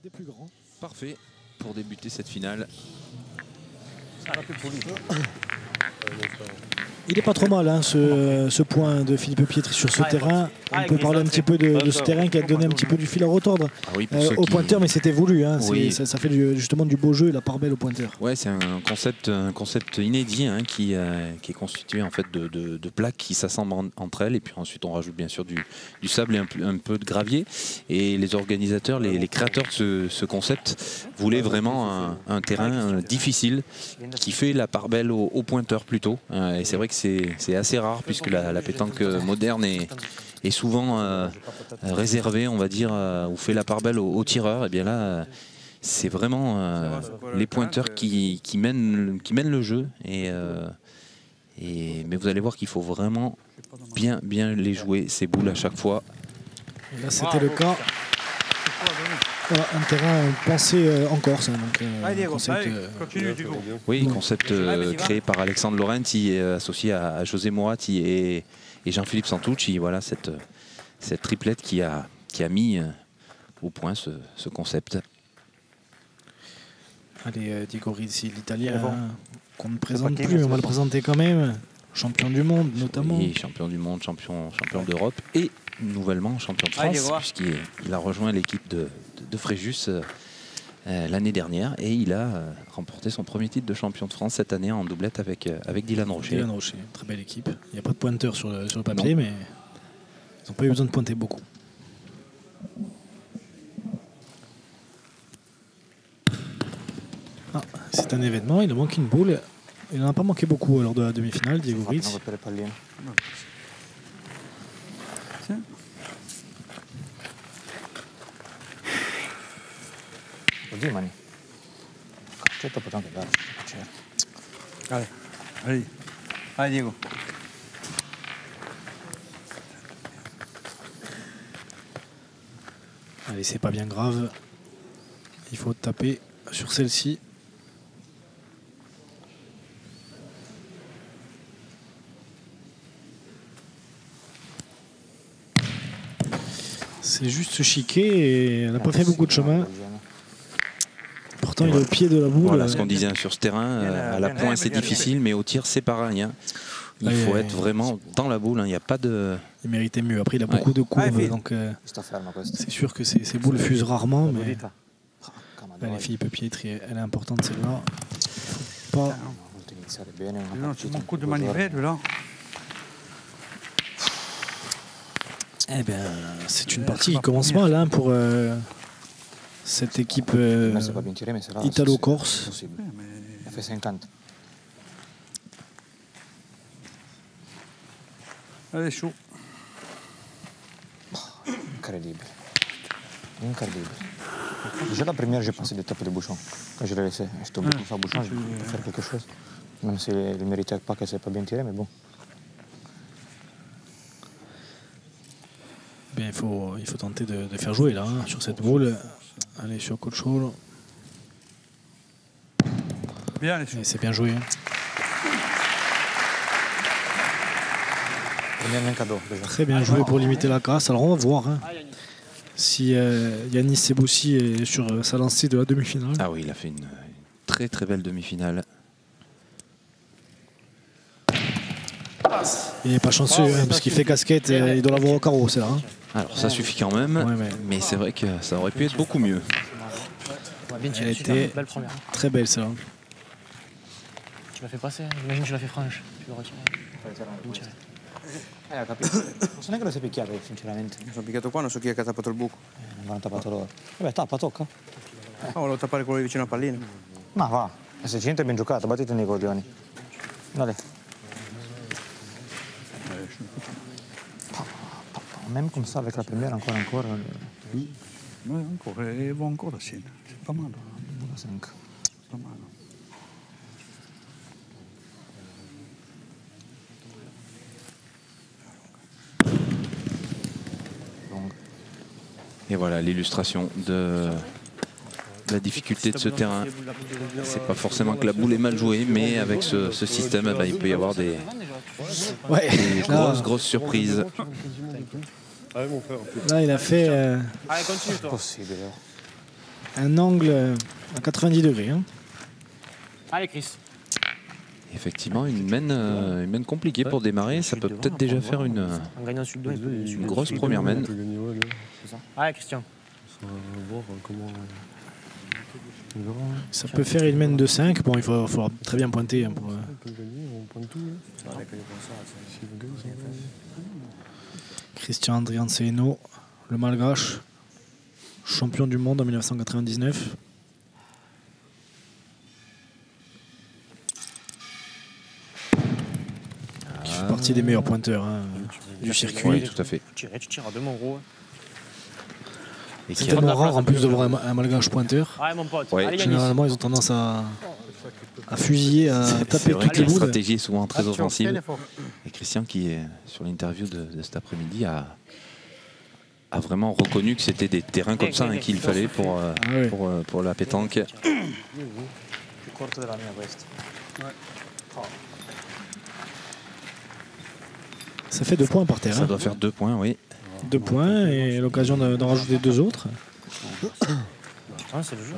des plus grands. Parfait pour débuter cette finale. Il n'est pas trop mal, hein, ce point de Philippe Pietri sur ce terrain. On peut parler un petit peu de ce terrain qui a donné un petit peu du fil à retordre au pointeur, mais c'était voulu. Hein, oui. ça fait justement du beau jeu et la part belle au pointeur. Ouais, c'est un concept inédit, hein, qui est constitué en fait de plaques qui s'assemblent entre elles, et puis ensuite on rajoute bien sûr du sable et un peu de gravier. Et les organisateurs, les créateurs de ce concept voulaient vraiment un terrain difficile qui fait la part belle au pointeur plutôt. Et c'est vrai que c'est assez rare puisque la pétanque moderne est souvent réservée, on va dire, ou fait la part belle aux tireurs. Et bien là, c'est vraiment les pointeurs qui mènent le jeu. Mais vous allez voir qu'il faut vraiment bien les jouer, ces boules à chaque fois. Et là, c'était le cas. Voilà, un terrain pensé en Corse. Hein, concept créé par Alexandre Laurenti, associé à José Moratti et Jean-Philippe Santucci. Voilà cette triplette qui a mis au point ce concept. Allez, Diego Rizzi, l'Italien, qu'on ne présente plus, mais on va le présenter quand même. Champion du monde notamment. Oui, champion du monde, champion d'Europe et nouvellement champion de France, puisqu'il a rejoint l'équipe de Fréjus l'année dernière et il a remporté son premier titre de champion de France cette année en doublette avec Dylan Rocher. Dylan Rocher, très belle équipe. Il n'y a pas de pointeur sur le papier, mais ils n'ont pas eu besoin de pointer beaucoup. Ah, c'est un événement, il manque une boule. Il n'en a pas manqué beaucoup lors de la demi-finale, Diego Rizzi. Mani. Certo, potete anche dare. Allez, allez. Allez, Diego. Allez, c'est pas bien grave. Il faut taper sur celle-ci. C'est juste chiqué et elle n'a pas fait beaucoup de chemin. Pourtant, il est au pied de la boule. Voilà ce qu'on disait sur ce terrain. À la pointe, c'est difficile, mais au tir, c'est pareil. Hein. Il faut être vraiment dans la boule. Il n'y a pas de... Il méritait mieux. Après, il a beaucoup de courbes. Donc, c'est sûr que ces boules fusent rarement. Mais allez, Philippe Pietri, elle est importante celle-là. Pas... C'est beaucoup de manivelle là. Eh bien, c'est une partie qui commence mal hein, pour cette équipe italo-corse. Allez, chaud. Incroyable. Incroyable. Déjà la première, j'ai pensé de taper le bouchon. Quand je l'ai laissé, j'étais obligé de faire le bouchon, je vais faire quelque chose. Même si il ne méritait pas qu'elle ne s'est pas bien tirée, mais bon. Bien, il faut tenter de faire jouer là, hein, sur cette boule. Allez, sur Cocholo. Bien, c'est bien joué. Hein. Très bien joué pour limiter la casse. Alors on va voir hein, si Yanis Seboussi est sur sa lancée de la demi-finale. Ah oui, il a fait une très très belle demi-finale. Il n'est pas chanceux hein, parce qu'il fait casquette et il doit l'avoir au carreau, c'est là. Hein. Alors ça suffit quand même, mais c'est vrai que ça aurait pu être beaucoup mieux. Elle était très belle celle-là. Tu l'as fait passer, j'imagine que tu l'as fait franche. Tu le retires. Hai capito? Non so neanche lo sei picchiato, sinceramente. Mi sono picchiato qua, non so chi è che ha tappato il buco. Non hanno tappato loro. Vabbè, tappa, tocca. Volevo tappare quello vicino a pallina. Ma va, se ci entra è ben giocato, battiti nei coglioni. Dale. Même comme ça, avec la première, encore. Oui, encore, et bon, encore aussi. C'est pas mal. 5. Pas mal. Et voilà l'illustration de la difficulté de ce terrain. C'est pas forcément que la boule est mal jouée, mais avec ce système, eh ben, il peut y avoir des grosses surprises. Là, il a fait... Possible. un angle à 90 degrés. Hein. Allez, Chris. Effectivement, une main compliquée pour démarrer. Ça peut peut-être déjà faire une grosse première main. Allez, Christian. Ça peut faire une main de 5. Bon, il faut très bien pointer. Hein, pour, Christian Andrianseno, le malgache, champion du monde en 1999. Qui fait partie des meilleurs pointeurs hein, du circuit. Oui, tout à fait. Tu tires à deux, mon gros. C'est tellement rare en plus de voir un malgache pointeur. Ouais, mon pote. Ouais. Allez, Généralement, ils ont tendance à fusiller, à taper toutes les La boules. stratégie est souvent très offensive. Et Christian, qui est sur l'interview de cet après-midi, a vraiment reconnu que c'était des terrains comme ça hein, qu'il fallait pour la pétanque. Ça fait 2 points par terre. Ça doit faire 2 points, oui. 2 points et l'occasion d'en rajouter 2 autres. Ah, c'est le jeu.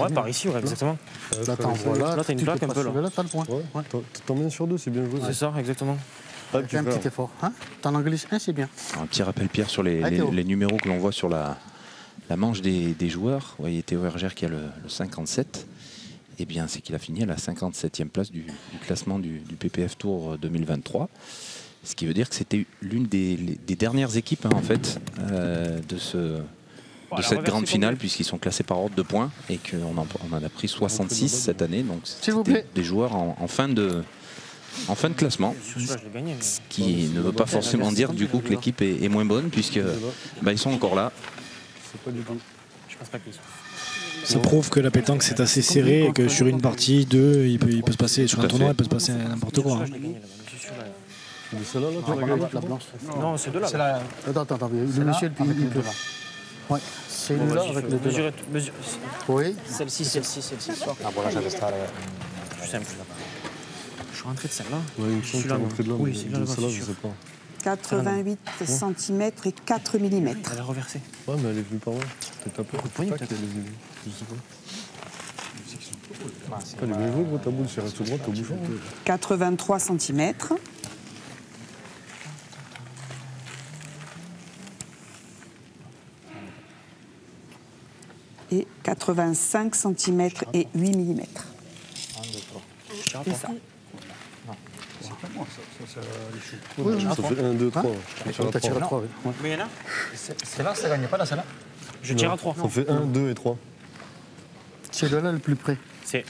Ouais, par ici, ouais, exactement. Là, t'envoies là, t'as une plaque un peu là. Là, t'as le point. Ouais. T'en mets sur 2, c'est bien joué. C'est ça, exactement. Fais un petit effort. Hein, t'en anglisses un, c'est bien. Un petit rappel, Pierre, sur les numéros que l'on voit sur la manche des joueurs. Vous voyez Théo Hergère qui a le 57. Eh bien, c'est qu'il a fini à la 57e place du classement du PPF Tour 2023. Ce qui veut dire que c'était l'une des dernières équipes hein, en fait de cette grande finale, puisqu'ils sont classés par ordre de points et qu'on en a pris 66 cette année. Donc c'était des joueurs en fin de classement, ce qui ne veut pas forcément dire du coup que l'équipe est moins bonne, puisque ils sont encore là. Ça prouve que la pétanque c'est assez serré et que sur une partie, 2, il peut se passer, sur un tournoi, il peut se passer n'importe quoi. Hein. C'est celle-là, là, la blanche. Non, c'est deux là. Attends, le monsieur, il peut. Ouais, c'est là avec les deux. Oui. Celle-ci. Ah, voilà, j'avais ça. Plus simple. Je suis rentré de celle-là. Ouais, il me semble que tu es rentré de là. Oui, c'est là, je sais pas. 88 cm et 4 mm. Elle a reversé. Ouais, mais elle est venue par là. T'es tapé. poignet, peut-être. Je sais pas. Elle est bien jouée, gros, ta boule. Si elle reste droite, t'es au bouchon. 83 cm. Et 85 cm et 8 mm. C'est ça. Oui, ça fait 1, 2, 3. Tu tires à 3. Mais il y en a. Celle-là, ça gagne pas là, celle-là. Je tire à 3. Ça fait 1, 2 et 3. C'est le là le plus près. C'est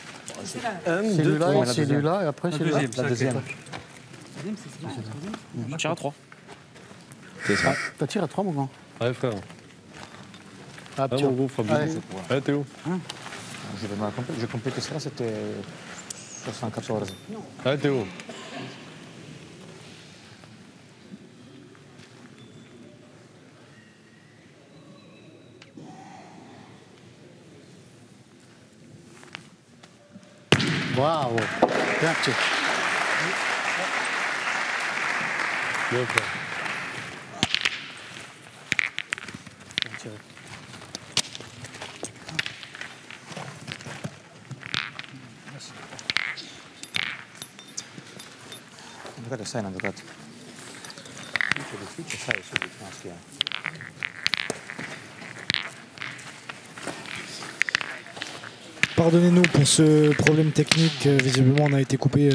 1, 2, 3. C'est celui-là et après c'est La deuxième. Je tire à 3. C'est ça. Tu tires à 3, mon grand. Allez, frère. Ah, mon gros, frappe. Allez, Théo. J'ai compris que ça, c'était 74. Allez, Théo. Waouh. Bien, tu. Bien, frère. Guarda, sai, hanno giocato. Sai, subito. Pardonnez-nous pour ce problème technique. Visiblement, on a été coupé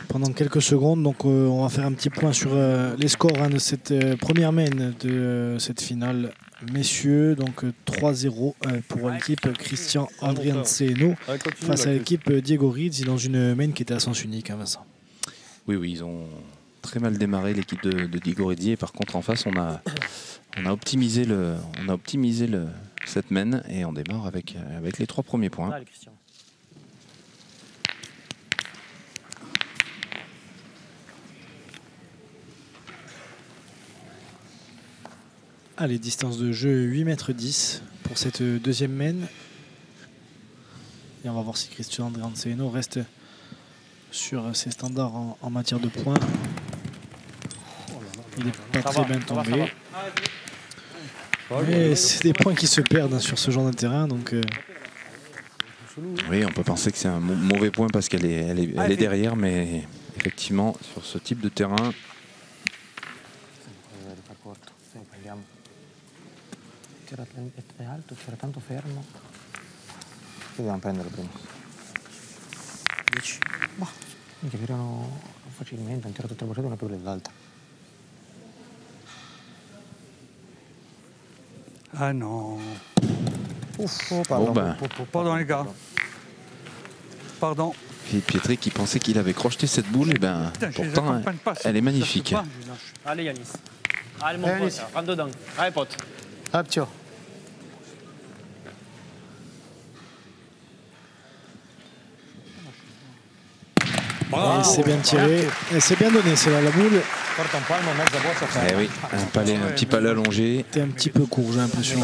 pendant quelques secondes. Donc, on va faire un petit point sur les scores de cette première main de cette finale. Messieurs, donc 3-0 pour l'équipe Christian Andrianseno face à l'équipe Diego Rizzi dans une main qui était à sens unique, hein, Vincent. Oui, ils ont très mal démarré l'équipe de Diego Rizzi, et par contre en face on a optimisé cette main et on démarre avec les 3 premiers points. Allez, Christian. Allez, distance de jeu 8,10 m pour cette deuxième main. Et on va voir si Christian Andrianseno reste sur ses standards en matière de points. Il n'est pas très bien tombé. Mais c'est des points qui se perdent sur ce genre de terrain. Donc, Oui, on peut penser que c'est un mauvais point parce qu'elle est derrière, mais effectivement, sur ce type de terrain, Dobbiamo prendere prima. Dici. Ma minchia, tirano facilmente, hanno tirato 3 bocciate una più dell'altra. Ah non. bon ben, Pardon les gars. Pardon. Philippe Pietri qui pensait qu'il avait crocheté cette boule, et ben Putain, je les pourtant accompagne pas, elle est magnifique. ça se bat, je lâche. Allez Yanis. Allez mon Allez, pote, Yanis. rentre dedans. Allez pote. Hop, Thio. il s'est bien tiré. Elle s'est bien donné, c'est là la boule. Porta un palmo, mezza boccia. Eh oui, un petit palais allongé. C'était un petit peu court, j'ai l'impression.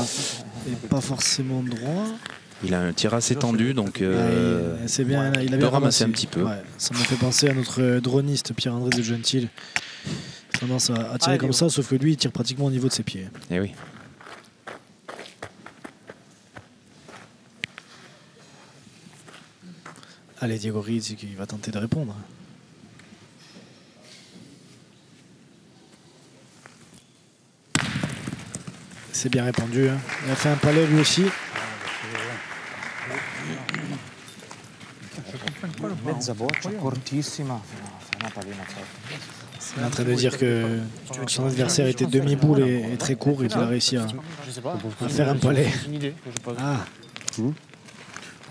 Et pas forcément droit. Il a un tir assez tendu, donc C'est bien, il peut avait ramasser ramassé un petit peu. Ouais, ça m'a fait penser à notre droniste Pierre-André de Gentil. Il a tendance à tirer comme ça, sauf que lui, il tire pratiquement au niveau de ses pieds. Eh oui. Allez, Diego Rizzi qui va tenter de répondre. C'est bien répondu. Hein. Il a fait un palais lui aussi. Mezza boccia, cortissima. Una pallina, Il est en train de dire que son adversaire était demi-boule et très court et qu'il a réussi à Je sais pas. faire un palais. C'est une idée. Je sais pas. Ah,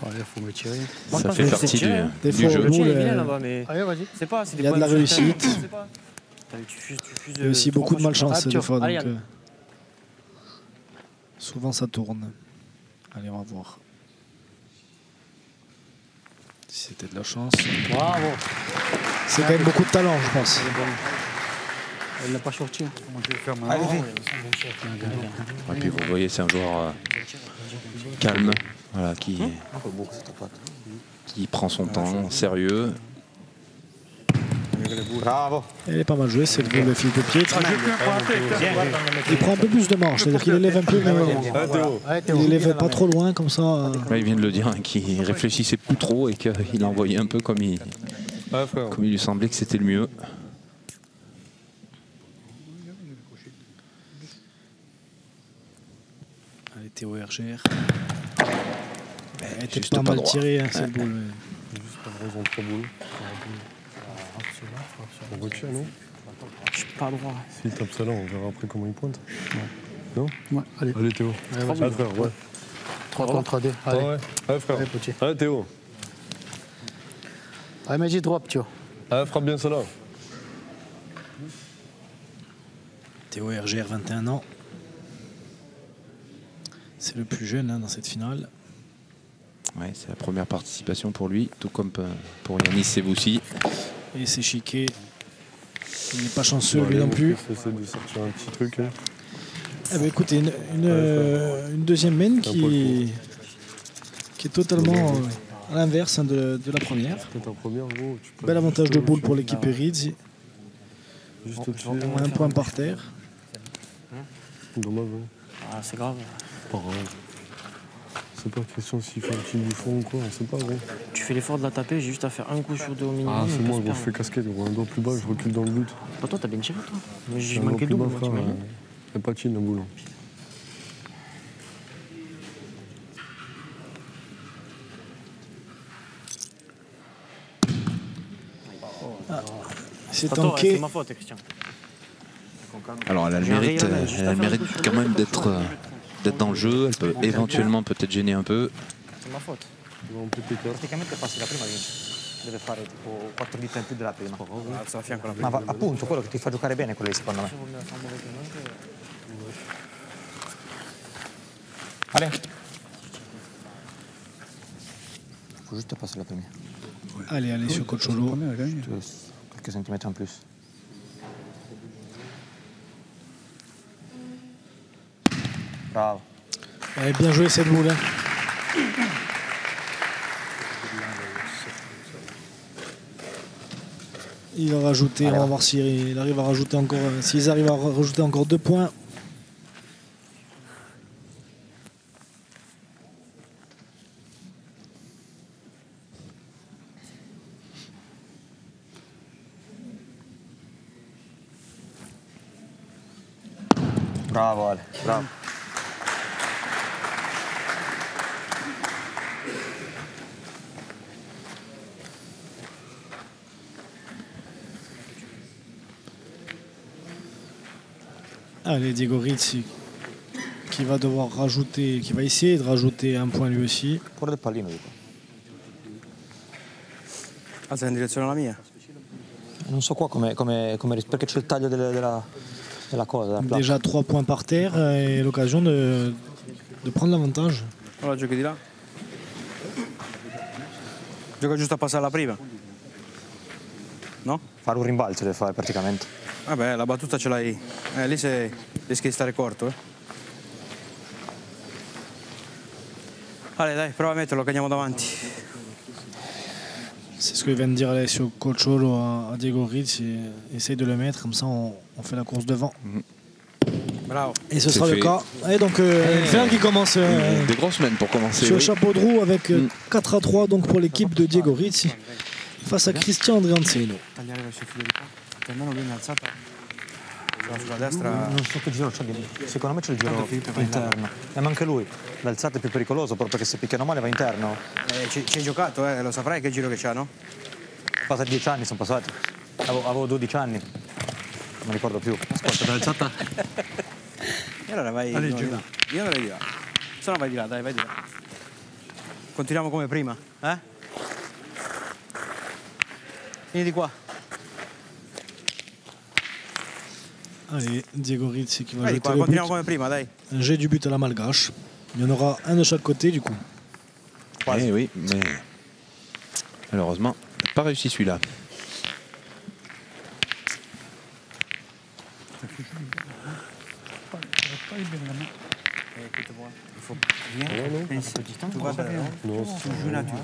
Allez, faut me tirer. Ça fait partie des du fois, jeu. au Le tir boule, est vilain là-bas, mais Allez, vas-y. c'est pas. C'est des il y a de points la réussite. Je sais pas. Tu fuses, il y a aussi beaucoup de malchance des fois. Donc, Allez, Yann. souvent ça tourne. Allez, on va voir. Si c'était de la chance. Bravo. C'est quand même beaucoup de talent, je pense. Elle l'a pas sorti. Comment je vais faire maintenant? Allez, Et puis vous voyez, c'est un joueur calme, voilà, qui prend son temps, sérieux. bravo. Elle est pas mal jouée, cette boule de Philippe Pietri. Ah, j'ai plus un point à tête. Il prend un peu plus de marge, c'est-à-dire qu'il élève un peu, mais Allez, Théo. il élève pas trop loin comme ça. Là, il vient de le dire, hein, qu'il réfléchissait plus trop et qu'il envoyait un peu comme il lui semblait que c'était le mieux. Allez, Théo RGR. Elle était Juste pas pas mal droit. tirée, hein, cette boule. Je suis pas droit. S'il tape ça là, on verra après comment il pointe. Ouais, allez. Allez Théo. Allez, vas-y. Allez frère, ouais. 3 contre 2. Allez. Ouais. Allez frère. Allez, petit. Allez Théo. Allez, Magic drop, Thio. Allez, frappe bien ça là. Théo RGR, 21 ans. C'est le plus jeune, hein, dans cette finale. Ouais, c'est la première participation pour lui, tout comme pour Yanis Seboussi. Et c'est chiqué. Il n'est pas chanceux, Bon, lui allez, non mon plus. fils essaie de sortir un petit truc. Hein. Eh ben, écoutez, une deuxième main qui est totalement à l'inverse, hein, de la première. Peut-être en première, gros. Tu peux Bel avantage de boule pour l'équipe Rizzi. Juste au-dessus. Un point par terre. Dommage, ouais. Ah, c'est grave. Pas grave. C'est pas question s'il fait un petit bouffon ou quoi, on sait pas, gros. Tu fais l'effort de la taper, j'ai juste à faire un coup sur deux au minimum. Ah, il c'est peut moi, se gros, je perdre. fais casquette, gros. Un doigt plus bas, je recule dans le but. Bah, toi, t'as bien tiré, toi. Mais j'ai Un doigt manqué plus double, bas, moi, frère. t'imagines. Elle patine, la boule. C'est Pas toi, ouais, tanké. c'est ma faute, Christian. Alors elle a le J'ai un mérite, rayonnage, juste elle a à le faire un mérite coup sur quand deux, même d'être dans le jeu. Elle peut éventuellement peut-être gêner un peu. C'est ma faute. Un peu tes cartes. Praticamente passi la prima vince. Deve fare tipo 4 dita in più della prima. Alza la fianco la Ma appunto, quello che ti fa giocare bene è quello lì, secondo me. Allez. Faut juste passer la première. Allez, allez sur Cocholo. Quelques centimètres en plus. Bravo. Elle est bien jouée cette boule. Hein. Il va rajouter, on va voir s'il arrive à rajouter encore. S'ils arrivent à rajouter encore 2 points. Bravo Ale, bravo. Allez, Diego Rizzi qui va devoir rajouter, qui va essayer de rajouter un point lui aussi. Pure del pallino dico. Alza in direzione alla mia. Non so qua perché c'è il taglio della cosa. Della Déjà 3 points par terre et l'occasion de prendre l'avantage. Allora giochi di là. Gioca giusto a passare la prima. No? Fare un rimbalzo deve fare praticamente. Vabbè, la battuta ce l'hai. Lì se rischi di stare corto, Allez, dai, prova a metterlo che andiamo davanti. C'est ce que vient de dire Alessio Cocciolo à Diego Rizzi. Essaye de le mettre, comme ça on fait la course devant. Bravo. Et ce sera le cas. Et donc, une finale qui commence Des grosses semaines pour commencer. sur Oui. chapeau de roue avec 4-3 donc, pour l'équipe de Diego Rizzi face à Cristian Andrianseno. Tagliare verso il filo di qua. Perché almeno lui in alzata. Sulla destra. Non so che giro c'è secondo me c'è il giro interno. Ma anche lui. L'alzata è più pericoloso proprio perché se picchiano male va interno. Ci hai giocato, lo saprai che giro che c'ha, no? Passa 10 anni, sono passati. Avevo 12 anni. Non mi ricordo più. Ascolta, l'alzata. E allora vai. Allez, no, giro. di là. Io andrei di là. Se no vai di là, dai, vai di là. Continuiamo come prima, Vieni di qua. Allez, Diego Rizzi qui va Vai di jeter qua, le but. continuiamo come prima, dai. Un jet du but à la malgache. Il y en aura un de chaque côté du coup. Eh oui, mais malheureusement, pas réussi celui-là. Tu guarda, tu giù nature.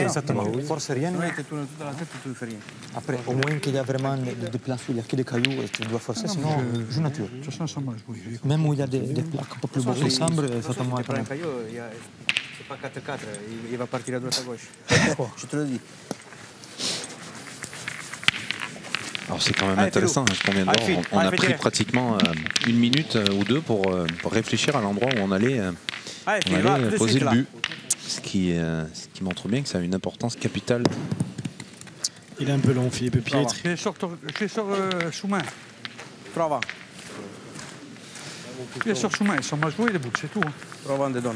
Exactement. Force rien. Tu metti tu tutta la testa e tu fai rien. Après, au moins qu'il y a vraiment des places où il y a que des cailloux et tu dois forcer, sinon, joue nature. De toute façon, ça marche, oui. Même où il y a des plaques un peu plus beaux semble, ça tombe Ti moins prende io, c'est pas 4-4, il va partire à droite à gauche. Je te le dis. Alors c'est quand même Allez, intéressant, hein, ce qu'on vient de voir. On a pris pratiquement 1 minute ou 2 pour réfléchir à l'endroit où on allait, poser le but. Ce qui montre bien que ça a une importance capitale. Il est un peu long, Philippe Pietri. Je suis sur sous-main. Prova. Je suis sur sous-main. Ça m'a joué les bouts, c'est tout. Prova un des donne.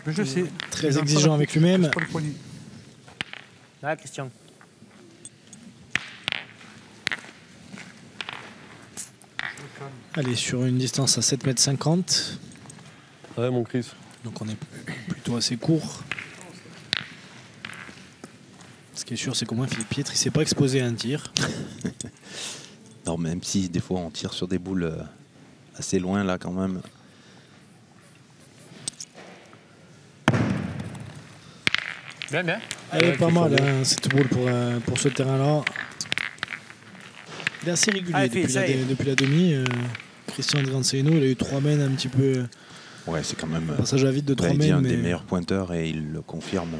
Mais je sais. Très exigeant avec lui-même. Pas le poignet. Là, Christian. Allez, sur une distance à 7,50 m. Ouais, mon Chris. Donc on est plutôt assez court. Ce qui est sûr, c'est qu'au moins Philippe Pietri ne s'est pas exposé à un tir. Non, même si des fois on tire sur des boules assez loin là quand même. Bien, bien. Elle est pas mal hein, cette boule pour ce terrain-là. Il est assez régulier depuis la demi. Christian Andrianseno, il a eu 3 mènes un petit peu. Ouais, c'est quand même Passage à vide de 3 un mènes. des meilleurs pointeurs et il le confirme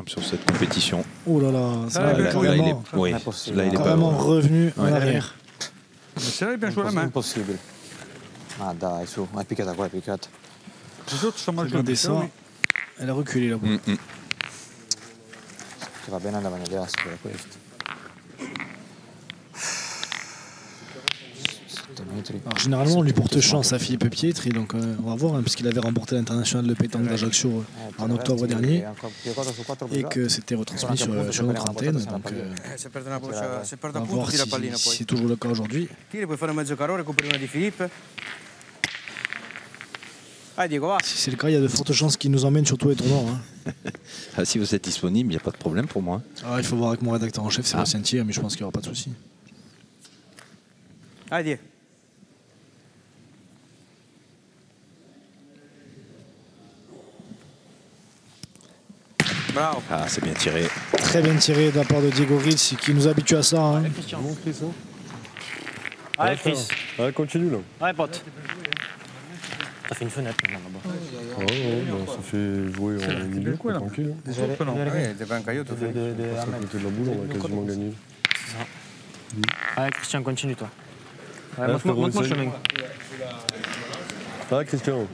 sur cette compétition. Oh là là, ça Ah, va là, carrément, Oui, là il est pas carrément revenu en Ouais. arrière. C'est là, il a bien joué la main. Impossibile. Ah dai, su, è piccata qua, è piccata. Les autres, ça m'a joué. Regardez ça. Elle a reculé la boule. Che va bene andava nelle assi per questo. 7 metri. Alors, généralement, on lui porte chance à Philippe Pietri, donc on va voir, hein, puisqu'il avait remporté l'international de pétanque d'Ajaccio en octobre dernier et que c'était retransmis sur notre antenne. Donc, Se perde on va appunto, voir tira pallina si poi. c'est toujours le cas aujourd'hui. Tiri, puoi fare un mezzo carro, recuperi una di Filippo. Vai Diego, va. Si c'est le cas, il y a de fortes chances qu'il nous emmène sur tous les tournois. Hein. Ah, si vous êtes disponible, il n'y a pas de problème pour moi. Alors, il faut voir avec mon rédacteur en chef, Sébastien Thier, mais je pense qu'il n'y aura pas de souci. Vai Diego. Bravo. Ah, c'est bien tiré. Très bien tiré de la part de Diego Rizzi, qui nous habitue à ça. Hein. Christian. Mon Chris, hein. Allez, Chris. Ouais, continue là. Allez, pote. Ça fait une fenêtre maintenant là-bas. Ouais, bah, ça fait jouer en milieu, quoi, là. tranquille. Des autres, non. Deve anche io, tu fai. À côté de la boule, on a quasiment gagné. Allez, Christian, continue toi. frérot, Montre-moi le essaye. chemin. Ah, Christian.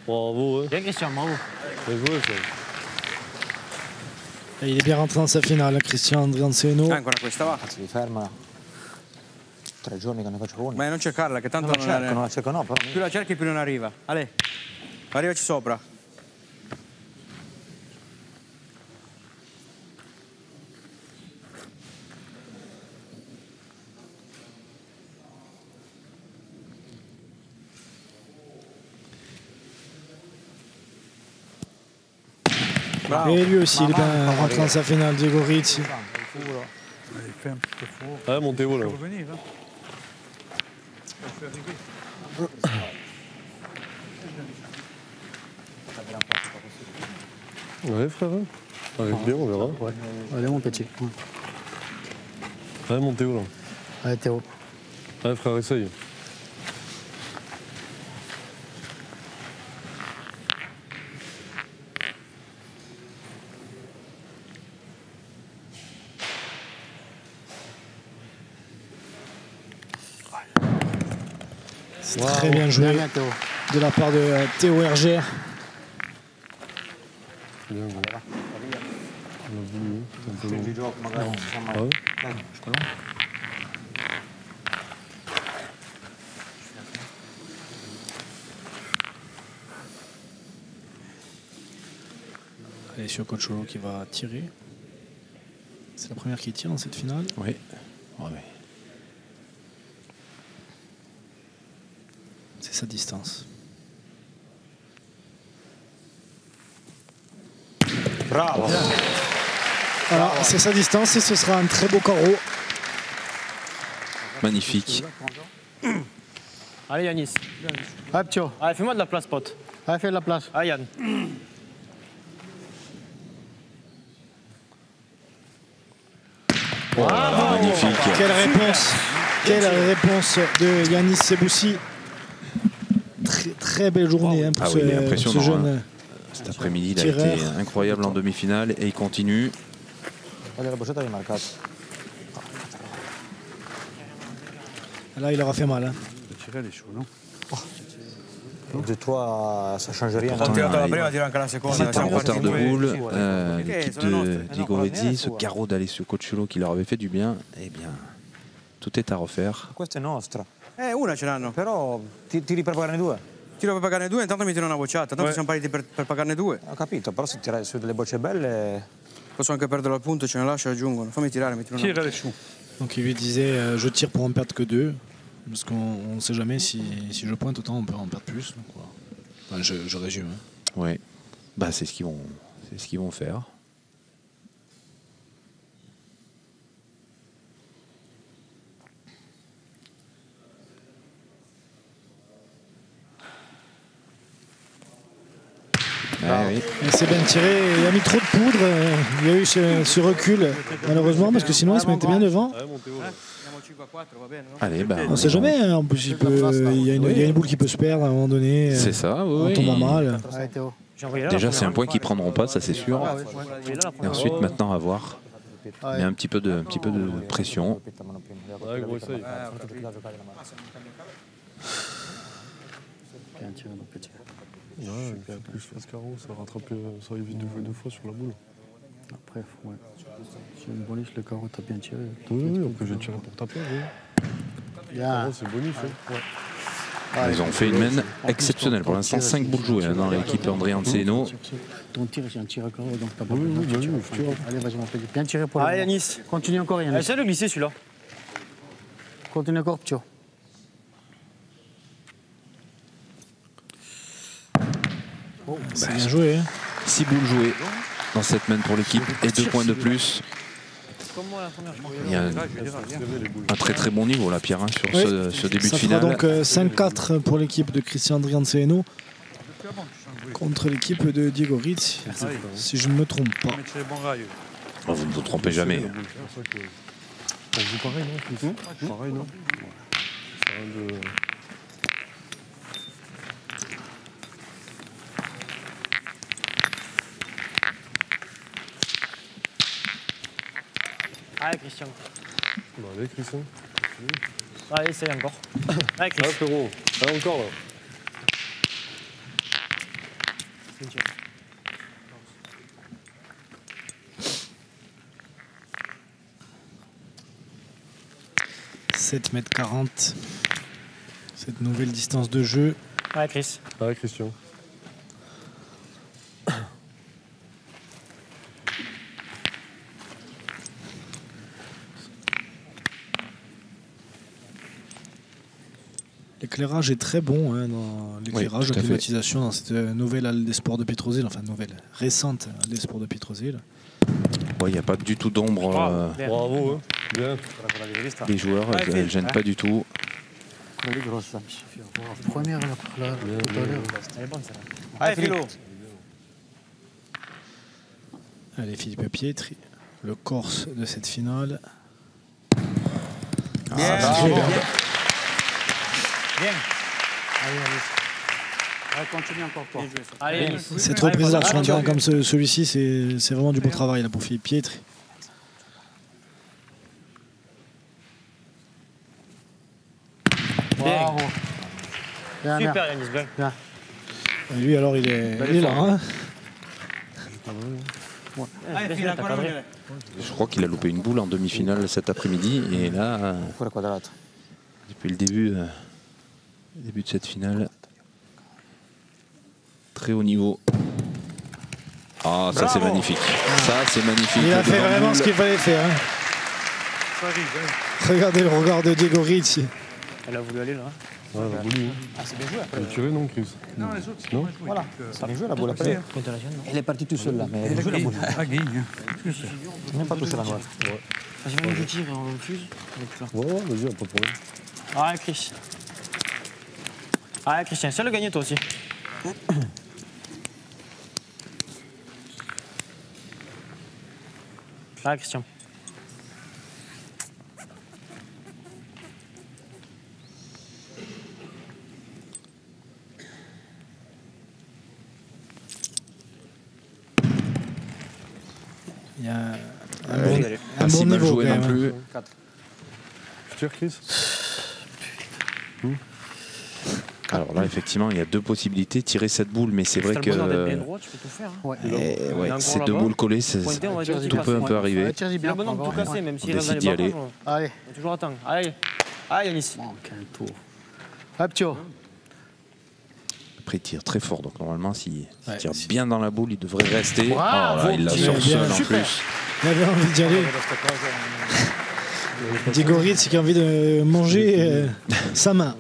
Bravo, ouais. Bien Christian, bravo. Bien joué, ça. Et il est bien rentré dans sa finale, Cristian Andrianseno. Ancora questa va. Si ferma 3 giorni che ne faccio una. Ma non cercarla, che tanto Non la cerco, non non la cerco, no, però. più la cerchi più non arriva. Ale, arrivaci sopra. Bravo. Et lui aussi, il est bien rentré dans sa finale, Diego Rizzi. Il fait un petit peu fort. Ah, montez haut là. Il faut revenir. Hein. Ouais, frère. Arrive bien, on verra. Ouais. Allez, mon petit. Ouais, montez haut là. Allez, Théo. Ouais, frère, essaye. C'est très bien joué Bien, Théo. de la part de Théo Hergère. Bien joué. On a voulu, c'est un peu long. Ci gioco magari, insomma. Ah ouais? Alessio Cocciolo qui va tirer. C'est la première qui tire dans cette finale. Oui. Ouais. C'est sa distance. Bravo. Voilà, c'est sa distance et ce sera un très beau carreau. Magnifique. Allez Yanis. Allez, Ptio. Allez, fais-moi de la place, pote. Allez, fais de la place. Allez Yann. Magnifique. Quelle réponse! Quelle réponse de Yanis Seboussi. Très, très belle journée hein, pour Ah oui, il est impressionnant, ce jeune. hein. Cet après-midi, il a tireur. été incroyable en demi-finale et il continue. Voglio la boccetta di marcato. Là, il aura fait mal. Hein. Le tirer, les chaud, non? De toi, ça change rien. Pourtant, Ho tirato la il- prima, tiro anche la seconda. C'était en siamo retard partiti de due. boule. Perché L'équipe sono le nostre. de Diego Rizzi, ce carreau d'Alessio Cocciolo qui leur avait fait du bien, eh bien, tout est à refaire. Questa è nostra. Una ce l'hanno. Però tiri per pagarne due. Tiro per pagarne due, intanto mi tiro una bocciata. Tanto siamo partiti per pagarne due. Ho capito, però se tirai su delle bocce belle. Posso anche perdere al punto, ce ne lascio, aggiungono. Fammi tirare, mi tiro una. Tire les choux. Donc il lui disait je tire pour en perdre que 2. Parce qu'on ne sait jamais si je pointe autant on peut en perdre plus. Donc, voilà. Enfin, je résume. Hein. Ouais. Bah, c'est ce qu'ils vont faire. Ah, oui. Et c'est bien tiré. Il a mis trop de poudre. Il y a eu ce recul, malheureusement, parce que sinon il se mettait bien devant. Ouais, montez haut là. Andiamo 5 a 4, va bene, no? Allez, bah, On ne sait jamais. Hein. En plus, il y a une boule qui peut se perdre à un moment donné. c'est ça. On Oui, tombe oui. mal. Allez, Théo. J'ai envoyé là. la Déjà, c'est un première. point qu'ils prendront pas, ça c'est sûr. Il est là, la Et première. ensuite, maintenant, à voir. Ouais. Mais un petit peu de pression. Ouais, gros, essaye. Bien tiré, mon petit. Ouais, plus face carreau, ça évite de jouer 2 fois sur la boule. Après, ouais. C'est une bonus, le carreau, t'as bien tiré. Oui, après j'ai tiré pour taper. Oui. Bien. Carreau, c'est bonus. Hein. Ils ont fait une main exceptionnelle. Pour l'instant, 5 boules jouées hein, dans l'équipe André Anceno. Ton tir, c'est un tir à carreau, donc t'as pas Oui, besoin oui, de bah tirer. oui, je tire. Allez, vas-y, mon petit. Bien tiré pour Allez le moment. Yanis. Continue encore, Yannis. Essaye de glisser celui-là. Continue encore, Ptio. C'est bien joué. Hein. 6 boules jouées dans cette main pour l'équipe et 2 points de plus. Comme moi la première. Il y a un très très bon niveau là, Pierre, hein, sur Oui. ce début Ça de fera finale. donc 5-4 pour l'équipe de Cristian Andrianseno contre l'équipe de Diego Rizzi, si je ne me trompe pas. Mettere les bons rails. Oh, vous ne vous trompez jamais. On joue pareil, non, Chris? Pareil, non? C'est rien de... Allez, Christian. Bon, allez, Christian. Allez, essaye encore. Allez, Chris. Ah, frérot. Allez, encore, là. « 7,40 m. Cette nouvelle distance de jeu. Allez, Chris. Allez, Christian. L'éclairage est très bon, hein, dans l'éclairage, Oui, la climatisation dans cette nouvelle halle des sports de Pietrozile, enfin nouvelle, récente halle des sports de Pietrozile. Il n'y a pas du tout d'ombre. Bravo, hein. Bien. Les joueurs, elles ne gênent pas du tout. Elle est grosse, là. Première, là, tout à l'heure. Elle est bonne, celle-là. Allez, Philo. Allez, Philippe Pietri, le Corse de cette finale. Bien, superbe. Bien. Allez, continue encore, toi. Allez, Yanis. Cette reprise-là sur un terrain comme celui-ci, c'est vraiment du beau travail là, pour Philippe Pietri. Bravo. Bien, bien. Super, Yanis, bien. Et lui, alors, il est là. Hein. Allez, Philo, encore un. Je crois qu'il a loupé une boule en demi-finale cet après-midi. Et là, Fuori quadrato. depuis le début de cette finale, très haut niveau. Ah, ça c'est magnifique. Ça c'est magnifique. Il a Le fait devant vraiment boule. ce qu'il fallait faire. Hein. Regardez le regard de Diego Ricci. Elle a voulu aller là. Ouais, elle a voulu. Ah, c'est bien joué après. Elle a tiré, non, Chris? Non, les autres, c'est Non. pas joué. Voilà, c'est bien joué la boule après. Elle est partie tout seul là, mais elle a joué la boule. Ah, Guy, hein. Même pas touché la droite. Vas-y, on nous tire et on refuse. Ouais, vas-y, pas de problème. Allez, Chris. Allez, Christian, c'est le gagner toi aussi. Allez, Christian. Il y a un Pas bon si mal niveau joué quand non même. plus. Tu tires, Chris? Alors là, effectivement, il y a deux possibilités. Tirer cette boule, mais c'est vrai T'as que le bonheur d'être bien droit, tu peux tout faire. Hein. Ouais. ouais, encore ces deux là-bas. boules collées, Pointer, on va dire tout qu'il peut un passe. peu arriver. Tire-y Il a bien. le bonheur de tout casser, même s'il reste dans décide les d'y aller. barrages. Allez. On a toujours attendre. Allez. Allez, Yanis. Manque un tour. Hop, Thio. Après, il tire très fort. Donc normalement, s'il Ouais, tire si. bien dans la boule, il devrait rester. Bravo, Oh là, il l'a Thierry, sur le bien. sol en Super. plus. Il avait envie d'y aller. Diego Ricci qui a envie de manger sa main.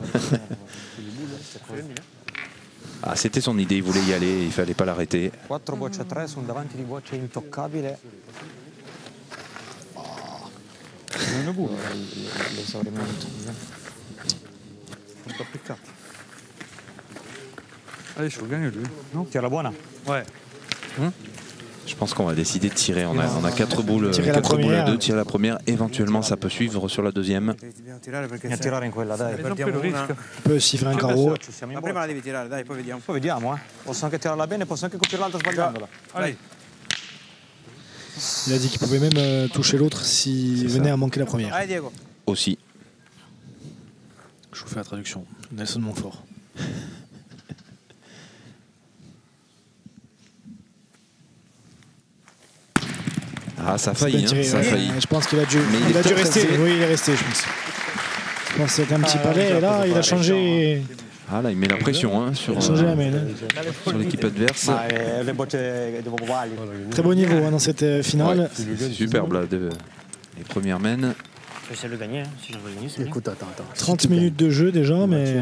Ah, c'était son idée, il voulait y aller, il fallait pas l'arrêter. 4 bocce a 3 sono davanti di bocce intoccabile. Non buono l'esaurimento. Un peu plus 4. Allez, je gagne lui. Non? Tira buona. Ouais. Je pense qu'on va décider de tirer. On a 4 boules, Tirer la 4 boules à première. 2, tirer la première. Éventuellement, ça peut suivre sur la deuxième. Dobbiamo tirare perché Bisogna tirare in quella, dai. Preso il rischio. On peut siffler un carreau. Ci siamo in La prima boccia. la devi tirare, dai, poi vediamo. Poi vediamo, eh. Posso anche tirarla bene, posso anche colpire l'altra sbagliandola. Allez. Il a dit qu'il pouvait même toucher l'autre s'il venait à manquer la première. Allez, Diego. Aussi. Je vous fais la traduction. Nelson Montfort. Ah, ça a C'est failli, bien hein, tiré, ça a ouais. failli. Je pense qu'il a dû, Mais il il a est dû peut-être rester. resté. Oui, il est resté, je pense. Je pense que c'était un petit palais et là, il a changé, Ah là, il met la pression hein, sur, changé la main. sur l'équipe adverse. Ma le bocce devo uguali. Très beau niveau hein, dans cette finale. Ouais, c'est superbe là, les premières mènes. Je vais essayer de le gagner. Hein. Si j'en veux gagner, c'est bien. Écoute, attends. 30 minutes de jeu déjà, mais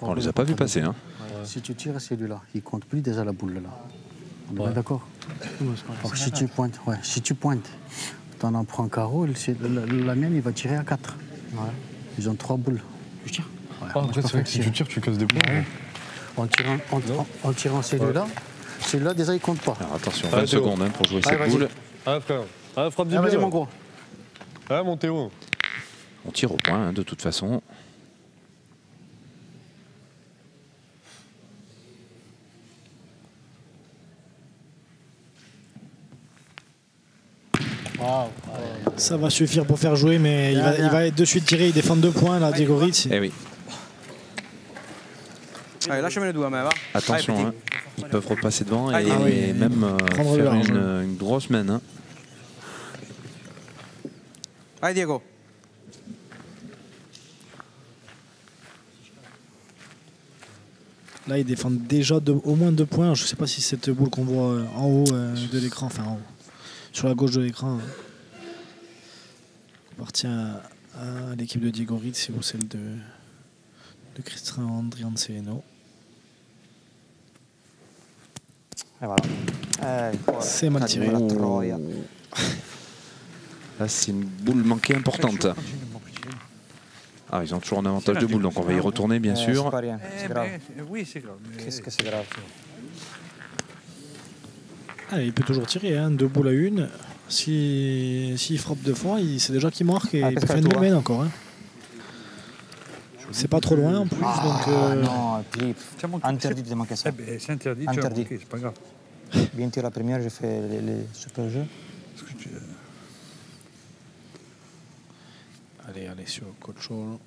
On les a pas vus passer. Hein. Si tu tires celui-là, il compte plus déjà la boule là. On est bien d'accord? Alors, si tu pointes, t'en en prends un carreau, la mienne, il va tirer à 4. Ils ont 3 boules. Je tire. Ouais, Ah, moi, après, je c'est vrai que si tu tires, tu casses des boules. En tirant celui-là, déjà, il compte pas. Alors attention, 20 secondes hein, pour jouer cette vas-y. boule. Ah, frère. Ah, frappe du Ah, bien. vas-y, là. mon gros. Ah, mon Théo. On tire au point, hein, de toute façon. Ça va suffire pour faire jouer, mais il va de suite tirer. Il défend 2 points là, Diego Ritz. Eh oui. Allez, lâchez-moi les doigts, mais va. Attention, hein, ils peuvent repasser devant et, Allez, même prendre le faire large. une grosse main. Hein. Allez, Diego. Là, ils défendent déjà au moins 2 points. Je ne sais pas si cette boule qu'on voit en haut de l'écran, enfin en haut, sur la gauche de l'écran, appartient à l'équipe de Diego Ritz ou celle de Cristian Andrianceno. Et voilà. C'est mal tiré. La troia. Là, c'est une boule manquée importante. Ah, ils ont toujours un avantage de boule, donc on va y retourner, bien sûr. C'est pas rien, c'est grave. Oui, c'est grave. Qu'est-ce que c'est grave? Allez, il peut toujours tirer, hein, 2 boules à 1. S'il frappe 2 fois, c'est déjà qu'il marque et il peut faire une main encore. Hein. C'est pas trop loin en plus. Donc, non, Philippe, interdit de manquer ça. C'est interdit, tu as Interdit. manqué, c'est pas grave. Bien tiré la première, j'ai fait les super jeux. Allez, sur Cocholo.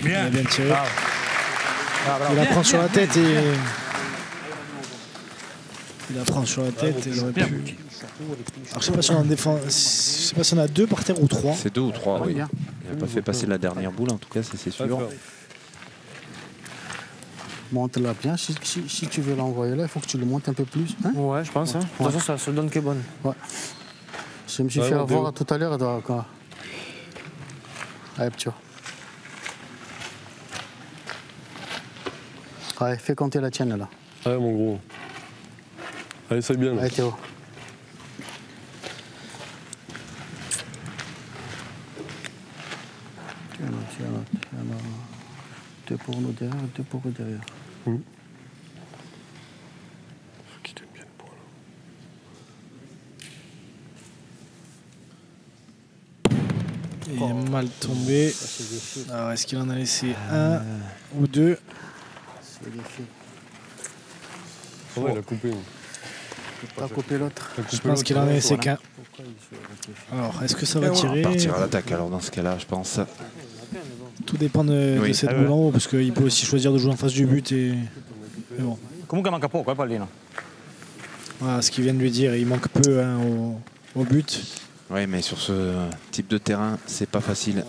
Il a bien tiré. Il la prend sur la tête et. Il la prend sur la tête et il aurait pu. Alors, je sais pas si on en défend. Je sais pas si on a 2 par terre ou 3. C'est 2 ou 3, oui. Il n'a pas fait passer la dernière boule, en tout cas, c'est sûr. Monte-la bien. Si tu veux l'envoyer là, il faut que tu le montes un peu plus. Hein? Ouais, je pense. Hein. De toute façon, ça se donne que bonne. Ouais. Je me suis fait avoir tout à l'heure. Allez, tu vois. Allez, fais compter la tienne là. Allez, mon gros. Allez, c'est bien. Là. Allez, Théo. Tiens, 2 pour nous derrière, 2 pour eux derrière. Qui t'aime bien le point, là. Il est mal tombé. Alors, est-ce qu'il en a laissé 1 ou 2? Ouais, il a coupé. T'as coupé l'autre. Je pense qu'il en a laissé qu'un. Alors, est-ce que ça va tirer? Partir à l'attaque, alors, dans ce cas-là, je pense. Tout dépend de cette boule en haut, parce qu'il peut aussi choisir de jouer en face du but. Mais bon. Comunque manca poco, pallino. Voilà ce qu'il vient de lui dire, il manque peu hein, au but. Oui, mais sur ce type de terrain, c'est pas facile.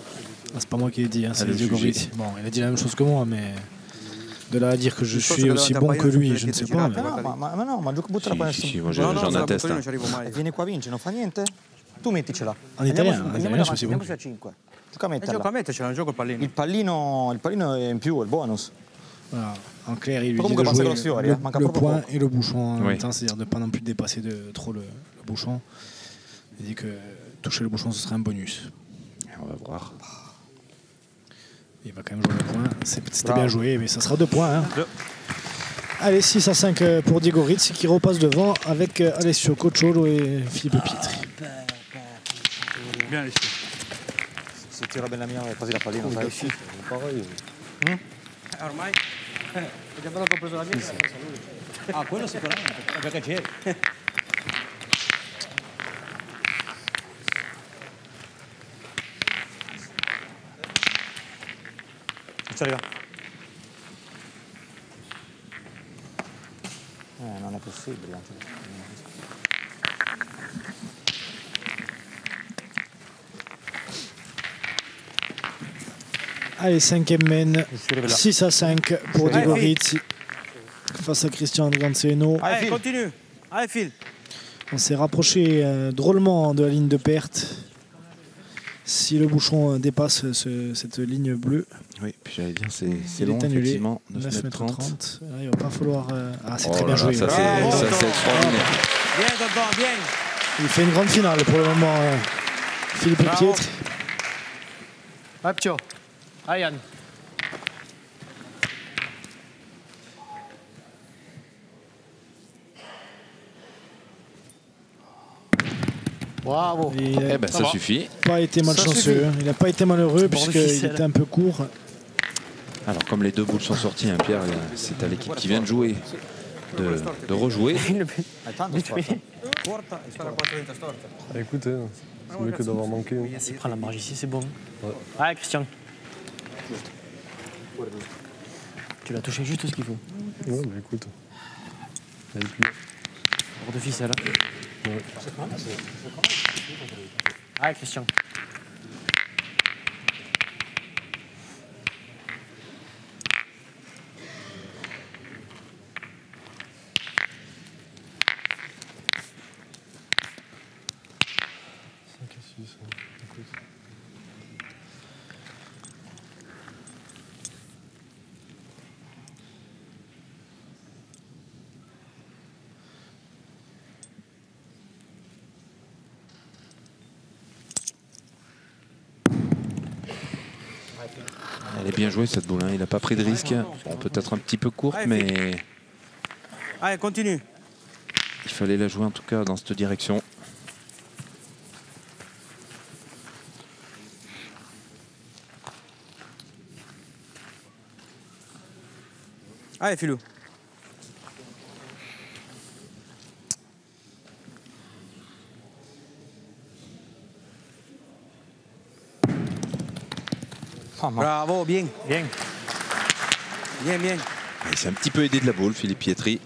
Ah, c'est pas moi qui l'ai dit, hein, c'est le Diego juger. Ritz. Bon, il a dit la même chose que moi, mais de là à dire que je suis aussi bon que lui, je ne sais pas. Mais... Ma no, ma gioco butta la palla. Si, moi j'en atteste. Hein. Vieni qua vince, non fa niente. Tu metticela. En italien, je suis bon. Andiamo su a 5. Gioca a metterla. Gioca a mettercela, non gioco il pallino. Il pallino è in più, è il bonus. Voilà. En clair, il lui dit Comunque de passa jouer con Fiori, le manca proprio point poco. et le bouchon en Oui. même temps, c'est-à-dire de ne pas non plus dépasser trop le bouchon. Il dit que toucher le bouchon, ce serait un bonus. On va voir. Il va quand même jouer le point. C'était bien joué, mais ça sera 2 points. Hein. Allez, 6-5 pour Diego Ritz qui repasse devant avec Alessio Cocholo et Philippe Pietri. Bien, ici. Se tira bene la mia è quasi la pallina, sai? Pareil. Ormai. È già bello che ho preso la mia. Ah, quello sicuramente. Perché c'è. Ci arriva. Non è possibile. Allez, 5e main. 6-5 pour Diego Ritz face à Cristian Andrianceno. Allez, continue. Allez, file. On s'est rapproché drôlement de la ligne de perte. Si le bouchon dépasse cette ligne bleue, Oui, puis j'allais dire, c'est il long, est annulé. effectivement. 9 mètres 9m30. 30. Là, il va pas falloir. Ah, c'est Oh très là bien là, joué. ça, Bravo. c'est extraordinaire. Viens, Tonton, viens. Il fait une grande finale pour le moment. Philippe Bravo. Pietri. Hop, Théo. Allez, Yann. Bravo. Et Eh ben, ça suffit. pas été malchanceux, hein. Il n'a pas été malheureux Bord de puisqu'il ficelle. était un peu court. Alors, comme les 2 boules sont sorties, hein, Pierre, c'est à l'équipe qui vient de jouer de rejouer. Corta e stare a 4 storta. Ah, écoute, hein, c'est mieux que d'avoir manqué. Hein. Il prend la marge ici, c'est bon. Ouais. Allez, Christian. Tu l'as touché juste ce qu'il faut. Ouais, mais écoute. Elle est plus. Bord de ficelle. Ouais. Allez, Christian. Elle est bien jouée cette boule, hein. Il n'a pas pris de risque. Bon, peut-être un petit peu courte, mais Allez, continue. il fallait la jouer en tout cas dans cette direction. Allez, Filou. Bravo, bien. Bien. Bien, bien. Il s'est un petit peu aidé de la boule, Philippe Pietri.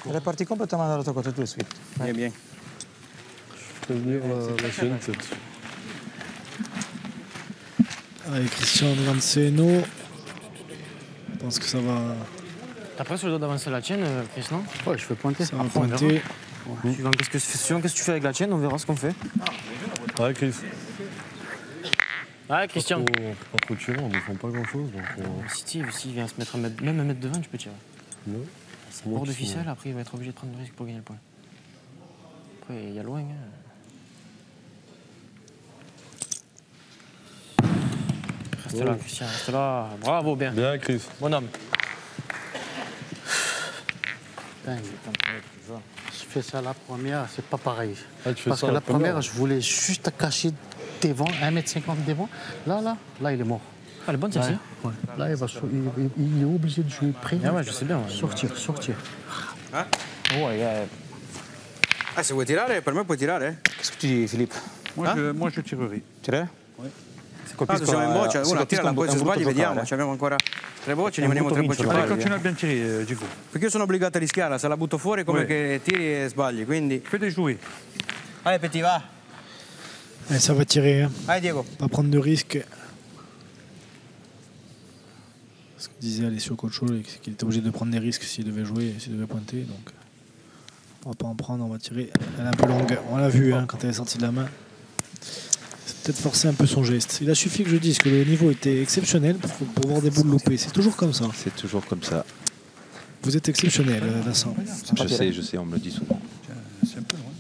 Elle est partie complètement de l'autre côté tout de suite. Bien, bien. Je vais venir la sienne, peut-être. Allez, Christian Lanceno. Je pense que ça va, T'as presque le droit d'avancer la tienne, Chris, non? Ouais, je fais pointer. ça va Après, on verra. pointer. Suivant qu'est-ce que tu fais avec la tienne, on verra ce qu'on fait. Ouais, Chris. Allez, Christian. Pas trop tirant, on ne défend pas grand-chose. Donc, Si s'il vient se mettre même un mètre devant, tu peux tirer. non. C'est bord de ficelle, après il va être obligé de prendre le risque pour gagner le point. Après, il y a loin. Hein. Reste là, Christian, reste là. Bravo, bien. Bien, Chris. Bon homme. Putain, je fais ça la première, c'est pas pareil. Ah, tu fais Parce ça que la première, première. je voulais juste cacher devant, 1,50 m devant. Là, il est mort. Ah, elle est bonne celle-ci. Ouais. Là, il est obligé de jouer près. Ah ouais, je sais bien. Ouais. Sortir. Ah, se vuoi tirare, per me puoi tirare. Qu'est-ce que tu dis, Philippe? Moi, je tirerai. Tirare? Se siamo in boccia, una tira, poi se sbagli vediamo. Ci abbiamo ancora 3 bocce, rimaniamo 3 bocce Allez, pari. continue a bien tirer, Diego. Perché io sono obbligato a rischiarla, se la butto fuori è come Ouais. che tiri e sbagli, quindi... Fais-les jouer. Allez, Petit, va. Et ça va tirer, hein. Allez, Diego. Pas prendre de risques. Ce que disait Alessio Coccio, c'est qu'il était obligé de prendre des risques s'il devait jouer, s'il devait pointer. Donc, on va pas en prendre, on va tirer. Elle est un peu longue, on l'a vu hein, quand elle est sortie de la main. C'est peut-être forcer un peu son geste. Il a suffi que je dise que le niveau était exceptionnel pour voir des boules loupées. C'est toujours comme ça. C'est toujours comme ça. Vous êtes exceptionnel, Vincent. Je sais, on me le dit souvent. C'est un peu loin.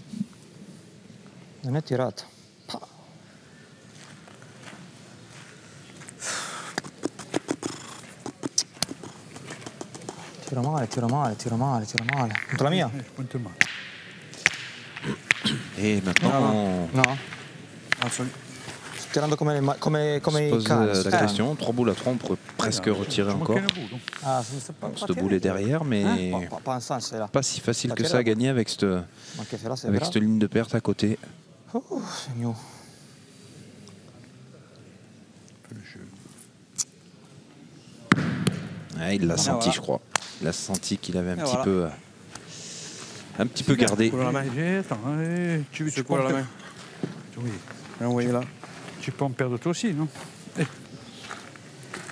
Non è tirata. Tira male. Contro la mia? Pointe mal. Et maintenant, No? Sto tirando come on se i pose cani. la question. 3 boules à 3, on pourrait presque retirer Tu encore. manques une boule. Ah, se sta Cette boule est derrière, mais Pas un sens, c'est là. pas si facile que ça à gagner avec cette Ok, c'est là, c'est avec bravo. cette ligne de perte à côté. Oh, Seigneur. Ouais, il l'a senti, voilà. je crois. Il a senti qu'il avait voilà. un petit peu gardé. Culo la main. Attends, tu peux Culo la main. Oui. Non vuoi là. Tu peux en perdre toi aussi, non?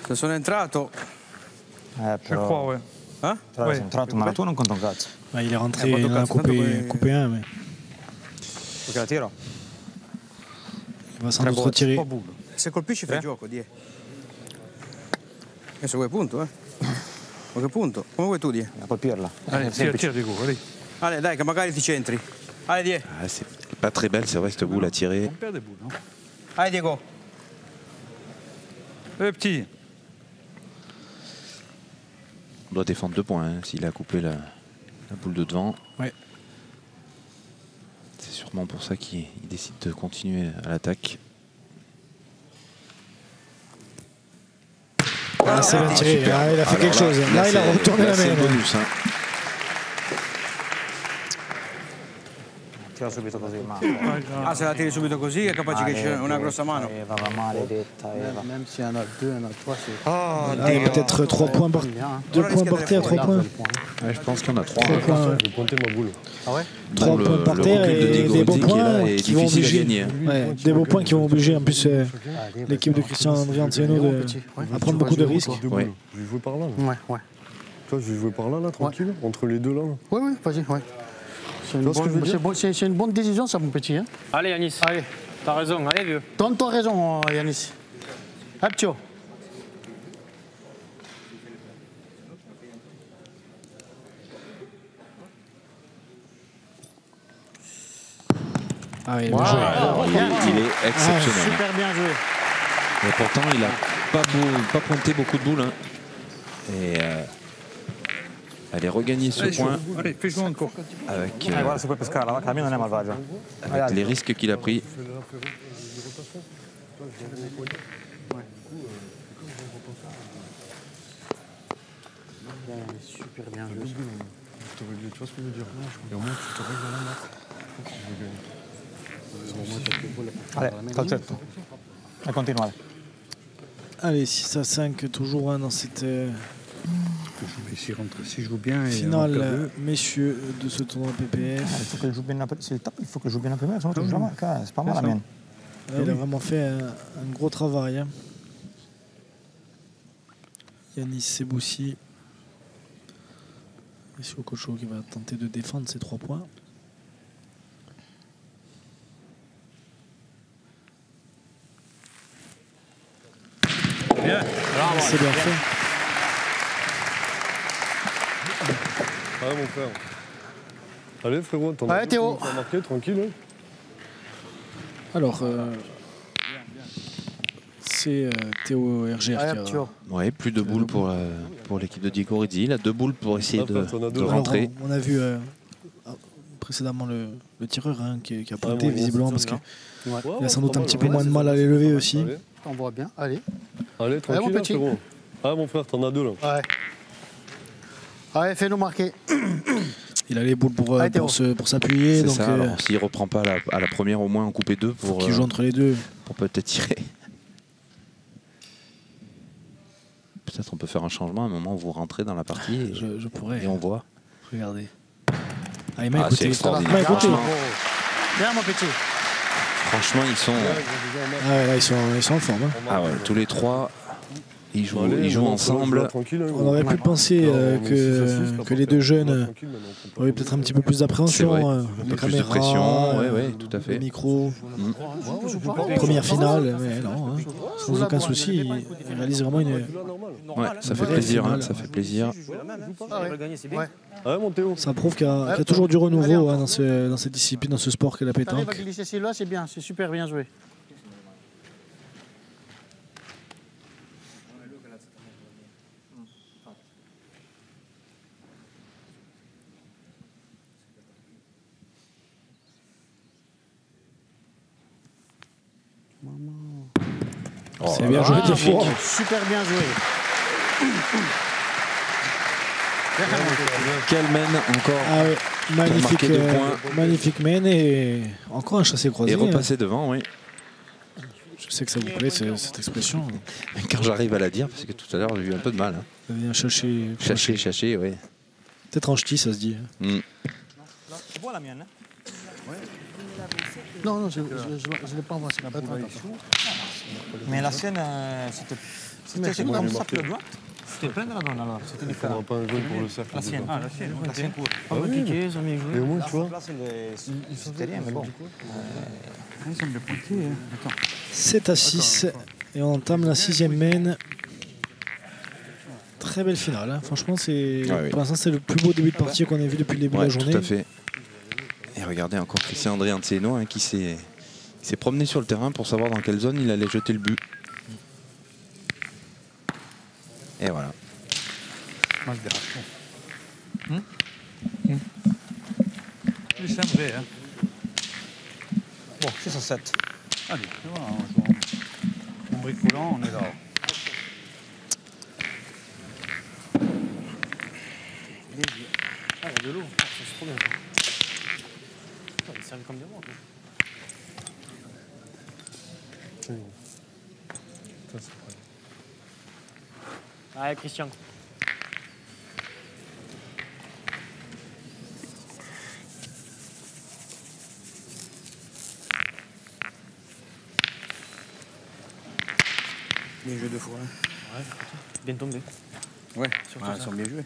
Se sono entrato... Je Però... crois, ouais. Eh? Però Ouais. sei entrato, ma tu non conta un cazzo. Ouais, il est rentré, pas de il en a casse, tanto coupé, poi- coupé un, mais Perché la tiro? il va sans doute retirer. Pas boule. Se colpisci fai gioco, die. Adesso vuoi punto, eh? Ma che punto? Come vuoi tu, die? A colpirla. Allez, tire, Diego, allez. Allez, dai, che magari ti centri. Allez, die. Ah, c'est pas très belle, c'est vrai, cette boule à tirer. On perd des boules, non? Allez, Diego. Le petit. On doit défendre 2 points hein, s'il a coupé la boule de devant. Ouais. C'est sûrement pour ça qu'il décide de continuer à l'attaque. Ah, c'est bien tiré. Ah, il a fait quelque chose. Là, il a retourné la C'est main. le bonus. Hein. Tira subito così, ma... Ah, se la tiri subito così è capace che c'è una grossa mano. Eva va maledetta, Eva. Même s'il y en a 2, il y en a 3, c'est... Oh, Ah, il y a peut-être 3 points par 2 points par terre, 3 points. Ouais, je pense qu'il y en a 3. 3 points. Je vais pointer ma boule. Ah ouais? 3 points par terre et des beaux points qui vont obliger. Ouais, des beaux points qui vont obliger en plus l'équipe de Christian André Antieno à prendre beaucoup de risques. Ouais. Je vais jouer par là. Ouais, ouais. Toi, je vais jouer par là, tranquille, entre les deux là. Oui, oui, vas-y, ouais. C'est une, vois ce que je veux dire c'est une bonne décision, ça, mon petit. Hein. Allez, Yanis. Allez, T'as raison, allez, vieux. donne-toi raison, Yanis. Hop, tio. Ah, il est Il est exceptionnel. Super bien joué. Et pourtant, il n'a pas pointé beaucoup de boules. Hein. Et allez regagner ce point Allez, fais jouer encore. avec, Guarda se puoi pescare, la vacca la mia non è malvagia. avec les risques qu'il a pris. Super bien joué. Tu vois ce que je veux dire? Et au moins, tu te règles là. Allez, calcetto. E continua. Allez, 6-5, toujours dans cette S'il rentre, s'il joue bien. Et finale, messieurs, de ce tournoi Il PPF. faut que je joue bien la... C'est le top, il faut que je joue bien la première, sinon tu joues jamais. C'est pas mal la mienne. Là, il a vraiment fait un gros travail. Hein. Yanis Seboussi. Et Chococho qui va tenter de défendre ses 3 points. Bien. C'est bien fait. Ah, mon frère. Allez, frérot, t'en Allez, Théo. as marqué, tranquille. Hein. Alors, c'est Théo RGR qui Allez, a... tio. Ouais, plus de boules pour l'équipe de Diego Rizzi. Il a 2 boules pour essayer Ah, t'en as de deux. rentrer. On a vu précédemment le tireur hein, qui a pointé bon, visiblement parce c'est qu'il Ouais. a sans doute un petit peu moins de mal à les lever aussi. Allez, On voit bien. Allez. allez tranquille, mon là, petit. frérot. Ah, mon frère, t'en as 2 là. Ouais. Allez, fais-nous marquer. Il a les boules pour Allez, Théo. s'appuyer. C'est Donc ça. Alors, s'il reprend pas à la première, au moins en couper 2 pour qu'il joue entre les deux. peut-être tirer. Peut-être on peut faire un changement à un moment où vous rentrez dans la partie et, Je pourrais. et on voit. Regardez. Ah, il m'a Ah, écouté. c'est extraordinaire. Il m'a écouté. Viens, mon petit. Franchement, ils sont. Ah ouais, là, ils sont en forme. Hein. Ah ouais, tous les 3, ils jouent, Allez, ils jouent bon, ensemble. là, tranquille, hein, On gros. aurait pu penser Alors, on est 6 à 6, là, que les deux jeunes auraient peut-être un petit peu plus C'est d'appréhension. vrai. Les Plus de caméras, pression, ouais, tout à le fait. micro. Mm. Première finale, mais non, hein, sans aucun souci, il réalise vraiment une. Ouais, ça fait plaisir, hein, ça fait plaisir. Ouais. Ah, mon Théo. Ça prouve qu'il y a toujours du renouveau hein, dans cette discipline, dans ce sport qu'est la T'arrives à pétanque. glisser celui-là, c'est bien. C'est super bien joué. C'est bien joué, magnifique. Super bien joué. Quelle mène encore Ah ouais, magnifique, marqué 2 points. magnifique mène et encore un chassé croisé. et repasser devant, oui. Je sais que ça vous plaît cette expression. Quand j'arrive à la dire, parce que tout à l'heure j'ai eu un peu de mal. Hein. Ça vient chercher. Chercher, oui. Peut-être en ch'ti, ça se dit. Mm. C'est bon la mienne, hein? Non, non, je ne l'ai pas envoyé. Mais la sienne, c'était comme ça plus droite. C'était plein de la donne alors, c'était On différent. n'a pas un jaune pour le cercle. La sienne, la sienne court. Pas me piquer, ça m'est joué. Et au moins, tu vois. Là, c'était rien, mais bon. Il semble pointer. Attends. 7-6 et on entame la 6e main. Très belle finale. Hein. Franchement, oui. pour l'instant, c'est le plus beau début de partie qu'on ait vu depuis le début de Ouais, la journée. tout à fait. Et regardez encore Christian André Antieno hein, qui s'est promené sur le terrain pour savoir dans quelle zone il allait jeter le but. Et voilà. Moi, je dérange pas. Mais c'est vrai, hein. Bon, 6 à 7. Allez, voilà, on joue en bricolant, on est là. Ah, il y a de l'eau. Ah, c'est trop bien. Il servi comme des rois. Allez, Christian. Bien joué 2 fois. Hein. Ouais, bien tombé. Ouais, Surtout ils ça. sont bien joués.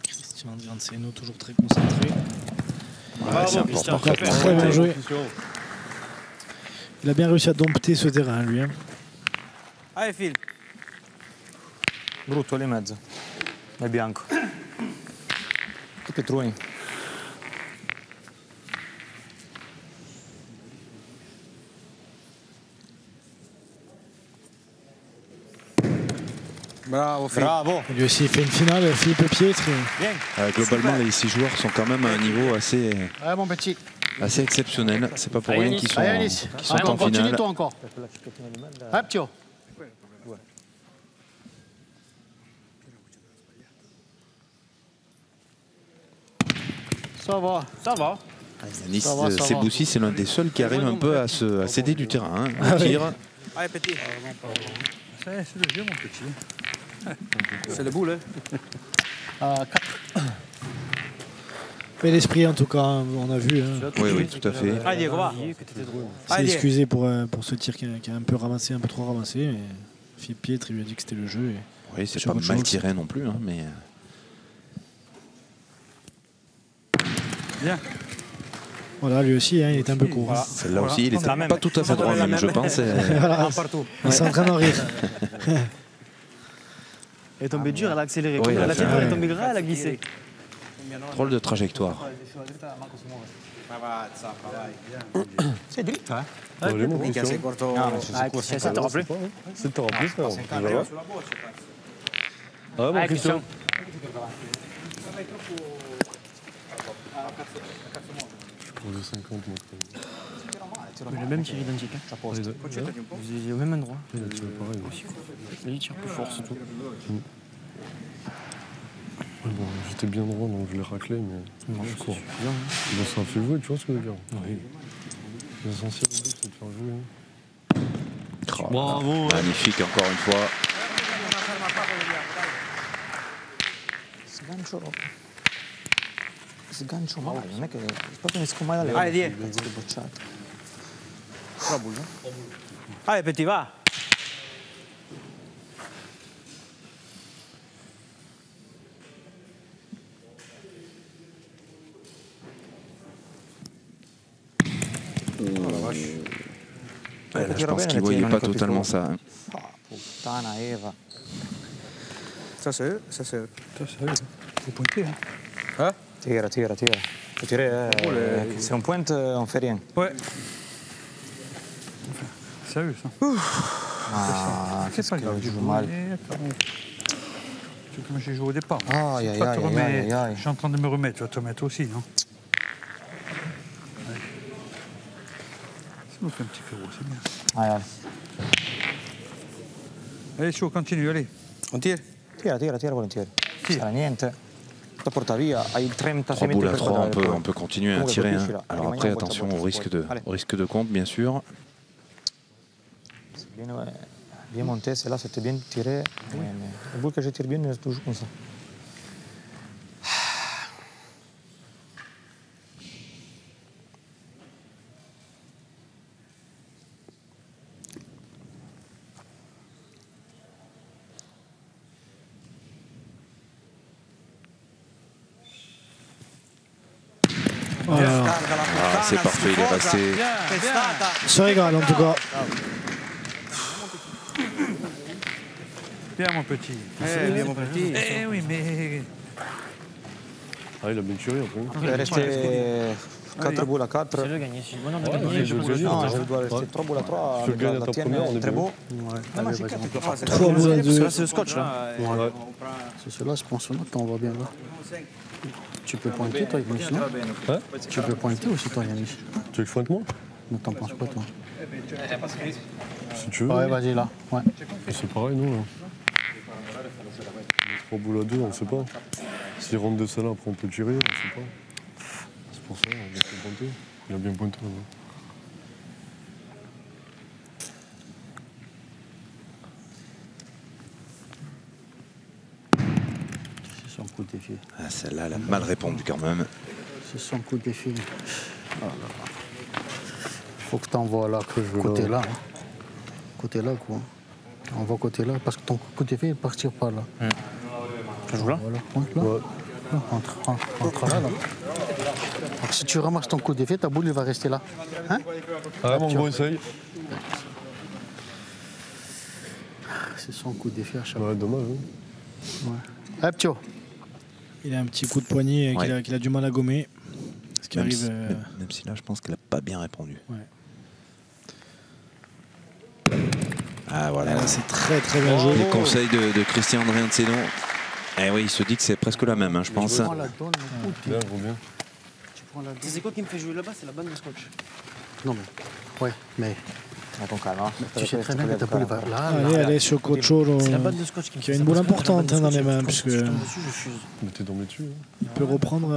Christian Gianceno, toujours très concentré. C'est important. Très bien joué. Il a bien réussi à dompter ce terrain, lui. Hein. Allez, Phil. Brutto lì in mezzo. È bianco. Tutti truini. Bravo, Phil. Bravo. Lui aussi, il fait une finale, Philippe Pietri. Bien. Globalement, les 6 joueurs sont quand même à un niveau assez Ouais, mon petit. exceptionnel. C'est pas pour Allez, rien qu'ils sont, allez, Yanis. qu'ils sont Allez, en on continue, finale. toi encore. Hop, tio. Ça va. Ça va. Yanis Ça va, ça va. Seboussi, c'est l'un des seuls qui arrive un peu à céder du terrain. Hein. Au tir. Allez, petit. C'est le jeu, mon petit. C'est le boule, hein. 4. Bel esprit, en tout cas, hein, on a vu. Hein. Oui, tout à fait. Allez, Diego, va. Que t'étais drôle. Il s'est Allez. excusé pour ce tir qui a un peu ramassé, un peu trop ramassé. Mais Philippe Pietri lui a dit que c'était le jeu. Et Oui, c'est Sur pas autre mal chose. tiré non plus. Hein, mais... Bien. voilà, lui aussi, hein, il est un peu court. Voilà. Celle-là aussi, il C'est la était même. pas tout à fait droit, même, je pense. Voilà, Partout. il est en train d'en rire. Elle est tombée dure, elle a accéléré. Oui, Comme elle a la fait tête, un- elle est tombée gras, elle a glissé. Drôle de trajectoire. Sei dritto, eh? Allez, mon Minchia, Christian. sei corto. No, non ci si Ah, può Christian, ça te rappelé? C'est te rappelé, frère. Ça va? Sulla boccia, penso. Ah, mon Allez, Christian. Christian. Pour le 50, mon frère. Le même tir identique. Hein. Vous étiez au même endroit. Il a tiré pareil. Mais il tire plus fort, surtout. Ouais, bon, j'étais bien droit, donc je l'ai raclé, mais Non, je c'est cours. suffisant. Hein. Bon, ça a fait jouer, tu vois ce que je veux dire. Oui. L'essentiel, c'est de faire jouer. Oh, Bravo. magnifique, encore une fois. Sgancio male, non è che proprio mi scomai dalle Vai, gambe, Diego. mezzo bocciato. Allez, petit, va. Ouais, là, je pense qu'il ne voyait pas totalement ça. Hein. Oh, puttana Eva. Ça, c'est eux. Ça, c'est eux. Faut pointer, hein. Tira, tira, tira. Faut tirer, se non pointe, on fait rien. Ouais. Sérieux, ça. Ah, C'est pas grave, je j'ai joue joué. mal. C'est comme j'ai joué au départ. Aïe, aïe, Toi, te aïe, remets- aïe, aïe. Je suis en train de me remettre, tu vas te remettre aussi, non? Ça nous fait un petit frérot, c'est bien. Allez, allez. Allez, chaud, continue, allez. On tire. Tira, tira, tira volentieri. Tira. Sarà niente. La porta via, hai 36 3 metri boules à per 3, guardare il on peut continuer à Comunque, tirer. Hein. colpiscila. Alors Rimaniamo après, boccia a attention boccia, au risque de, Allez. au risque de compte, bien sûr. C'est bien, ouais, bien monté, c'est là, c'était bien tiré. Mais le boule que je tire bien, c'est toujours comme ça. Voilà. Ah, c'est parfait, il est resté. Il se régale, en tout cas. Bien, mon petit. Bien, mon petit. Eh oui, mais. Ah, il a bien tiré après. Il est resté 4 boules à 4. C'est le gagner. Si bon, on a Ouais, gagné, je je pense veux que gagner. Non, je dois rester 3 boules à 3. Je gagne à ta première, on est très bien. beau. Allez, vas-y, on peut faire. 3 boules à Parce que 2. là, c'est le scotch, là. Ouais. C'est cela, je pense là, t'en vas bien là. Tu peux pointer toi, Yanis, non? Hein? Tu peux pointer aussi toi, Yanis. Tu veux que je pointe moi? Mais t'en penses quoi toi? Si tu veux. Ouais, vas-y là. Ouais. C'est pareil, nous, là. 3 boules à 2, on sait pas. S'il rentre de celle-là, après on peut tirer, on sait pas. C'est pour ça, on a fait pointer. Il a bien pointé, là. C'est son coup de défi. Ah, celle-là, elle a mal répondu quand même. C'est son coup de défi. Oh là là. Faut que t'envoies là, côté là. Côté là, quoi. On va côté là, parce que ton coup de défi, il partir pas là. Je joue là. Voilà, ouais, là. Ouais. Là, entre là, là. Alors, si tu ramasses ton coup de défi, ta boule, elle va rester là. Hein? Ah, mon gros, essaye. C'est son coup de défi à chaque fois. Ouais, dommage, hein. Ouais. Hop, Thio. Il a un petit coup de poignet qu'il a du mal à gommer. Ce qui Même, arrive. même si là, je pense qu'elle n'a pas bien répondu. Ouais. Ah voilà. Là, c'est très très bien joué. Les conseils de Christian Andrianseno. Eh oui, il se dit que c'est presque la même, hein, je pense. Tu prends la donne, mon coup, Bien, gros bien. tu prends la donne. C'est quoi qui me fait jouer là-bas? C'est la bande de scotch. Non, mais. Ouais, mais. Attends, calme. Hein. Tu sais très bien que ta boule, elle va là. Allez, allez, sur Cocho, C'est la bande de scotch qui me qui a fait une ça, boule parce que importante la bande de dans les scotch, mains, quand puisque je tombe dessus, je fuse. Mais t'es tombé dessus, hein. il peut reprendre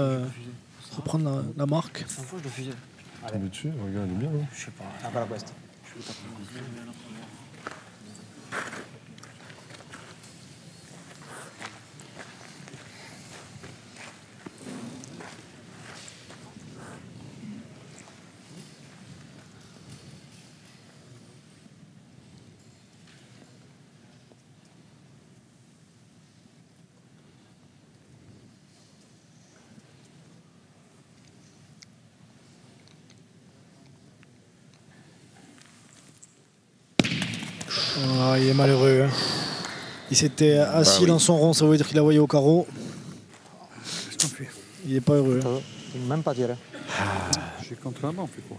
la marque. 100 fois, je dois fuser. T'es tombé dessus, regarde, elle est bien, hein. Je sais pas. Ancora questo. Ah, il est malheureux. Hein. Il s'était assis dans son rond, ça veut dire qu'il a voyé au carreau. Il n'est pas heureux. Hein. Même pas tiré. J'ai contre la main, on fait quoi?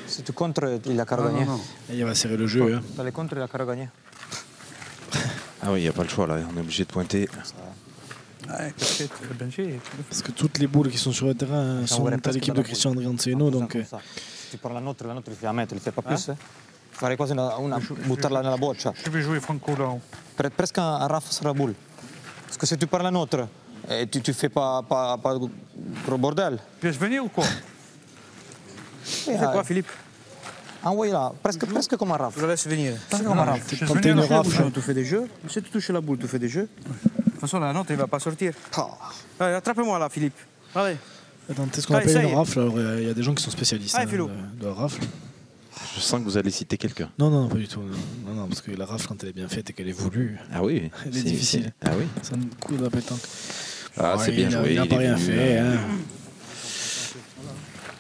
Si tu contres, il a qu'à gagner. Et il va serrer le jeu. Hein. Dans les contres, il a qu'à gagner. Ah oui, il n'y a pas le choix là, on est obligé de pointer. Ouais, casquette, bien fait. Parce que toutes les boules qui sont sur le terrain hein, sont à l'équipe de Christian Andrianseno. Donc, Si tu prends la nôtre il fait 1 mètre, il ne fait pas plus. Fare quasi una buttarla nella boccia. Je vais jouer Franco là. Presque un raf sur la boule. Parce que si tu prends la nôtre, tu ne fais pas gros bordel. Tu laisses venir ou quoi? C'est quoi, Philippe? Envoyez-là, presque comme un raf. Je la laisse venir. Presque comme un raf. Je laisse quand venir t'es une la boule. rafle, Tu fais des jeux. Si tu touches la boule, tu fais des jeux. De toute façon, la note, elle ne va pas sortir. Allez, attrape-moi là, Philippe. Allez. attends, c'est ce qu'on Allez, appelle ça y une est. rafle. Alors, il y a des gens qui sont spécialistes Allez, hein, Philo. de la rafle. Je sens que vous allez citer quelqu'un. Non, non, pas du tout. Non, non, parce que la rafle, quand elle est bien faite et qu'elle est voulue, Ah oui. elle est difficile. Ah oui. C'est un coup de la pétanque. Ah, c'est Ouais, bien joué. Il n'a pas rien fait. Hein.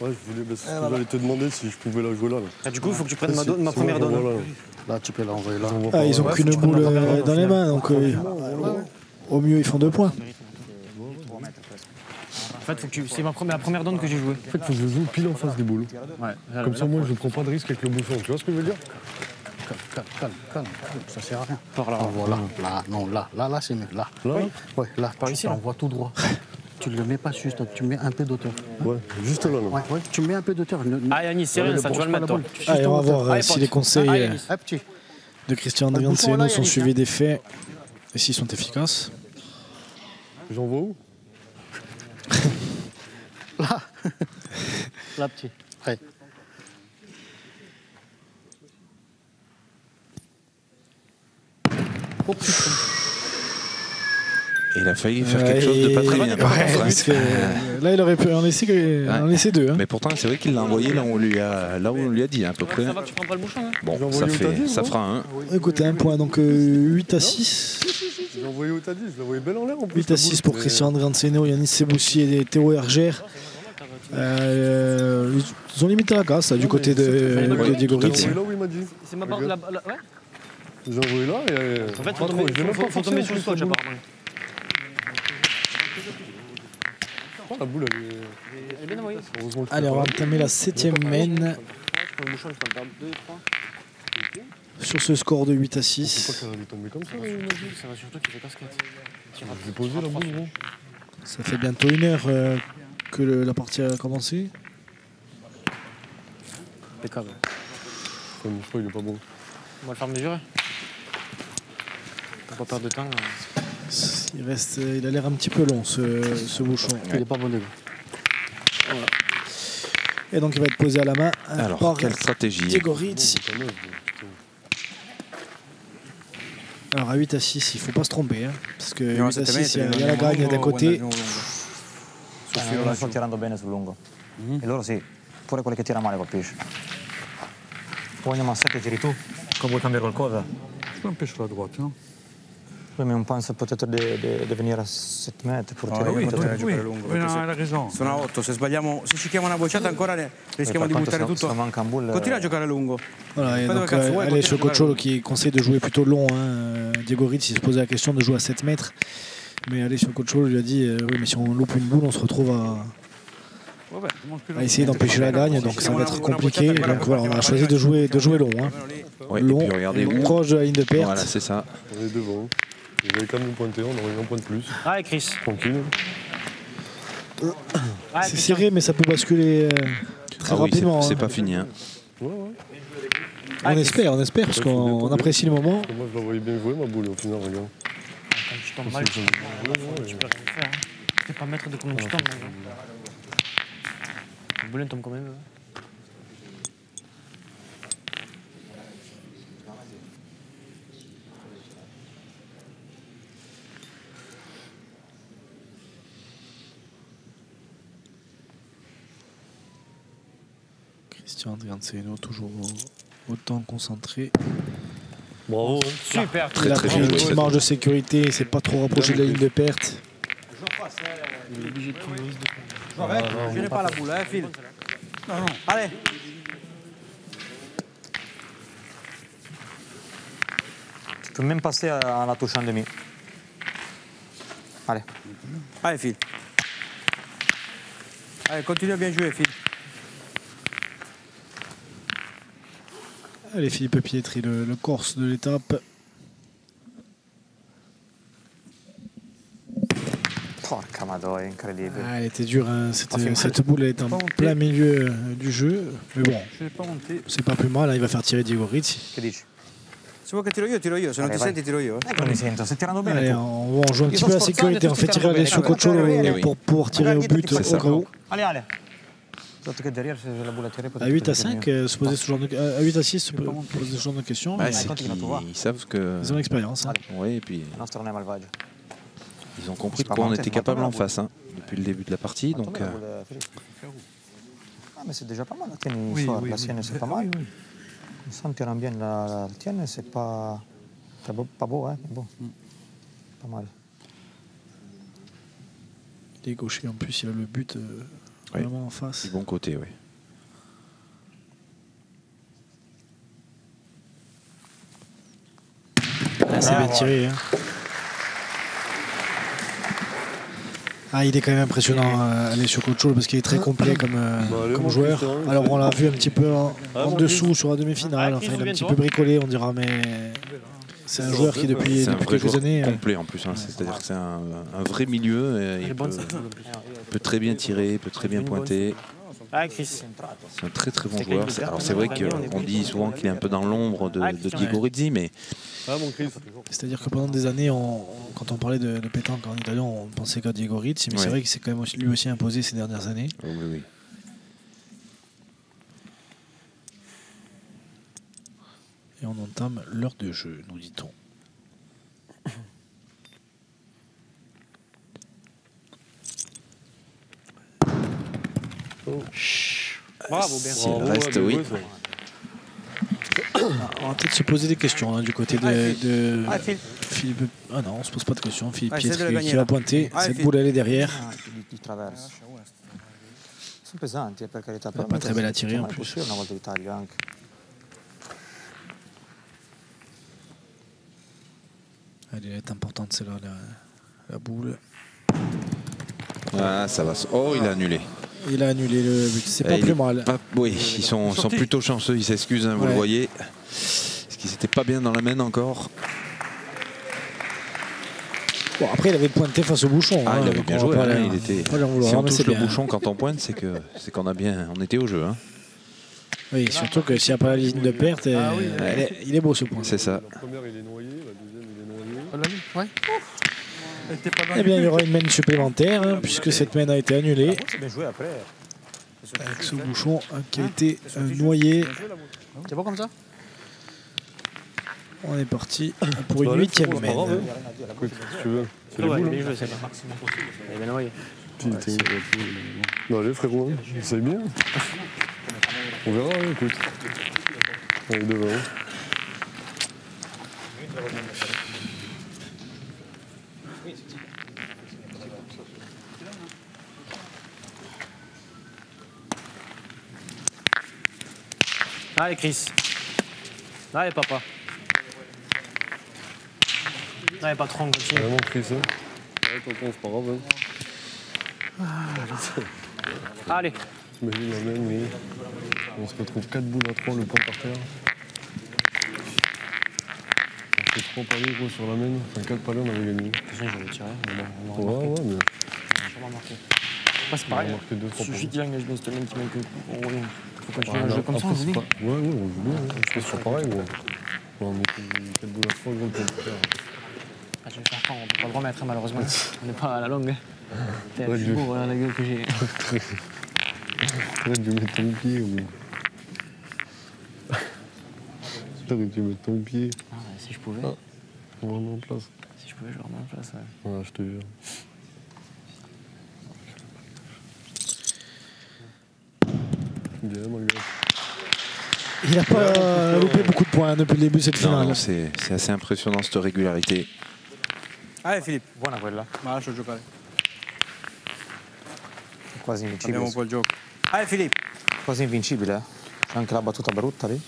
Ouais, je voulais, c'est ce que j'allais te demander si je pouvais la jouer là. Ah, du coup, il faut que tu prennes ma C'est- première donne. voilà, là. Là, tu peux l'envoyer là. On va Ah, pas- ils ont ouais, qu'une boule dans les mains, donc au mieux, ils font 2 points. En fait, faut que c'est la première donne que j'ai jouée. En fait, il faut que je joue pile en face des boules. Comme ça, moi, je ne prends pas de risque avec le bouchon. Tu vois ce que je veux dire? Calme, ça sert à rien. Par là. Voilà, là, non, là, c'est mieux, là. Là, Ouais, là, Par tu ici, là. t'envoies tout droit. Tu ne le mets pas juste, tu mets un peu d'auteur. ouais, juste là. là. Ouais, tu mets un peu d'auteur. Ah, Yannis, c'est rien, ça, tu vas le mettre, toi. Allez, on va voir Allez, si pote. les conseils Allez, Yannis. Hop, petit. de Christian bouchon, Andrianseno là, sont Yannick, suivis hein. des faits et s'ils sont efficaces. J'envoie où? Là. Là, petit. Prêt. Oh putain. Et il a failli faire quelque chose de pas très bien. par contre, hein. parce que, là, il aurait pu en laisser 2. Hein. Mais pourtant, c'est vrai qu'il l'a envoyé là où on lui a dit à peu près. Ça va que tu prends pas le bouchon, hein? Bon, J'ai envoyé où t'as dit, ça moi fera un. Écoutez, un point, donc 8 à 6. J'ai envoyé où t'as dit? Je l'ai envoyé belle en l'air en plus. 8 à 6 pour Christian Andrianseno, Yannis Seboussi et Théo Herger. Ils ont limité la casse là, du côté de Diego J'ai Ritz. envoyé là où il m'a dit. C'est ma barre de la. Ouais? J'ai envoyé là et. En fait, pas trop, je l'ai même pas faut forcé, tomber en sur le plus, scotch, la boule. apparemment. Pourtant, la boule, elle est bien envoyée. Heureusement que Allez, on va entamer la 7e main Je prends le bouchon, je peux en perdre 2, 3. sur ce score de 8 à c'est pas 6. qu'elle allait tomber comme ça. Ça va surtout qu'il fait casquette. J'ai posé la boule, gros. Ça fait bientôt 1 heure que la partie a commencé. Impeccable. Comme je crois, il est pas bon. On va le faire mesurer. Pour pas perdre de temps. Il a l'air un petit peu long ce bouchon. Il est pas bon, dégâts. Et donc il va être posé à la main Alors, par quelle stratégie? Diego Rizzi. Alors à 8 à 6, il ne faut pas se tromper. Hein, parce que 8 à 6, il y a la gagne d'un côté. Non sto tirando bene sul lungo. E loro sì, pure quelli che tira male colpisce. Poi andiamo a 7 tiri tu, come vuoi cambiare qualcosa? Je peux un peu sur la droite. Hein. Oui, mais on pense peut-être de venire a 7 metri pour tirer. oui, peut-être. giocare lungo. Oui, perché no, se- hai ragione. Sono a 8, se sbagliamo, se ci chiama una bocciata ancora rischiamo di per quanto buttare se tutto. manca un bull, Continua a giocare lungo. Voilà, et Pas de donc vacances, ouais, allez, continue ce à jouer Coacholo long. qui conseille de jouer plutôt long. Hein. Diego Rizzi se posait la question de jouer à 7 mètres. Mais allez, ce Coacholo lui a dit oui, mais si on loupe une boule, on se retrouve Vabbè, mange più à essayer d'empêcher la gagne. Donc ça va être compliqué. Donc voilà, on a choisi de jouer long. Hein. Ouais, et Long, puis regardez où. proche de la ligne de perte. Voilà, c'est ça. On est devant. Ils avaient quand même pointé, on aurait eu un point de plus. Allez, Chris. Tranquille. C'est serré, mais ça peut basculer très Ah oui, rapidement. c'est hein. pas fini. Hein. Ouais, ouais. On espère, parce qu'on apprécie le moment. Parce que moi, je la voyais bien jouer, ma boule, au final, regarde. Quand tu tombes mal, tu peux rien faire. Hein. Tu peux pas maître de comment tu tombes. Le boulet tombe quand même. Christian Andrianseno, toujours autant concentré. Bravo. Super. Il a très pris bien une joué, petite cette marge de sécurité, il ne s'est pas trop rapproché de la ligne de perte. Je n'ai pas la boule, Phil. Non, non. Allez. Tu peux même passer à la touche en demi. Allez. Allez, Phil. Allez, continue à bien jouer, Phil. Allez, Philippe Pietri, le Corse de l'étape. Porca madonna, incredibile. Ah, elle était dure, hein. Cette boule elle est en plein milieu du jeu. Mais bon, Je n'ai pas monté. c'est pas plus mal, hein. Il va faire tirer Diego Rizzi. Che dici? Se vuoi che tiro io, tiro io. Se non Allez, ti vai. senti, tiro io. Non mi sento, stai tirando bene Allez, tu. on joue un petit Ils peu sont la sécurité, on fait tirer sportifs, Alessio bene, Coacholo bene, pour pouvoir tirer au but au C'est cas où. Allez, allez. Surtout que derrière, c'est la boule à tirer. À 8 à 5, se poser ce genre de, à 8 à 6, se poser ce genre de questions. Ouais, mais c'est qu'ils savent que. ils ont l'expérience. Hein. Oui, et puis La nostra non è malvagio. ils ont compris de C'est pas quoi on monté, était c'est pas capable mal, en la face, hein, depuis le début de la partie. Attends, Donc, la boule, Philippe. Ah, mais c'est déjà pas mal la tienne, Oui, soir. oui, La oui. sienne, c'est pas mal. Ça me tire bien la tienne, c'est pas beau, hein, mais bon. Pas mal. Il est gaucher en plus, il a le but vraiment en face. du bon côté, oui. Ah, c'est bien tiré. Hein. Ah, il est quand même impressionnant, Alessio Coacholo, parce qu'il est très complet comme mon joueur. fils, hein, Alors, on l'a vu un petit peu en mon dessous sur la demi-finale. Enfin, il a un petit peu bricolé, on dira, mais c'est un joueur qui, depuis C'est un vrai quelques joueur années. complet en plus. Hein. C'est-à-dire que c'est un vrai milieu. Et il peut très bien tirer, peut très bien pointer. Allez, Chris. C'est un très très bon joueur. Alors c'est vrai qu'on dit souvent qu'il est un peu dans l'ombre de Diego Rizzi, mais Ah, mon Chris. C'est-à-dire que pendant des années, quand on parlait de pétanque en Italie, on pensait qu'à Diego Rizzi, mais c'est vrai qu'il s'est quand même lui aussi imposé ces dernières années. oui, oui. Et on entame l'heure de jeu, nous dit-on. Bravo, bien. S'il reste, oui. On va peut-être se poser des questions hein, du côté de Allez, Phil. Philippe. Ah non, on se pose pas de questions. Philippe Allez, essaie de la Pietri gagner, qui va là. pointer. Allez, Cette Phil. boule, elle est derrière. Ah, di traverso. Sono pesanti, per carità. Elle est pas très belle à tirer en plus. Una volta di taglio anche. Elle est importante celle-là, la boule. Ah, ça va. Oh, il a annulé. Il a annulé le but. C'est pas Il plus est mal. Oui, ils sont plutôt chanceux, ils s'excusent, hein, vous le voyez. Parce qu'ils n'étaient pas bien dans la main encore. Bon, après, il avait pointé face au bouchon. Ah, il avait bien joué. Hein, si on touche le bien. bouchon quand on pointe, c'est qu'on a bien, on était au jeu. Hein. Oui, surtout que s'il n'y a pas la ligne de perte, il est beau ce point. C'est ça. La première, il est noyé, la deuxième, il est noyé. Ouais. Eh bien, il y aura une main supplémentaire, hein, puisque cette main a été annulée. C'est bien joué après. Avec ce bouchon qui a été noyé. C'est bon comme ça? On est parti pour une 8e main. Écoute, si tu veux. C'est le boule. Il est joué, c'est le maximum possible. Il est bien noyé. Putain. Non, allez, frérot, hein. Essaye bien. On verra, hein, écoute. On est devant. Allez, Chris. Allez, papa. Allez, patron, continue. Vraiment, Chris, hein. Ouais, tonton, c'est pas grave, hein. Allez. T'imagines la même, mais on se retrouve 4 boules à 3, le point par terre. On fait 3 palais, gros, sur la main. Enfin, 4 palais, on avait gagné. De toute façon, j'aurais tiré. Ouais, ouais, mais On va marquer. Après, c'est pareil. on a marqué 2-3 Il suffit points. de gagner cette main qui manque. Faut continuer Ouais, à jouer comme ça, après, on c'est dit. pas- Ouais, ouais, on joue bien. Hein. C'est toujours pareil, gros. On met 4 boules à 3, gros, le point par terre. Ah, tu veux faire fort, on peut pas le remettre, hein, malheureusement. On n'est pas à la longue. T'es Ouais, un Dieu. beau, voilà la gueule que j'ai. Arrête de mettre ton pied, gros. Arrête de mettre ton pied. Ah, si je pouvais. On va remettre en place. Si je pouvais, je le remets en place. Ouais. Ouais, je te jure. Bien, mon gars. Il n'a pas loupé beaucoup de points depuis le début de cette Non, finale. non, c'est assez impressionnant cette régularité. Allez, Philippe. Buona quella. Ma lascio giocare. Quasi Abbiamo un invincibile. po' il gioco. Allez, Philippe. Quasi invincibile, eh. C'è anche la battuta brutta lì.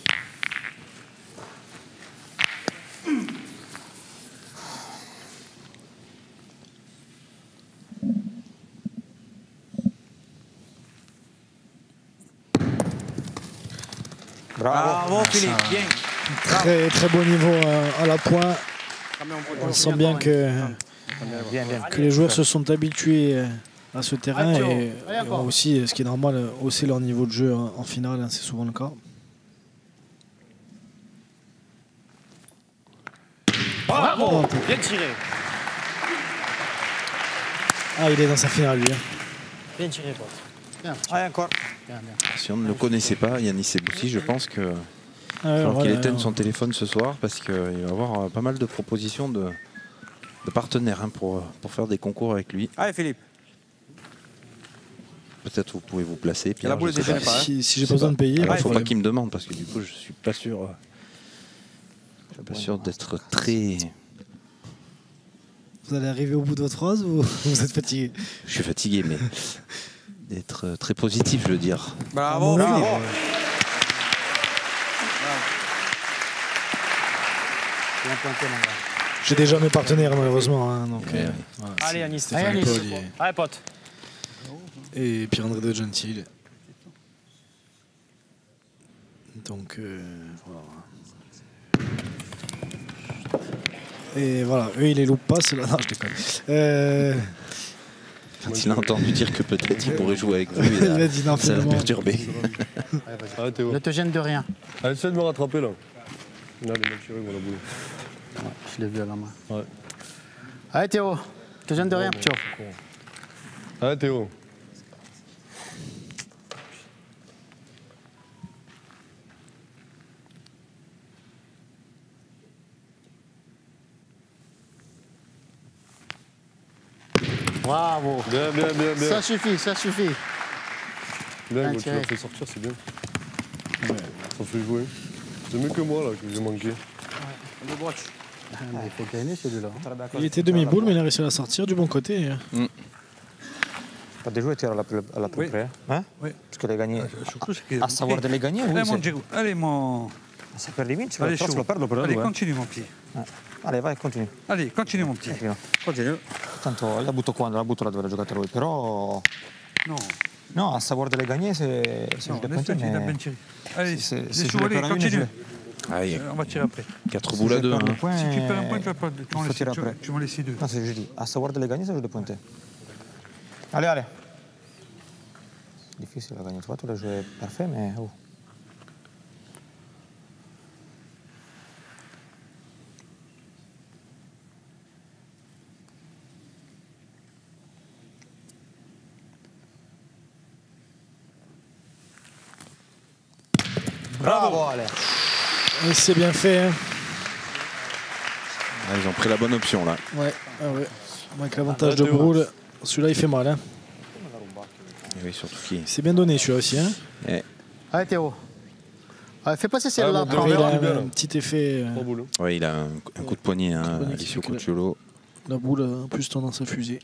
Bravo, Philippe. Bien. Très, très beau niveau à la pointe. Cambiamo un po' il On gioco. sent bien Bien, bien. que les joueurs se sont habitués à ce terrain et ont aussi, ce qui est normal, hausser leur niveau de jeu en finale, hein, c'est souvent le cas. Bravo. Bien tiré. Ah, il est dans sa finale, lui. Hein. Bien tiré, pote. Allez, encore. Si on ne le connaissait pas, Yannis Seboussi, je pense que Ah ouais, alors qu'il voilà, éteigne son téléphone ce soir parce qu'il va y avoir pas mal de propositions de partenaires hein, pour faire des concours avec lui. Allez, Philippe. Peut-être vous pouvez vous placer. Pierre, la boule je sais est pas. pas, hein. Si j'ai pas besoin de payer, Alors, pas de faut pas problème. qu'il me demande parce que du coup je suis pas sûr. Je suis pas sûr d'être très. Vous allez arriver au bout de votre phrase ou vous êtes fatigué? Je suis fatigué, mais d'être très positif, je veux dire. Bravo, Bravo. Philippe. Bien pointé, mon gars. J'ai déjà mes partenaires malheureusement. Hein, donc, Ouais. voilà, Allez, c'est Yanis. Stéphane Allez, Paul Yanis. Allez, pote. et Pierre-André De Gentil. Donc voilà. Et voilà, eux ils les loupent pas, ceux-là. Non, je déconne. Quand il a entendu dire que peut-être il pourrait jouer avec vous, Il a dit non, ça l'a finalement. perturbé. Allez, Théo. Ne te gêne de rien. Allez, essaie de me rattraper, là. Là, les mecs tirés, voilà, boule. Ouais, je l'ai vu à la main. Ouais. Allez, Théo. Ne te gêne de rien, petit. Allez, Théo. Bravo. Bien, bien, bien, bien. Ça suffit, ça suffit. Bien, Bien gros, tu tiré. l'as fait sortir, c'est bien. Ça fait jouer. C'est mieux que moi, là, que j'ai manqué. Ah, mais il fait gagner celui-là. Il était demi-boule, mais il a réussi à la sortir du bon côté. Pas de jouer tir à la peu près. Hein? Oui. Parce que les gagner. Surtout, c'est que. À savoir de les gagner, oui. Allez, mon c'est- Diego. Allez, mon. Se perdi vinci, Allez, però se chaud. lo perdo per la Allez, 2. continue, mon petit. Allez, vai, continui. Allez, continue, mon petit. Continue. Tanto la butto qua, la butto là dove l'ha giocata lui, però... Non. No, a savoir de les gagner, c'est Non, le laisse pointer, il a bien mais... tiré. Allez, si les je choux, le allez, perds à une, continue. Aïe, On va tirer après. 4 Si boules je à 2. perds le Hein. point, Si tu perds un point, tu vas pas. Tu m'en faut laisses- tirer tu- après. tu m'en laisses deux. Non, c'est je dis, a savoir de les gagner, ça joue de pointer. Allez, allez. Difficile à gagner, tu vois, tu l'as joué parfait, mais... Oh. Bravo, Ale. Et c'est bien fait. Hein. Ah, ils ont pris la bonne option là. Ouais, ah ouais. Avec l'avantage de Broul, celui-là il fait mal. Hein. Et oui, surtout qui. C'est bien donné celui-là aussi. Hein. Et... Allez, Théo. Allez, fais passer celle-là. bon, prends. Après, il a bien, là. un petit effet. 3 boules. Ouais, il a un coup de poignet, hein, poignet qui Alessio fait que- Cucciolo. La boule a plus tendance à fuser.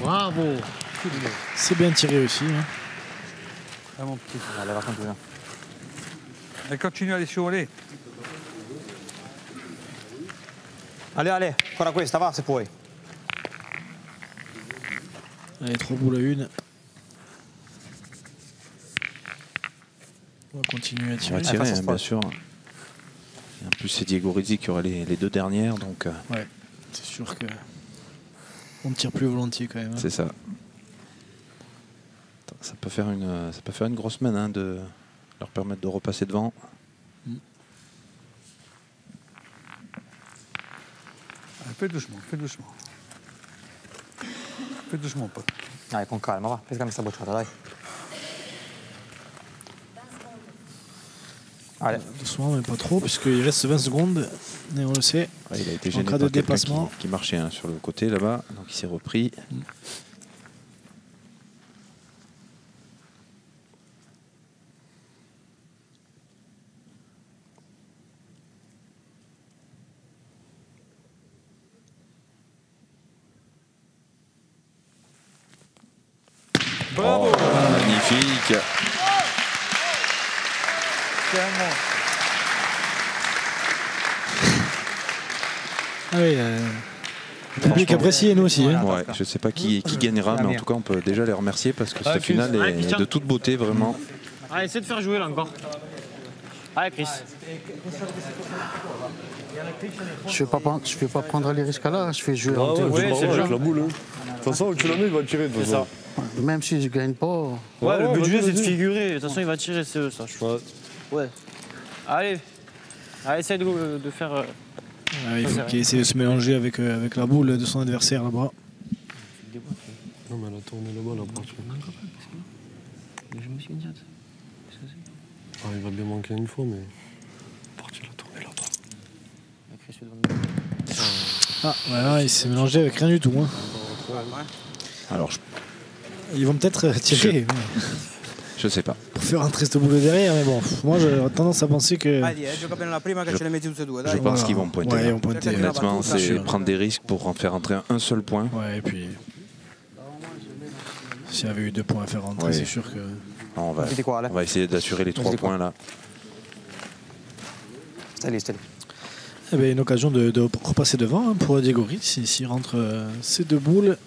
Bravo. C'est bien tiré aussi. Hein. Ah, mon petit. Allez, va continuer. Allez, continue, allez, chaud, allez. Allez, allez, ancora questa, va se puoi. Allez, 3 boules à 1. On va continuer à On tirer. va tirer, face à hein, face. bien sûr. Et en plus, c'est Diego Rizzi qui aura les deux dernières, donc Ouais, c'est sûr que on tire plus volontiers quand même. Hein. c'est ça. Ça peut faire une grosse main hein, de leur permettre de repasser devant. Allez, fais doucement, fais doucement. Fais doucement, pote. Dai, con calma, va, pescami sta bocciata, dai. Allez. Doucement, mais pas trop, puisqu'il reste 20 secondes. Et on le sait. Ouais, il a été En gêné cas par de quelqu'un dépassement. qui marchait hein, sur le côté là-bas, donc il s'est repris. Bravo. Magnifique. Ah oui, le public apprécie et nous aussi. Hein. Ouais, je sais pas qui gagnera, mais en tout cas on peut déjà les remercier parce que cette finale est de toute beauté vraiment. Allez, essaie de faire jouer là encore. Allez, Chris. Je vais pas prendre les risques là. Je fais jouer Ah en ouais, théorie. c'est avec la boule. Hein. De toute façon, tu la mets, il va tirer. De toute façon. Même si je gagne pas. Ouais, le but du jeu, vas-y, c'est de vas-y. figurer. De toute façon, il va tirer, c'est eux, ça. Ouais. Ouais. Allez. Allez, essaie de faire. Ah, il faut qu'il essaie de se mélanger avec la boule de son adversaire là-bas. Non, mais elle a tourné là-bas, là-bas. tu vois. Je me suis dit. Ah, il va bien manquer une fois, mais. Parti, il a tourné là-bas. Ah, voilà, il s'est mélangé avec rien du tout. Hein. Alors Ils vont peut-être tirer je sais pas. pour faire entrer cette boule derrière, mais bon, moi j'ai tendance à penser que. Vai, gioca bene la prima che ce le metti tutte e due, Je dai. pense Voilà. qu'ils vont pointer. Ouais, là. ils vont pointer. Honnêtement, Bien c'est sûr. prendre des risques pour en faire entrer un seul point. Ouais, et puis. S'il y avait eu 2 points à faire rentrer, Ouais. c'est sûr que. On va, Vedi qua, Ale. on va essayer d'assurer les 3 Vedi qua. points là. Stai lì, stai lì. Eh ben, une occasion de repasser devant hein, pour Diego Rizzi. S'il rentre ces 2 boules,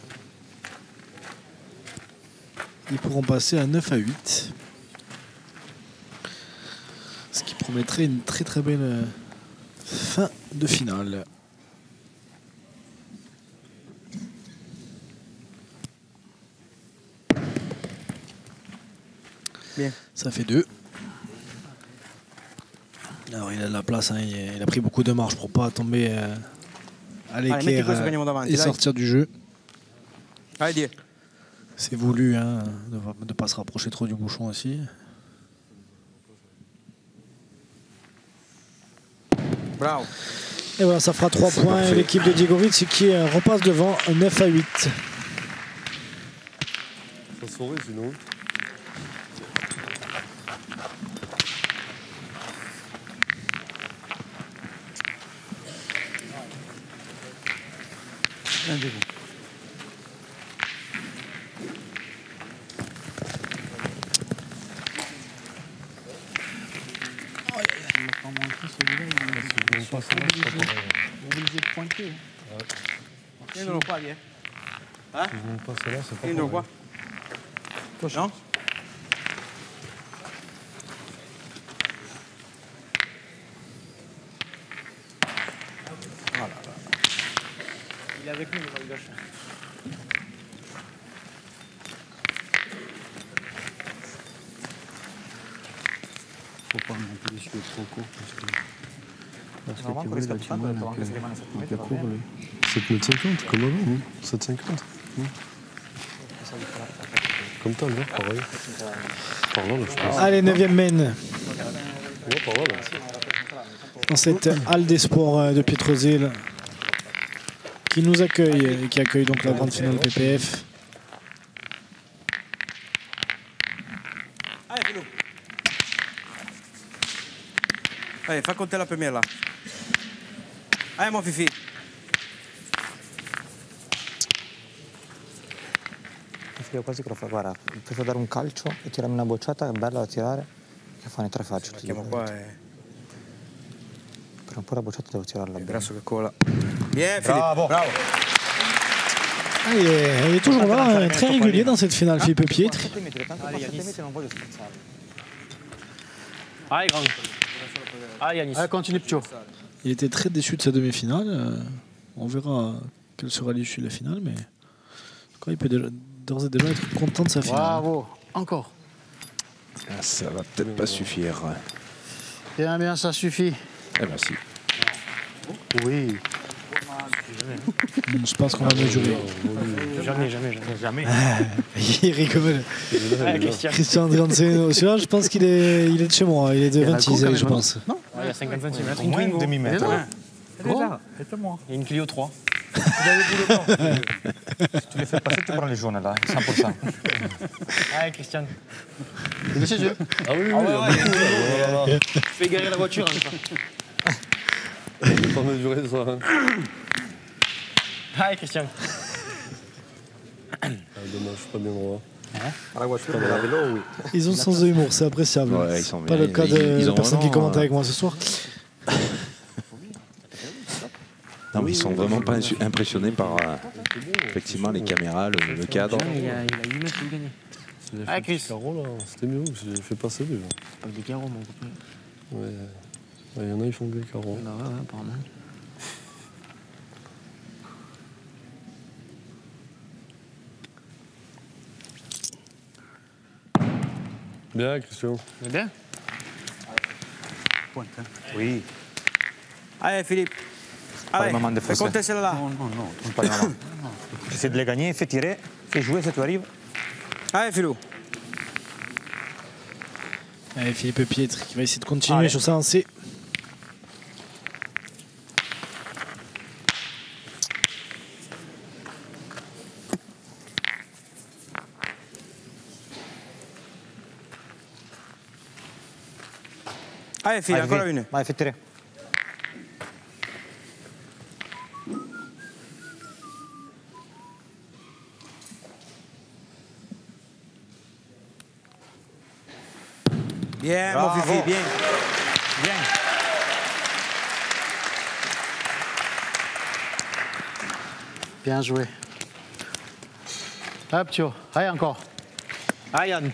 ils pourront passer à 9 à 8. Ce qui promettrait une très très belle fin de finale. Bien. Ça fait 2. Alors il a de la place, hein, il a pris beaucoup de marge pour pas tomber à metti l'équerre questo che andiamo davanti, et dai. sortir du jeu. Vai, Die. C'est voulu hein, de ne pas se rapprocher trop du bouchon aussi. Bravo. Et voilà, ça fera 3 points. Et l'équipe de Diego Rizzi qui repasse devant 9 à 8. Ça saurait sinon. Rendez-vous. Il n'a pas montré celui-là, il est obligé de pointer. Tienilo qua, Diego. Ah? Si je monte pas celle-là, c'est pas Tienilo pareil. qua. No? Il est avec nous, le gauche. Faut pas non plus suivre trop court parce que tu Normalement, vois, il a risque du pas mal de avec rester à 7 avec mètres, le va court, bien. lui. 7,50 comme avant, 7,50. Comme t'as, là, pareil. Par là, là, je pense. Allez, 9e main Ouais, par là, là. dans cette halle des sports de Pietrozile qui nous accueille et qui accueille donc la grande finale PPF. Allez, Philou. Allez, fais compter la première là. Allez, mon fifi. Io quasi che lo fa, guarda, preferisco dare un calcio e tirarmi una bocciata, è bella da tirare, che fare 3 faccio. ti Chiamo dico. qua Per un po' la bocciata devo tirarla bene. grasso che cola. Bien, Philippe. Bravo. Ah, il est toujours là, très régulier dans cette finale, Philippe Pietri. 7 metri, tanto qua 7 metri non voglio scherzare. Allez, grand. Allez, Yanis. Allez, continue, Pio. Il était très déçu de sa demi-finale. On verra quelle sera l'issue de la finale, mais quand il peut d'ores et déjà être content de sa finale. Bravo. Encore. Ah, ça va peut-être pas suffire. Bien, bien, ça suffit. Eh ben si. Oui. Je pense qu'on va mesurer. Jamais. Il rigole. Allez, Christian. Christian Andrianseno. Celui-là, je pense qu'il est de chez moi. Il est de Il y a la 26, coupe, je quand même, pense. Non. Il y a 50 cm. Au moins un demi-mètre. Elle est là. Déjà, c'est moi. Et une Clio 3. Si tu les fais passer, tu prends les jaunes là, 100%. Allez, Christian. Il est chez eux. Ah oui, oui, Tu fais garer la voiture. Hein, je vais pas mesurer ça. Hein. Allez, Christian. Ah, dommage, je suis pas bien droit. La voiture de la vélo, oui. Ils ont le sens de l'humour, c'est appréciable. Ouais, ils sont Pas bien. le cas Ils de ont personne qui vraiment, commente avec moi ce soir. Non, mais ils sont vraiment pas impressionnés par effectivement les caméras, le cadre. Il a 8 mètres pour gagner. J'ai Ah, fait Chris. des carreaux là, c'était mieux, j'ai fait passer déjà. Pas des carreaux, mon copain. Ouais. Il y en a, ils font des carreaux. Bah ouais, apparemment. Bien, Christian. C'est bien. Pointe. Hein. Oui, Allez, Philippe. Pas Allez, le moment de fais fausser. compter celle-là. Non, non, non. c'est pas le moment. Essaie de les gagner, fais tirer, fais jouer si tu arrives. Allez, Philou. Allez, Philippe Pietri qui va essayer de continuer Allez. sur sa lancée. Allez, Philippe, Vai, encore vai. une. Vai, fais tirer. Bien, Bravo. mon fifi, bien. Bien. Bien joué. Hop, Pio. Allez, encore. Allez, Yann.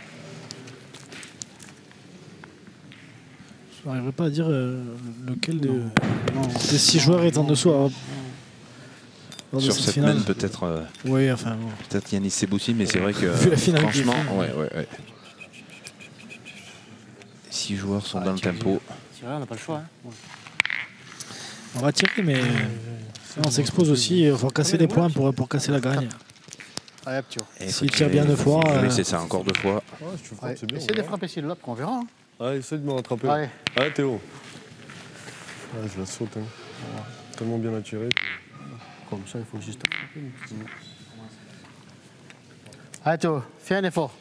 Je n'arriverai pas à dire lequel des 6 joueurs est en dessous. Lors de Sur cette cette finale. semaine, peut-être Oui, enfin bon. peut-être Yanis Seboussi, mais c'est vrai que Vu la finale qui est franchement, faite. ouais. 6 joueurs sont dans le tempo. C'est vrai, on n'a pas le choix. Hein. On va tirer, mais on s'expose aussi. Il va falloir casser des points pour casser la gagne. Allez, hop, Pio. Et S'il tire bien 2 fois. Oui, c'est ça, encore 2 fois. Ouais, si tu frappes, Allez, c'est bien. essaie de frapper celui-là, après on verra. Hein. Allez, essaie de me rattraper. Allez. Allez, Théo. Ouais, je la saute. Hein. Tellement bien attiré. Comme ça, il faut juste frapper. Allez, Théo, fais un effort.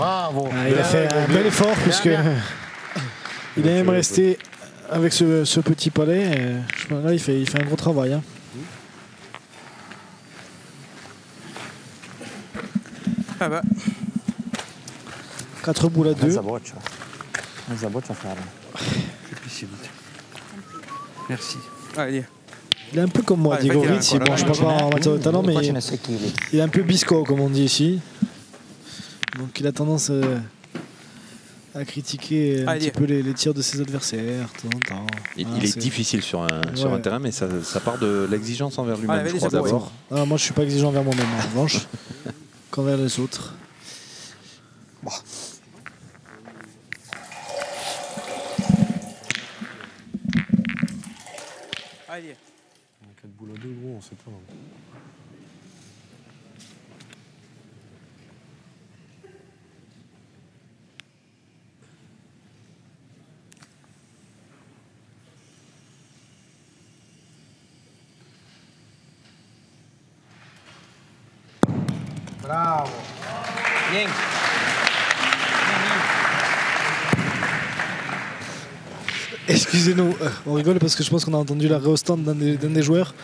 Bravo. Ah, il a fait un bel effort puisque il est même resté avec ce petit palais. Je pense, là, il fait un gros travail. Hein. Ah bah. 4 boules à 2. Mezza boccia. Mezza boccia a fare. Merci. Allez. Il est un peu comme moi, Allez, Diego fais-le Rizzi. encore, Bon, je ne parle pas en matière de talent, mais Qua ce ne 6 kg. il est un peu bisco, comme on dit ici. Donc il a tendance à critiquer un Allez. petit peu les tirs de ses adversaires de temps en temps. Il Ah, est c'est- difficile sur un Ouais. terrain, mais ça part de l'exigence envers lui-même, Allez, je crois, c'est bon, d'abord. Ah, moi, je ne suis pas exigeant envers moi-même, en revanche, qu'envers les autres. Allez. 4 boules à 2, gros, on sait pas. Bravo. Bien. Excusez-nous, on rigole parce que je pense qu'on a entendu l'arrêt au stand d'un des joueurs.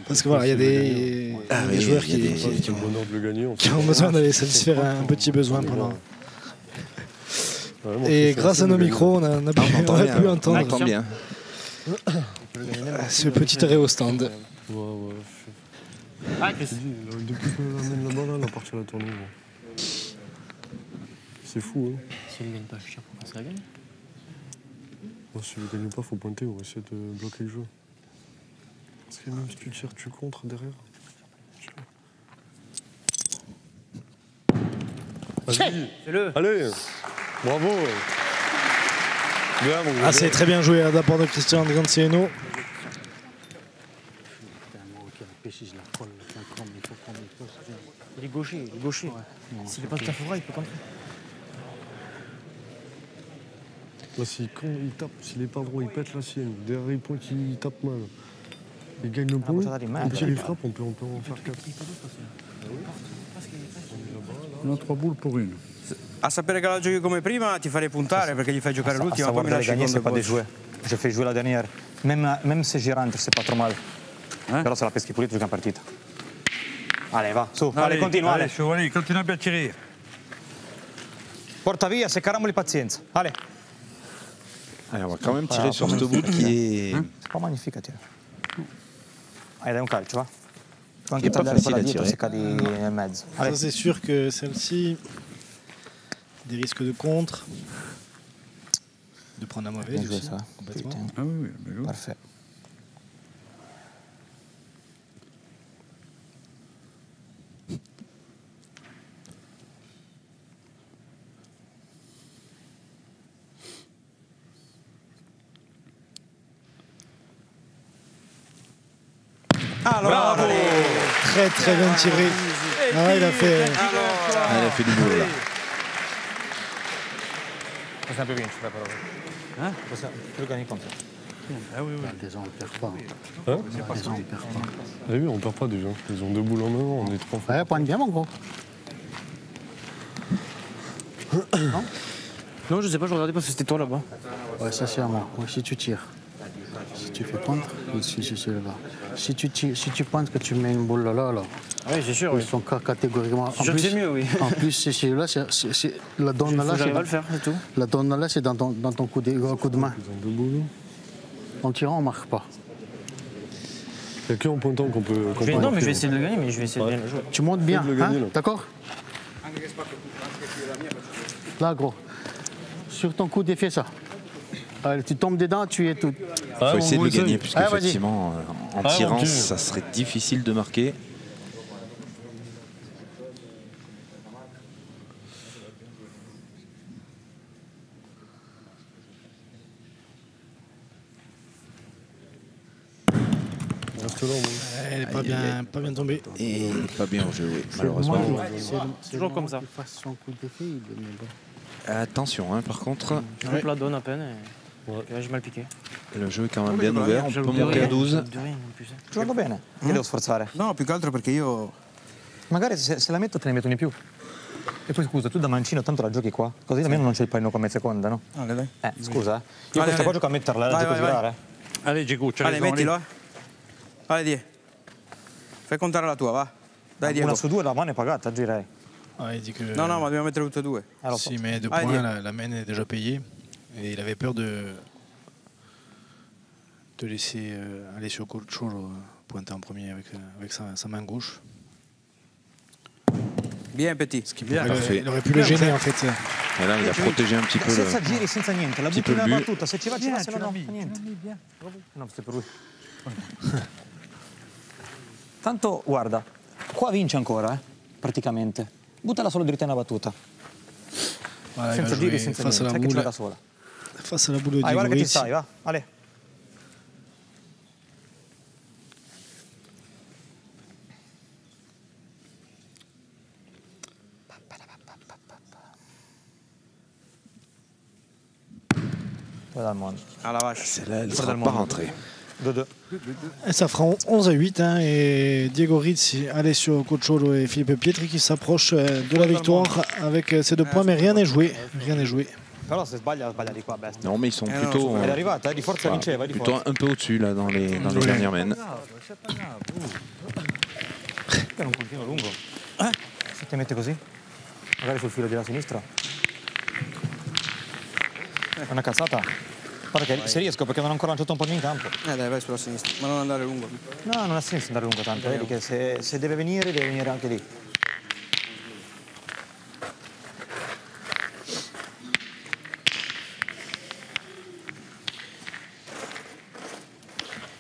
Parce que voilà, il y a des joueurs il y a des- Qui ont le bonheur de le gagner. qui ont besoin d'aller satisfaire un petit besoin pendant. Vraiment, Et c'est grâce à nos gagner. micros, on a pu On entendre entend bien. ce petit arrêt au stand. Ouais, ouais. Ah, Chris. Je te dis, là, depuis qu'on amène là-bas, là, la partie à la tournée, gros. C'est fou, hein. Si elle gagne pas cher, pourquoi ça la gagne? Moi, si je ne gagne pas, faut pointer, on va essayer de bloquer le jeu. Parce que même si tu tires, tu contres derrière. Vas-y, Fais-le. allez, bravo. Bien, mon gros. Ah, c'est très bien joué de la part de Christian Granciano. Il est gaucher, il est gaucher. S'il n'est pas de Cafora, il peut contrer. Là, quand il tape, s'il n'est pas droit, il pète la sienne. Derrière, il pointe, il tape mal. Il gagne le point. Et puis il frappe, on peut en faire 4. On a 3 boules pour une. A sapere che la giochi come prima ti farei puntare perché gli fai giocare À l'ultima, poi savoir mi de la lasci gagner, con c'est le pas de coach. jouer. Je fais jouer la dernière. Même si je rentre, c'est pas trop mal. Però se la peschi pulita, gioca in partita. Allez, va, su, allez, continua, allez, allez. Chevalier, continue à bien tirer. Porta via, se caramoli pazienza. Allez. Allez, on va quand même tirer sur cette boule qui est... C'est pas magnifique à tirer. Allez, dai un calcio, va. Puoi Che anche è tagliare facile quella a dietro tirare. se cadi nel mezzo. Ça, Allez. c'est sûr que celle-ci, des risques de contre, de prendre un mauvais. Bien joué, aussi, ça. complètement. Putain, Ah oui, oui, bien joué. parfait. Allora, Très très bien tiré. Ah, il a fait. Ah, il a fait du boulot là. Puoi sempre vincere, però. Tu gagni contro. Ah oui, oui. Déjà, on ne perd pas. Hein Déjà, on ne perd pas. Ah oui, on perd pas déjà. Ils ont 2 boules en main, on est 3 fois. Ouais, pointe bien, mon gros. Non, je sais pas, je regardais parce que c'était toi là-bas. Ouais, ça c'est à moi. Ouais, si tu tires, si tu fais pointe, ici, c'est là-bas. Si tu pointes que tu mets une boule là, Ah oui, c'est sûr, oui. ils sont catégoriquement. C'est sûr que c'est mieux, oui. En plus, c'est celui-là, la donne là, J'arrive à le faire, c'est tout. la donne là, c'est dans ton coup de main. Ils ont 2 boules. En tirant, on ne marque pas. Il n'y a qu'en pointant qu'on peut. Non, mais je vais essayer de le gagner, mais je vais essayer de bien le jouer. Tu montes bien, Essaye de le gagner, hein, là. d'accord? Là, gros. Sur ton coup d'effet, ça. Allez, tu tombes dedans, tu es tout. Il faut essayer de le gagner, puisque Ah, vas-y. effectivement, en Ah, tirant, ok. ça serait difficile de marquer. Reste là, moi. Elle n'est pas bien tombée. Et pas bien joué, malheureusement. C'est toujours comme ça. Il fasse son coup d'effet, il est bon. Attention, hein, par contre, Je coupe la donne à peine et j'ai mal piqué. le jeu est quand même bien ouvert. On peut monter à 12. De rien, en plus. Giocando bene. Che devo sforzare? No, più che altro perché io Magari se la metto te ne metto di più. E poi scusa, tu da mancino tanto la giochi qua, così almeno non c'è il pallino come seconda, no? Vale, dai. Scusa, io questa qua gioco a metterla, la gioco a girare. Allez, Gigo, c'è Vale, ragione. mettilo, Vale, Die. Fai contare la tua, va. Dai, Diego. Una su due la mano è pagata, direi. Ah, il dit que No, no, ma dobbiamo mettere tutte e due. s'il met 2 Allez, points, Diego. la main est déjà payée. Et il avait peur de laisser aller sur Colcholo pointer en premier avec sa main gauche. Bien, Petit. Il aurait pu le gêner en fait. Et là, il a protégé un petit peu Senza giri, senza niente, la petit butti peu nella le but. battuta, se ci va, se no, no, fa niente. No, questo è per lui. Tanto, guarda, qua vince ancora, praticamente. Buttala solo dritta nella battuta. Voilà, il Senza va giri, jouer senza face niente, à la sai che ce l'ha boule. da sola. Face à la boule de Guarda che ci Diego stai, va, Ale. Voilà le monde. Ah la vache. Celle-là, elle ne sera pas rentrée. 2-2. Et ça fera 11-8 hein, et Diego Rizzi, Alessio Cocciolo et Philippe Pietri qui s'approchent de la victoire avec ces 2 points, mais rien n'est joué. Rien n'est joué. Però se sbaglia di qua, bestia. Non, mais ils sont non, plutôt, È arrivata, di forza vinceva, di plutôt forza. un peu au-dessus là, dans les dernières mains. Era un puntino lungo. Se ti metti così, magari sul filo della sinistra. È una cazzata. Guarda che se riesco, perché non ho ancora lanciato un po' in campo. Dai, vai sulla sinistra, ma non andare lungo. No, non ha senso andare lungo tanto, vedi che se deve venire anche lì.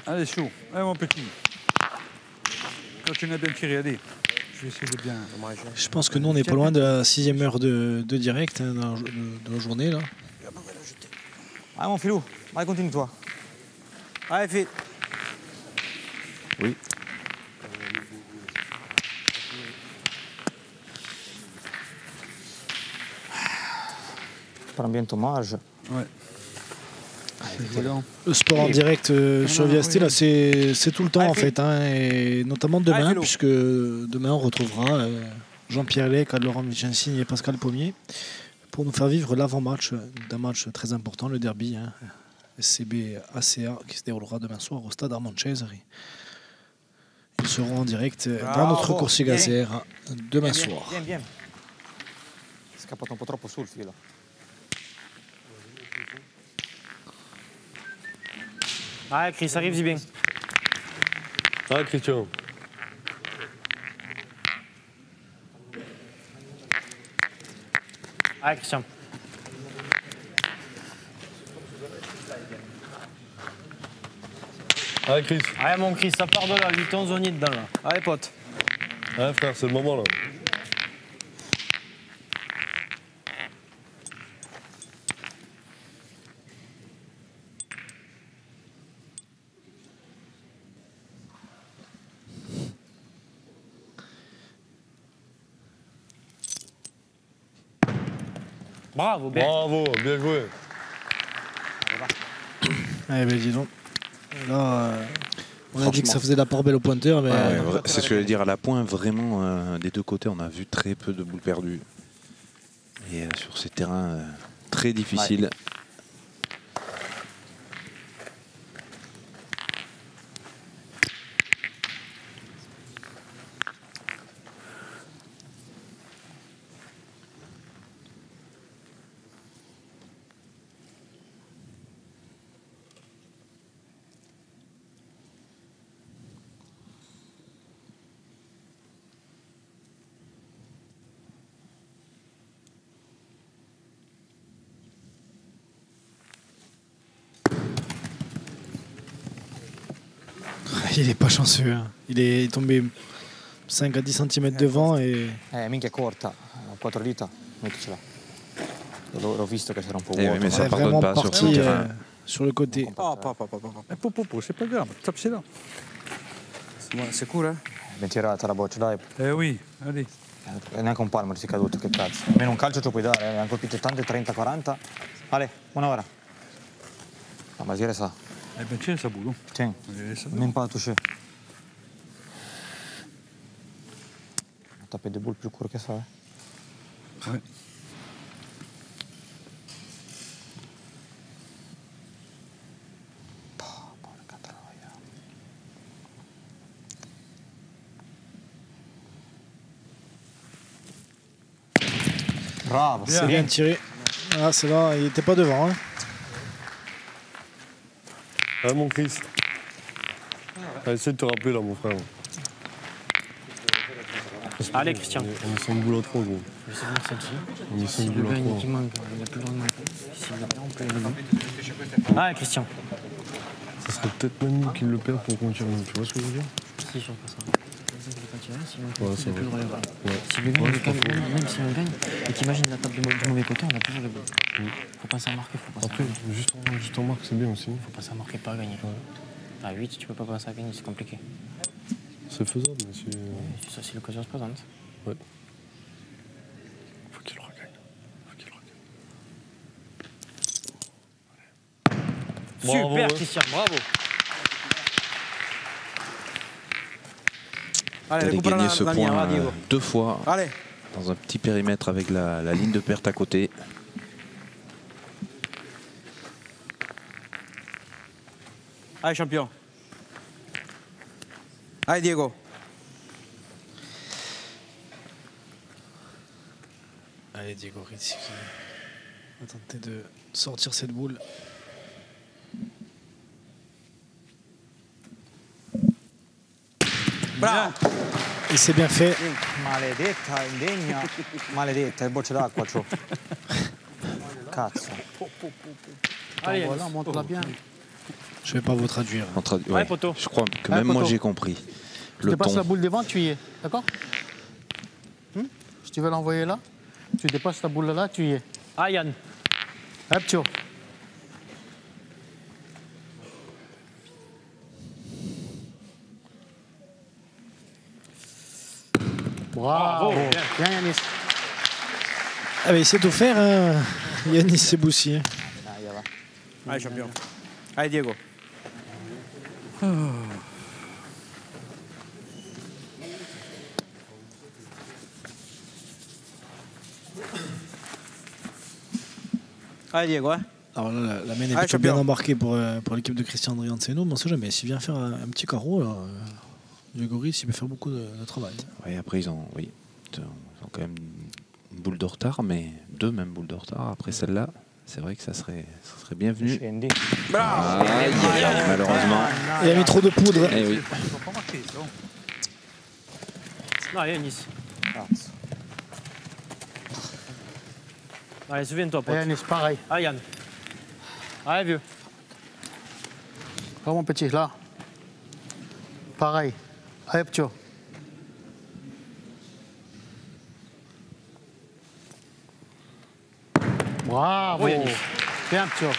Allez, chaud. Allez, mon petit. Continue à bien tirer, allez. Je vais essayer de bien. Je pense que nous on n'est pas loin de la 6e heure de direct hein, de la journée là. Vai, mon filou, vai, continui toi. Allez, Phil. Oui. Par un bien hommage. Ouais. Le sport en direct sur Viasté, là, c'est tout le temps en fait, hein, et notamment demain, puisque demain on retrouvera Jean-Pierre Lec, Laurent Vicensin et Pascal Pommier pour nous faire vivre l'avant-match d'un match très important, le derby hein, SCB-ACA, qui se déroulera demain soir au stade Armand Cesari. Ils seront en direct dans notre Corsica Gazère demain soir. Bien, bien. È scappato un po' troppo sul filo. Ah, Chris, arrive, dis bien. Ah, Christian. Ah, Christian. Ah, Chris. Allez, mon Chris, ça part de là, lui, ton zonier dedans, là. Allez, pote. Ah, frère, c'est le moment, là. Bravo, bien. Bravo, bien joué. Eh ben dis donc. Là, on a dit que ça faisait la part belle au pointeur, mais C'est ce que je veux dire, à la pointe, vraiment, des deux côtés, on a vu très peu de boules perdues. Et sur ces terrains très difficiles. il est pas chanceux. Hein. Il est tombé 5 à 10 cm devant et... Minchia è corta, 4 dita, metticela. L'ho visto che c'era un po' Eh oui, vuoto. mais ça est pardonne vraiment pas sur ce parti terrain. sur le côté. C'est pas grave, tape, c'est là. C'est cool, hein? Ben tirata la boccia, dai. Eh oui, allez. Neanche un palmo si è caduto, che cazzo. Almeno un calcio ce lo puoi dare, hanno colpito tante, 30, 40. Ale, buona ora. La Basiere sa. Eh ben tiens, ça boule. Tiens, même pas à toucher. taper des boules plus courtes que ça. Hein. Ouais. Bravo, C'est bien tiré. Ah, c'est là, il n'était pas devant. Hein. Ah, mon Chris. Essaye de te rappeler là, mon frère. Allez, Christian. On est 5 boules à 3, gros. Je sais bien celle-ci. On est 5 Si le boules à gagne 3. qui manque, il n'a plus le droit de manquer. S'il le perd, on peut le gagner. Allez, Christian. Ça serait peut-être même nous qui le perdent pour qu'on tire. Tu vois ce que je veux dire? Si, je pense ça. C'est ça qu'il n'a pas tiré, sinon Ouais, il n'a plus le droit de le Ouais. Si le gagne, même si on gagne, et qu'imagine la table du mauvais côté, on a toujours le but. Faut pas s'en marquer, faut pas s'en Après, marquer. juste en marque, c'est bien aussi. Faut pas s'en marquer, pas à gagner. À 8, tu peux pas passer à gagner, c'est compliqué. C'est faisable, mais c'est. Ça, si l'occasion se présente. Ouais. Faut qu'il le regagne. Faut qu'il le regagne. Super, Bravo, Christian, bravo. Allez, gagner ce point 2 fois. Allez. Dans un petit périmètre avec la ligne de perte à côté. Allez, champion. Allez, Diego. Allez, Diego Rizzi qui va tenter de sortir cette boule. Bravo. Et c'est bien fait. Maledetta, indegna. Maledetta, il bocce d'acqua, ciò. Cazzo. Allez, Voilà, montre-la bien. Je vais pas vous traduire. Ouais, poteau. je crois que Ouais, même moi poteau. j'ai compris. Tu dépasses la boule devant, tu y es. D'accord? Si tu veux l'envoyer là, tu dépasses la boule là, tu y es. Ah, Yann. Hop, Thio. Bravo. Bien, Yanis. Ah, mais il sait tout faire, hein. Yanis Seboussi. Hein. Allez, champion. Allez, Diego. Allez, Diego. Hein. Alors là, la main est Allez, plutôt bien champion. embarquée pour l'équipe de Christian Andrianceno, mais on sait jamais. S'il vient faire un petit carreau, là, Diego Rizzi, il peut faire beaucoup de travail. Ouais, après, ils ont quand même une boule de retard, mais 2 même boules de retard. Après celle-là, c'est vrai que ça serait bienvenu. Bravo. Aïe, aïe, aïe, malheureusement. Il a mis trop de poudre. Eh oui. Allez, Yanis. Allez, souviens-toi, pote. Yanis, pareil. Allez, Yann. Allez, vieux. Pas mon petit, là. Pareil. Hop, Thio. Bravo. Bien, Thio.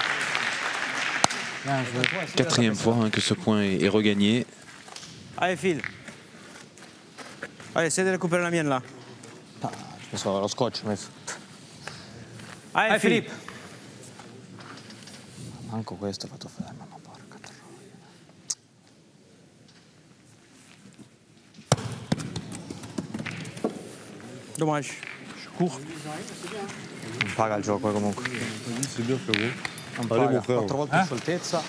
Bien joué. 4e fois hein, que ce point est regagné. Allez, Phil. Allez, essaie de récupérer la mienne là. Questo lo scotch messo. Allez, Philippe. Manco questo è fatto fermo, ma porca troia. Dommage. Je cours. Non paga il gioco comunque. C'est bien, frérot. Non Allez, paga. mon frère. 4 volte di scioltezza.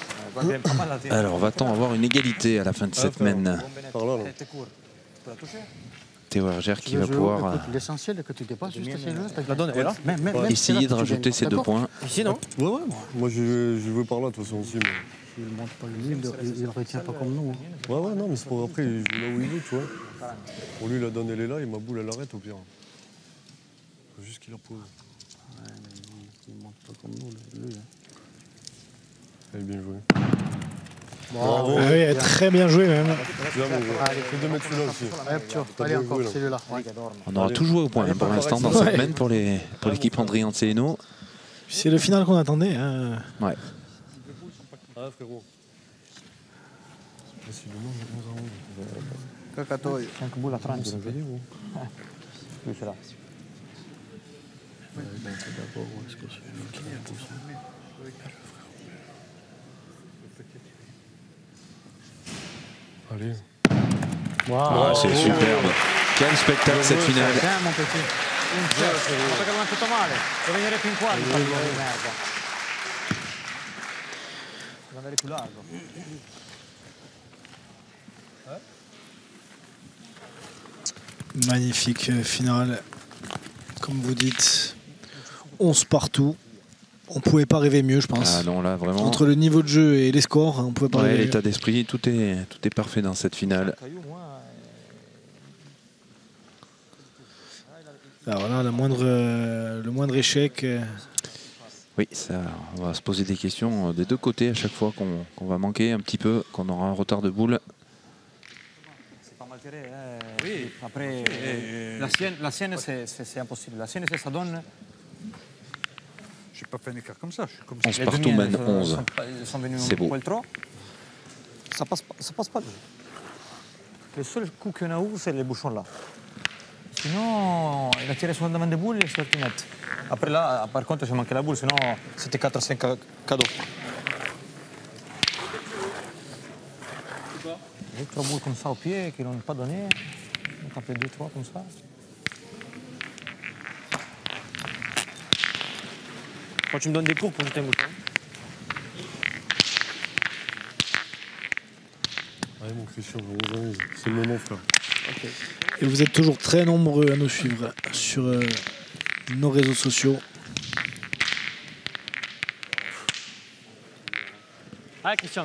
Alors, va-t-on avoir une égalité à la fin de cette mène? Par là, là. Théo Hergère qui Tu veux va jouer, pouvoir écoute, l'essentiel est que tu dépasses juste essayer-le. La donne, elle est là. Même essayer de rajouter ces 2 points. Ici, non? Ouais, ouais. Moi, je vais par là, de toute façon, aussi. Mais... Il ne monte pas le nul, il ne retient pas comme nous. Hein. Ouais, ouais, non, mais c'est pour après, il joue là où il veut, tu vois. Pour lui, la donne, elle est là, et ma boule, elle arrête au pire. Faut juste qu'il la repose. Ouais, mais il ne monte pas comme nous, lui. Hein. Elle est bien jouée. Bravo. Ah oui, très bien joué même. Bien, mon gars. Allez, Fais de mettre celui-là aussi. Hop, Thio. T'as Allez, bien encore, joué, là. celui-là. Ouais. On aura tout joué au point hein, pour l'instant dans cette semaine pour l'équipe Andrianceno. C'est le final qu'on attendait. Hein. Ouais. Ah, frérot. C'est le nom de 11 à 11. Cacatoio. 5 boules a 30, non vedi? Lui ce l'ha. D'abord, où est-ce que c'est? Allez. Wow. Ah, c'est superbe. Quel spectacle cette finale. Mon petit. Ma perché non è tutto male. Devo venire fin qua, di merda. Devo andare più largo. Magnifique finale. Comme vous dites, 11 partout. On pouvait pas rêver mieux, je pense. Ah non, là, vraiment. Entre le niveau de jeu et les scores, on pouvait pas rêver mieux. L'état d'esprit, tout est parfait dans cette finale. Alors là, le moindre échec. Oui, ça, on va se poser des questions des deux côtés à chaque fois qu'on va manquer un petit peu, qu'on aura un retard de boule. Oui, après, la sienne c'est impossible. La sienne, c'est ça donne. Je n'ai pas fait un écart comme ça. Je suis comme 11 partout, mène 11. C'est beau. Ça passe pas. Le seul coup qu'on a eu, c'est les bouchons là. Sinon, il a tiré sur le devant des boules et c'est sorti net. Après là, par contre, j'ai manqué la boule, sinon c'était 4-5 cadeaux. J'ai 3 boules comme ça au pied qui n'ont pas donné. On a fait 2-3 comme ça. Quand tu me donnes des cours pour jeter un bouchon. Allez mon Christian, c'est le moment frère. Okay. Et vous êtes toujours très nombreux à nous suivre sur nos réseaux sociaux. Allez Christian.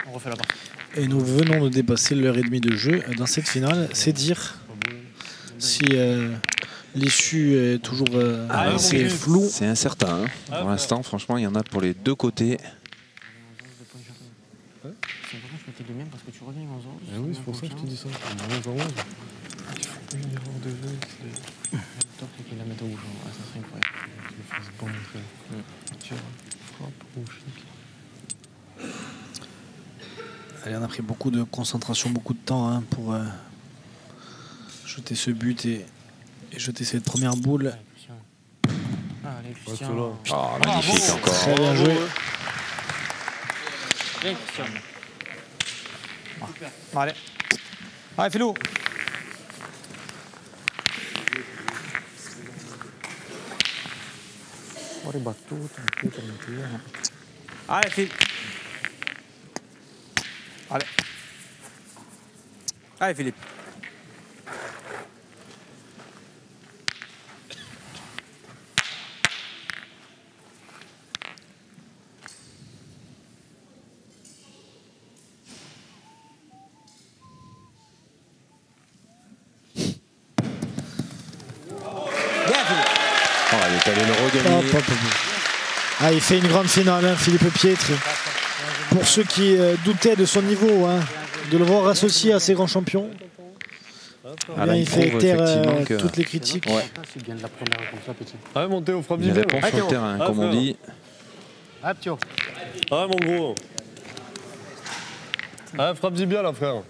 On refait la partie. Et nous venons de dépasser l'heure et demie de jeu dans cette finale. C'est dire si l'issue est toujours assez floue. C'est incertain. Hein. Pour l'instant, franchement, il y en a pour les deux côtés. C'est important que je mettais les miennes parce que tu reviens aux autres. Ah oui, c'est pour ça que je te dis ça. Il faut une erreur de jeu. Le top, c'est qu'il la mette au bouchon. Ah, ça serait incroyable. Je le fasse bon, frère. Frappe, rouge. Allez, on a pris beaucoup de concentration, beaucoup de temps pour jeter ce but et jeter cette première boule. Allez, Christian. Ah, magnifique encore. Très bien joué. Viens, Christian. Allez. Allez, Philou. Fuori battuta, allez, Phil. Allez. Allez, Philippe. Il est allé le regagner. Ah, il fait une grande finale, Philippe Pietre. Pour ceux qui doutaient de son niveau, de le voir associé à ces grands champions, Là, il fait taire que... toutes les critiques. Ouais. Allez, montez au frappe Il bien. répond sur le terrain, comme on dit. Ah, mon gros. Ah, frappe-y bien, là, frère.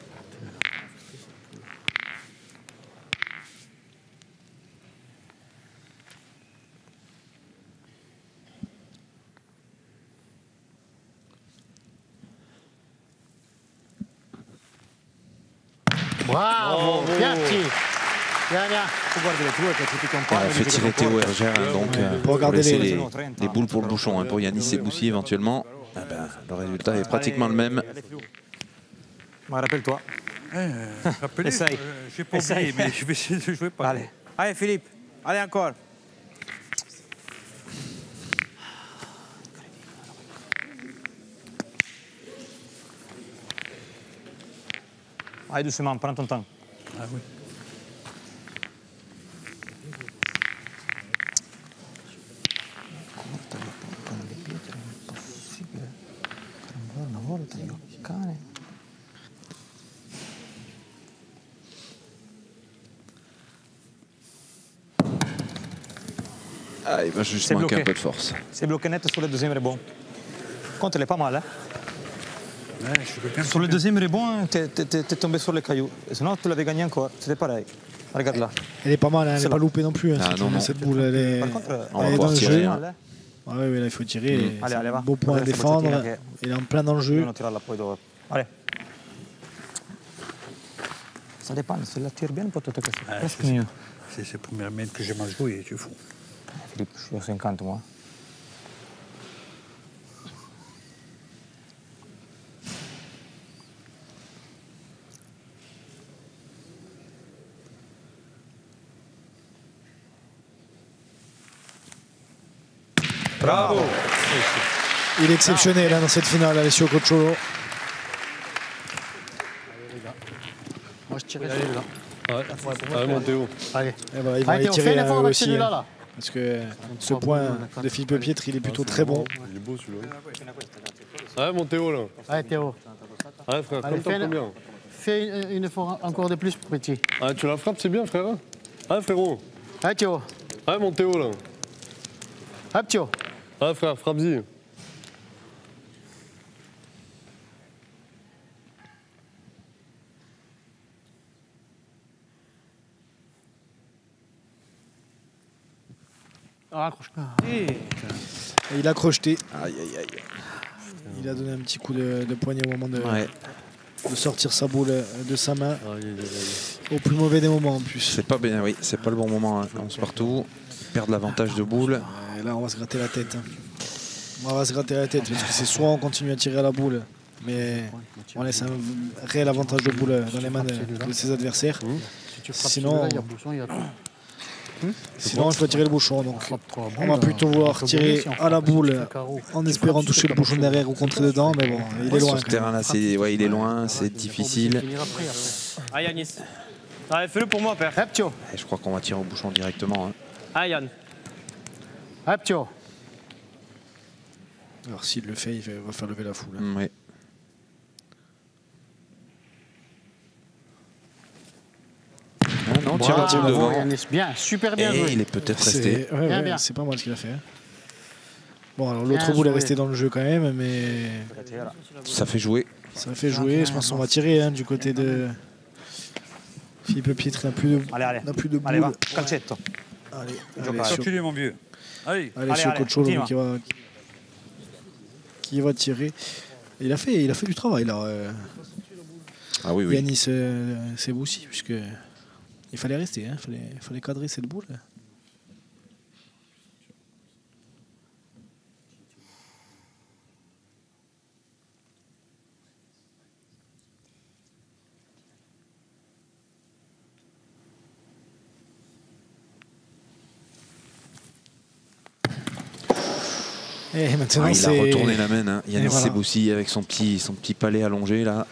Bravo, Piatti. On a fait tirer Théo Hergère donc, pour laisser les boules pour le bouchon. Pour Yanis Seboussi éventuellement, le résultat est pratiquement le même. Rappelle-toi. Essaye. J'ai pas oublié, mais je vais essayer de jouer pas. Allez. Allez, Philippe. Allez, encore. Allez, doucement, prends ton temps. Ah oui. Ah, il va juste manquer un peu de force. C'est bloqué net sur le deuxième rebond. Contre, elle est pas mal. Hein. Ouais, sur le deuxième rebond, t'es tombé sur les cailloux. Et sinon, tu l'avais gagné encore. C'était pareil. Regarde là. Elle est pas mal, elle n'est pas loupée non plus. Ah, non. Cette boule, elle est, Par contre, on va pouvoir tirer. Ah oui, là, il faut tirer. Allez, allez, va. Beau point à défendre. Il est en plein dans le jeu. Allez. Ça dépend, si la tire bien, peut-être que c'est presque c'est mieux. C'est la première main que j'ai mal joué, tu fous. Philippe, je suis à 50 moi. Bravo. Il est exceptionnel dans cette finale, Alessio Cocciolo. Moi, je tirais celui-là. Allez, mon Théo. Allez. Et voilà, il va Allez, les Théo, tirer fais l'effort avec aussi. celui-là, là. Parce que ce point de Philippe Pietre, il est plutôt très bon. Il est beau celui-là. Allez, mon Théo, là. Allez, Théo. Allez, frère, Allez, comme ta première. Fais une effort encore de plus, petit. Ah, tu la frappes, c'est bien, frère. Allez, frérot. Allez, Théo. Allez, mon Théo, là. Hop, Théo. Allez, frère, frappe-y. Raccroche. Et il a crocheté. Aïe, aïe, aïe. Il a donné un petit coup de poignet au moment de Ouais. sortir sa boule de sa main. Au plus mauvais des moments en plus. C'est pas bien, oui, c'est pas le bon moment. Hein. 11 partout. Perdre l'avantage de boule. Et là, on va se gratter la tête. Hein. On va se gratter la tête parce que c'est soit on continue à tirer à la boule, mais on laisse un réel avantage de boule dans les mains de ses adversaires. Si tu frappes Sinon, celui-là, il y a bouchon, il y a tout. sinon, je dois tirer le bouchon. Donc, on va plutôt vouloir tirer à la boule en espérant toucher le bouchon derrière ou contre dedans. Mais bon, il est loin. Sur ce terrain-là, ouais, il est loin, c'est difficile. Allez, Yanis. Allez, fais-le pour moi, père. Hop, Théo. Et je crois qu'on va tirer au bouchon directement. Hein. Allez, Yann. Hop, Théo. Alors, s'il le fait, il va faire lever la foule. Ouais. Ah non, tire la boule devant. Yanis, bien, super bien Et joué. il est peut-être resté. C'est ouais, bien. c'est pas mal ce qu'il a fait. Hein. Bon, alors l'autre Bien boule est joué. restée dans le jeu quand même, mais Ça fait jouer. ça fait jouer. Je pense qu'on va tirer hein, du côté de Philippe Pietre. N'a plus de, Allez, n'a plus de boule. allez, va, calcetto. Allez, Continue, mon vieux. Allez. sur Cocciolo continue. qui va tirer. Il a fait du travail là. Ah oui, oui. Yanis Seboussi, puisque il fallait rester, hein, fallait cadrer cette boule. Et maintenant, Ah, il a c'est retourné la main. Hein. Yanis voilà. Seboussi avec son petit palais allongé là.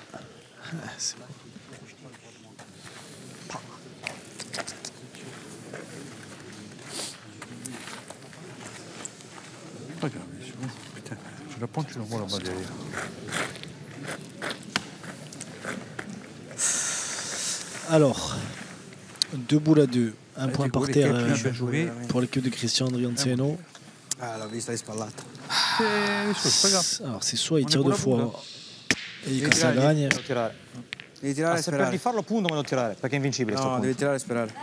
Pas grave, c'est bon. Putain, je la prends, tu l'envoies là-bas derrière. Alors, 2 boules à 2, un point tu par vois, terre l'équipe bien joué. pour l'équipe de Christian Andrianzeno. Ah, la vista è spallata. C'est pas grave. Alors c'est soit il On est tire pour 2 la boule, fois et il casse la gragne, Devo tirare. Devi tirare e Se per di sperare. farlo punto me lo tirare, perché è invincibile sto No, punto. devi tirare e sperare.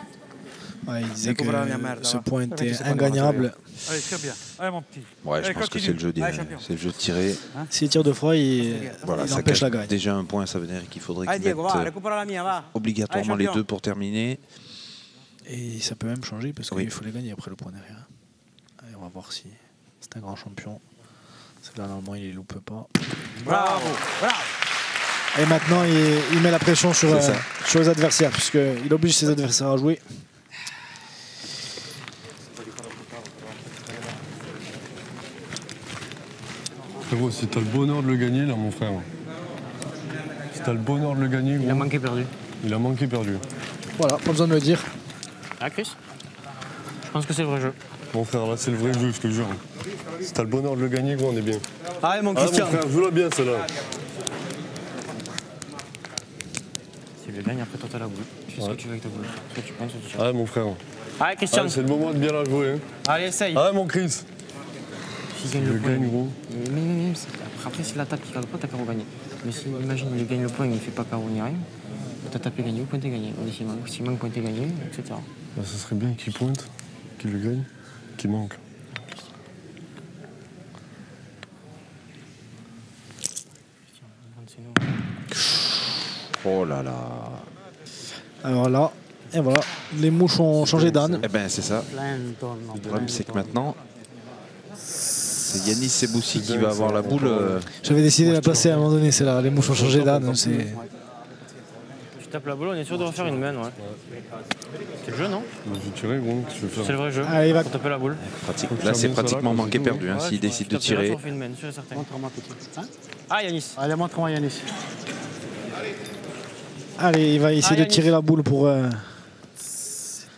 ouais, il disait que Recupera la mia merda, ce va. point était c'est pas ingagnable. Allez, très bien. Allez, mon petit. Ouais, je Allez, pense que continue. c'est le jeu, Allez, champion. c'est le jeu de tirer. S'il tire 2 fois, il Voilà, ça empêche cache la gragne. déjà un point, ça veut dire qu'il faudrait Vai qu'il Diego, mette va, recupera la mia, va. obligatoirement Allez, les champion. deux pour terminer. Et ça peut même changer parce Oui. qu'il faut les gagner après le point derrière. Allez, on va voir si c'est un grand champion. Là, normalement, il les loupe pas. Bravo, bravo. Et maintenant, il met la pression sur, C'est ça. sur les adversaires, puisqu'il oblige ses adversaires à jouer. Frérot, si t'as le bonheur de le gagner, là, mon frère. Si t'as le bonheur de le gagner, Il a gros, manqué perdu. il a manqué perdu. Voilà, pas besoin de le dire. Ah, Chris? Je pense que c'est le vrai jeu. Mon frère, là, c'est le vrai jeu, je te jure. Si t'as le bonheur de le gagner, gros, on est bien. Allez mon Ah, mon frère, joue-la bien, celle-là. Si tu le gagnes, après toi t'as la boule. Tu fais ce que tu veux avec ta boule. Soit tu penses, soit tu tires. Ah, mon frère. Allez, Christian. Ah, c'est le moment de bien la jouer. Hein. Allez, essaye. Ah, mon Chris. S'il gagne Il le le point. gagne, gros. Mais après, si la tape qui cadre pas, t'as qu'à regagner. Mais si, imagine, il gagne le point, il fait pas carreau ni rien. T'as tapé gagné, le point t'es gagné. Mais s'il manque, le point t'es gagné, etc. Bah, ça serait bien qu'il pointe, qu'il le gagne, qu'il manque. Oh là là. Alors là, et voilà, les mouches ont changé d'âne. Eh ben c'est ça. Le problème c'est que maintenant, c'est Yanis Seboussi qui va avoir la boule. J'avais décidé de la placer à un moment donné, c'est là, les mouches ont changé d'âne. Tu tapes la boule, on est sûr de refaire une main, ouais. C'est le jeu, non? Je vais tirer, gros, qu'est-ce que tu veux C'est faire? le vrai jeu. Allez, il va Pour taper la boule. Là c'est pratiquement manqué perdu hein, Ouais, s'il tu décide de tapes là, tirer. tu refais une main, sûr et certain. Montre-moi petit. Hein? Ah, Yanis. Allez, montre-moi Yanis. Allez, il va essayer de Yanis. tirer la boule pour.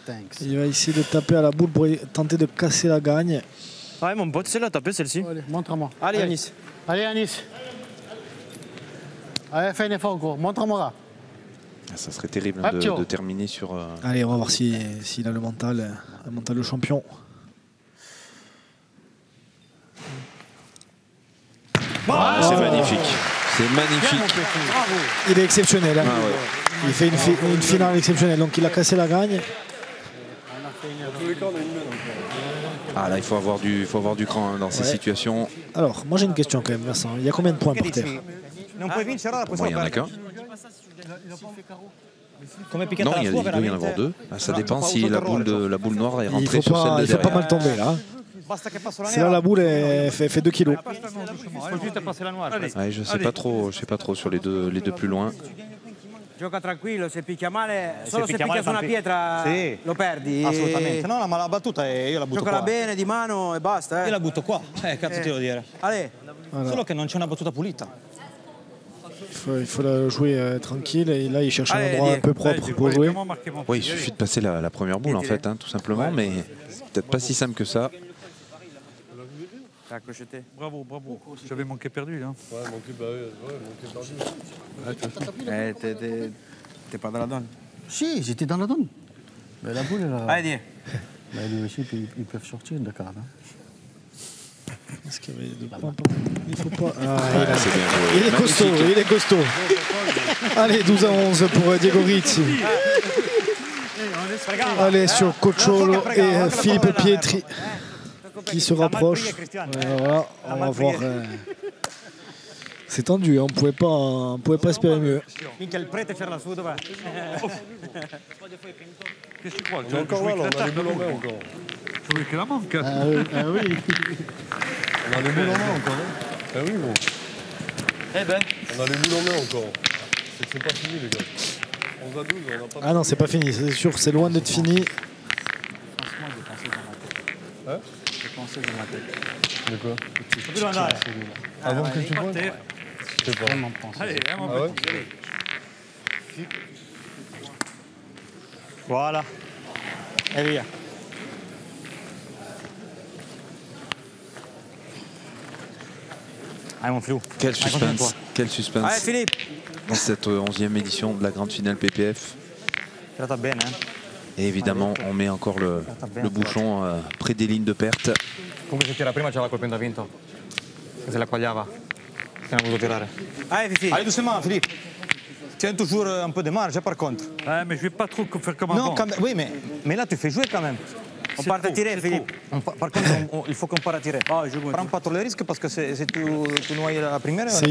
Thanks. Il va essayer de taper à la boule pour tenter de casser la gagne. Ouais, mon pote, c'est là, taper celle-ci. Allez, montre-moi. Allez, Yanis. Allez, Yanis. Allez, fais un effort, gros. Montre-moi là. Ah, ça serait terrible hein, de terminer sur. Allez, on va voir s'il a le mental de champion. C'est magnifique. C'est magnifique. Il est exceptionnel. Hein. Ah, ouais. Il fait une finale exceptionnelle. Donc il a cassé la gagne. Ah là il faut avoir du cran hein, dans ces situations. Alors, moi j'ai une question quand même, Vincent. Il y a combien de points par terre? Non puoi vincere, allora puoi Bon, il y en a qu'un. Non, il doit y en avoir deux. Ah, ça dépend si la boule noire est Il rentrée faut sur celle pas, de il faut pas derrière. mal tomber là. C'est là la boule fait 2 kilos. Ouais, je sais pas trop sur les deux plus loin. Gioca tranquillo, se picchia male, solo se picchia su una pietra lo perdi. Assolutamente. No, ma la battuta io la butto Giocola qua. bene di mano e basta. Io la butto qua. Cazzo ti devo dire. Allez. Voilà. Solo che non c'è una battuta pulita. Il faut la jouer tranquille et là il cherche un endroit un peu propre pour jouer. Oui, il suffit de passer la première boule en fait, hein, tout simplement, mais c'est peut-être pas si simple que ça. T'as crocheté. Bravo, bravo. J'avais manqué perdu là. Ouais, manqué perdu. T'es pas dans la donne. Si, j'étais dans la donne. Mais la boule, là. Allez, dis. Mais lui aussi, ils peuvent sortir de carte. Hein. Est-ce qu'il y avait deux points? Il faut pas. Ah, C'est bien joué. il est costaud, il est costaud. Allez, 12-11 pour Diego Rizzi. Allez, sur Cocciolo et Philippe Pietri qui se rapprochent. Voilà, on va voir. C'est tendu, hein, on pouvait pas espérer mieux. Minchia, il prete c'era lassù, dov'è? Qu'est-ce que tu crois? On est encore là, on a les boules en main encore. Tu veux qu'elle la manque? Ah oui. On a les boules en main encore. Hein. Ah oui, bon. Eh ben. On a les boules en main encore. C'est que c'est pas fini, les gars. 11 à 12, on n'a pas. Ah non, c'est pas fini, c'est sûr, c'est loin d'être fini. Hein? J'ai pensé dans ma tête. De quoi? Dove andare? Avant que tu pointes? Je sais pas. Vraiment pensé. Allez, Ah ouais? Voilà. E via. Allez mon Flou. Quel suspense, quel Allez, suspense Philippe. dans cette 11e édition de la grande finale PPF. Tirata bene, eh? Et évidemment, on met encore le bouchon près des lignes de perte. Comunque se tira prima c'era col prendo vinto. Che se la quagliava. Che non ha voluto tirare. Allez, Fifi. Allez doucement, Philippe. Tiens toujours un peu de marge, par contre. Ouais, mais je vais pas trop faire comme Non, avant. quand même, oui, mais là tu fais jouer quand même. On part à tirer, Philippe. Par contre, il faut qu'on parte à tirer. Prends pas trop le risque parce que c'est tu noies la première. C'est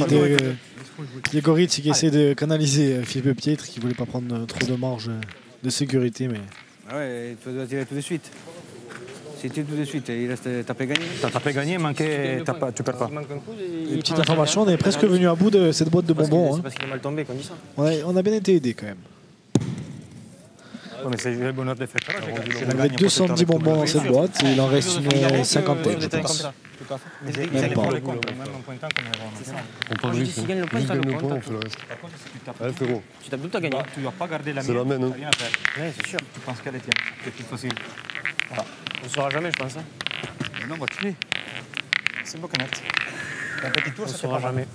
Diego Rizzi qui essaie de canaliser Philippe Pietri qui voulait pas prendre trop de marge de sécurité. Mais Ouais, tu dois tirer tout de suite. Si tu tires tout de suite, il reste taper gagné. T'as tapé gagné, manqué, tu perds pas. une petite information, on est presque venu à bout de cette boîte de bonbons. C'est Hein. parce qu'il est mal tombé qu'on dit ça. On a bien été aidé quand même. Ouais, mais c'est le bonheur de faire. Il y avait 210 bonbons dans cette boîte et il en reste une cinquantaine, je pense. Même pas. On parle Je dis, juste. s'il gagne le point, Juste t'as le gagne le point, point, on t'as fait le reste. Ouais, frérot. Tu tapes tout, t'as gagné. Tu dois pas garder la C'est la mienne. Hein. rien à faire. Ouais, c'est sûr. Tu penses qu'elle est tienne. C'est plus facile. On ne saura jamais, je pense. Hein. Non, on va tuer. C'est beau net. Un petit tour, On ne ça saura jamais.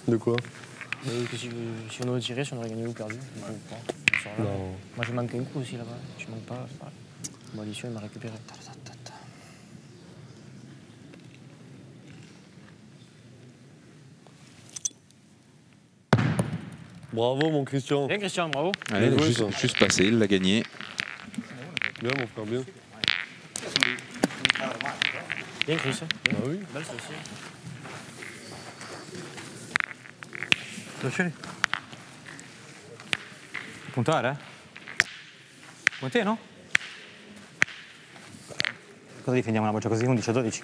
De quoi? Que si on aurait tiré, si on aurait gagné ou perdu. On saura jamais. Non. Moi, j'ai manqué un coup aussi là-bas. Tu manques pas, c'est pareil. Bon, Alicia, il m'a récupéré. Bravo, mon Christian. Bien, Christian, bravo. Allez, Bien joué, juste passé, il l'a gagné. Bien, mon frère, bien. Bien, Chris. Ah oui. Belle, ça aussi. Toi, chérie. Puntare? Con te, no? Cosa difendiamo una boccia così? 11-12? Se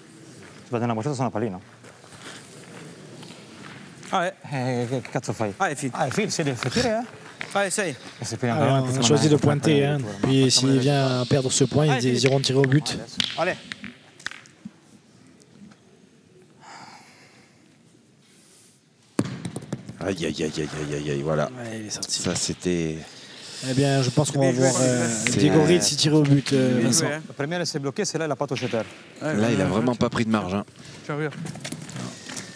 vado una bocciata sono pallino. Che cazzo fai? Fil. Fil, c'est de tirer, essaye. On a choisi de pointer, hein. Puis s'il vient perdre ce point, ils iront tirer au but. Allez. Aïe, aïe, aïe, aïe, aïe, aïe, voilà. Ouais, il est sorti. Ça, c'était... Eh bien, je pense qu'on va voir Diego Rizzi tirer au but, Vincent. La première, elle s'est bloquée, celle-là, elle n'a pas touché terre. Là, il a vraiment pas pris de marge. Hein. Tiens, regarde.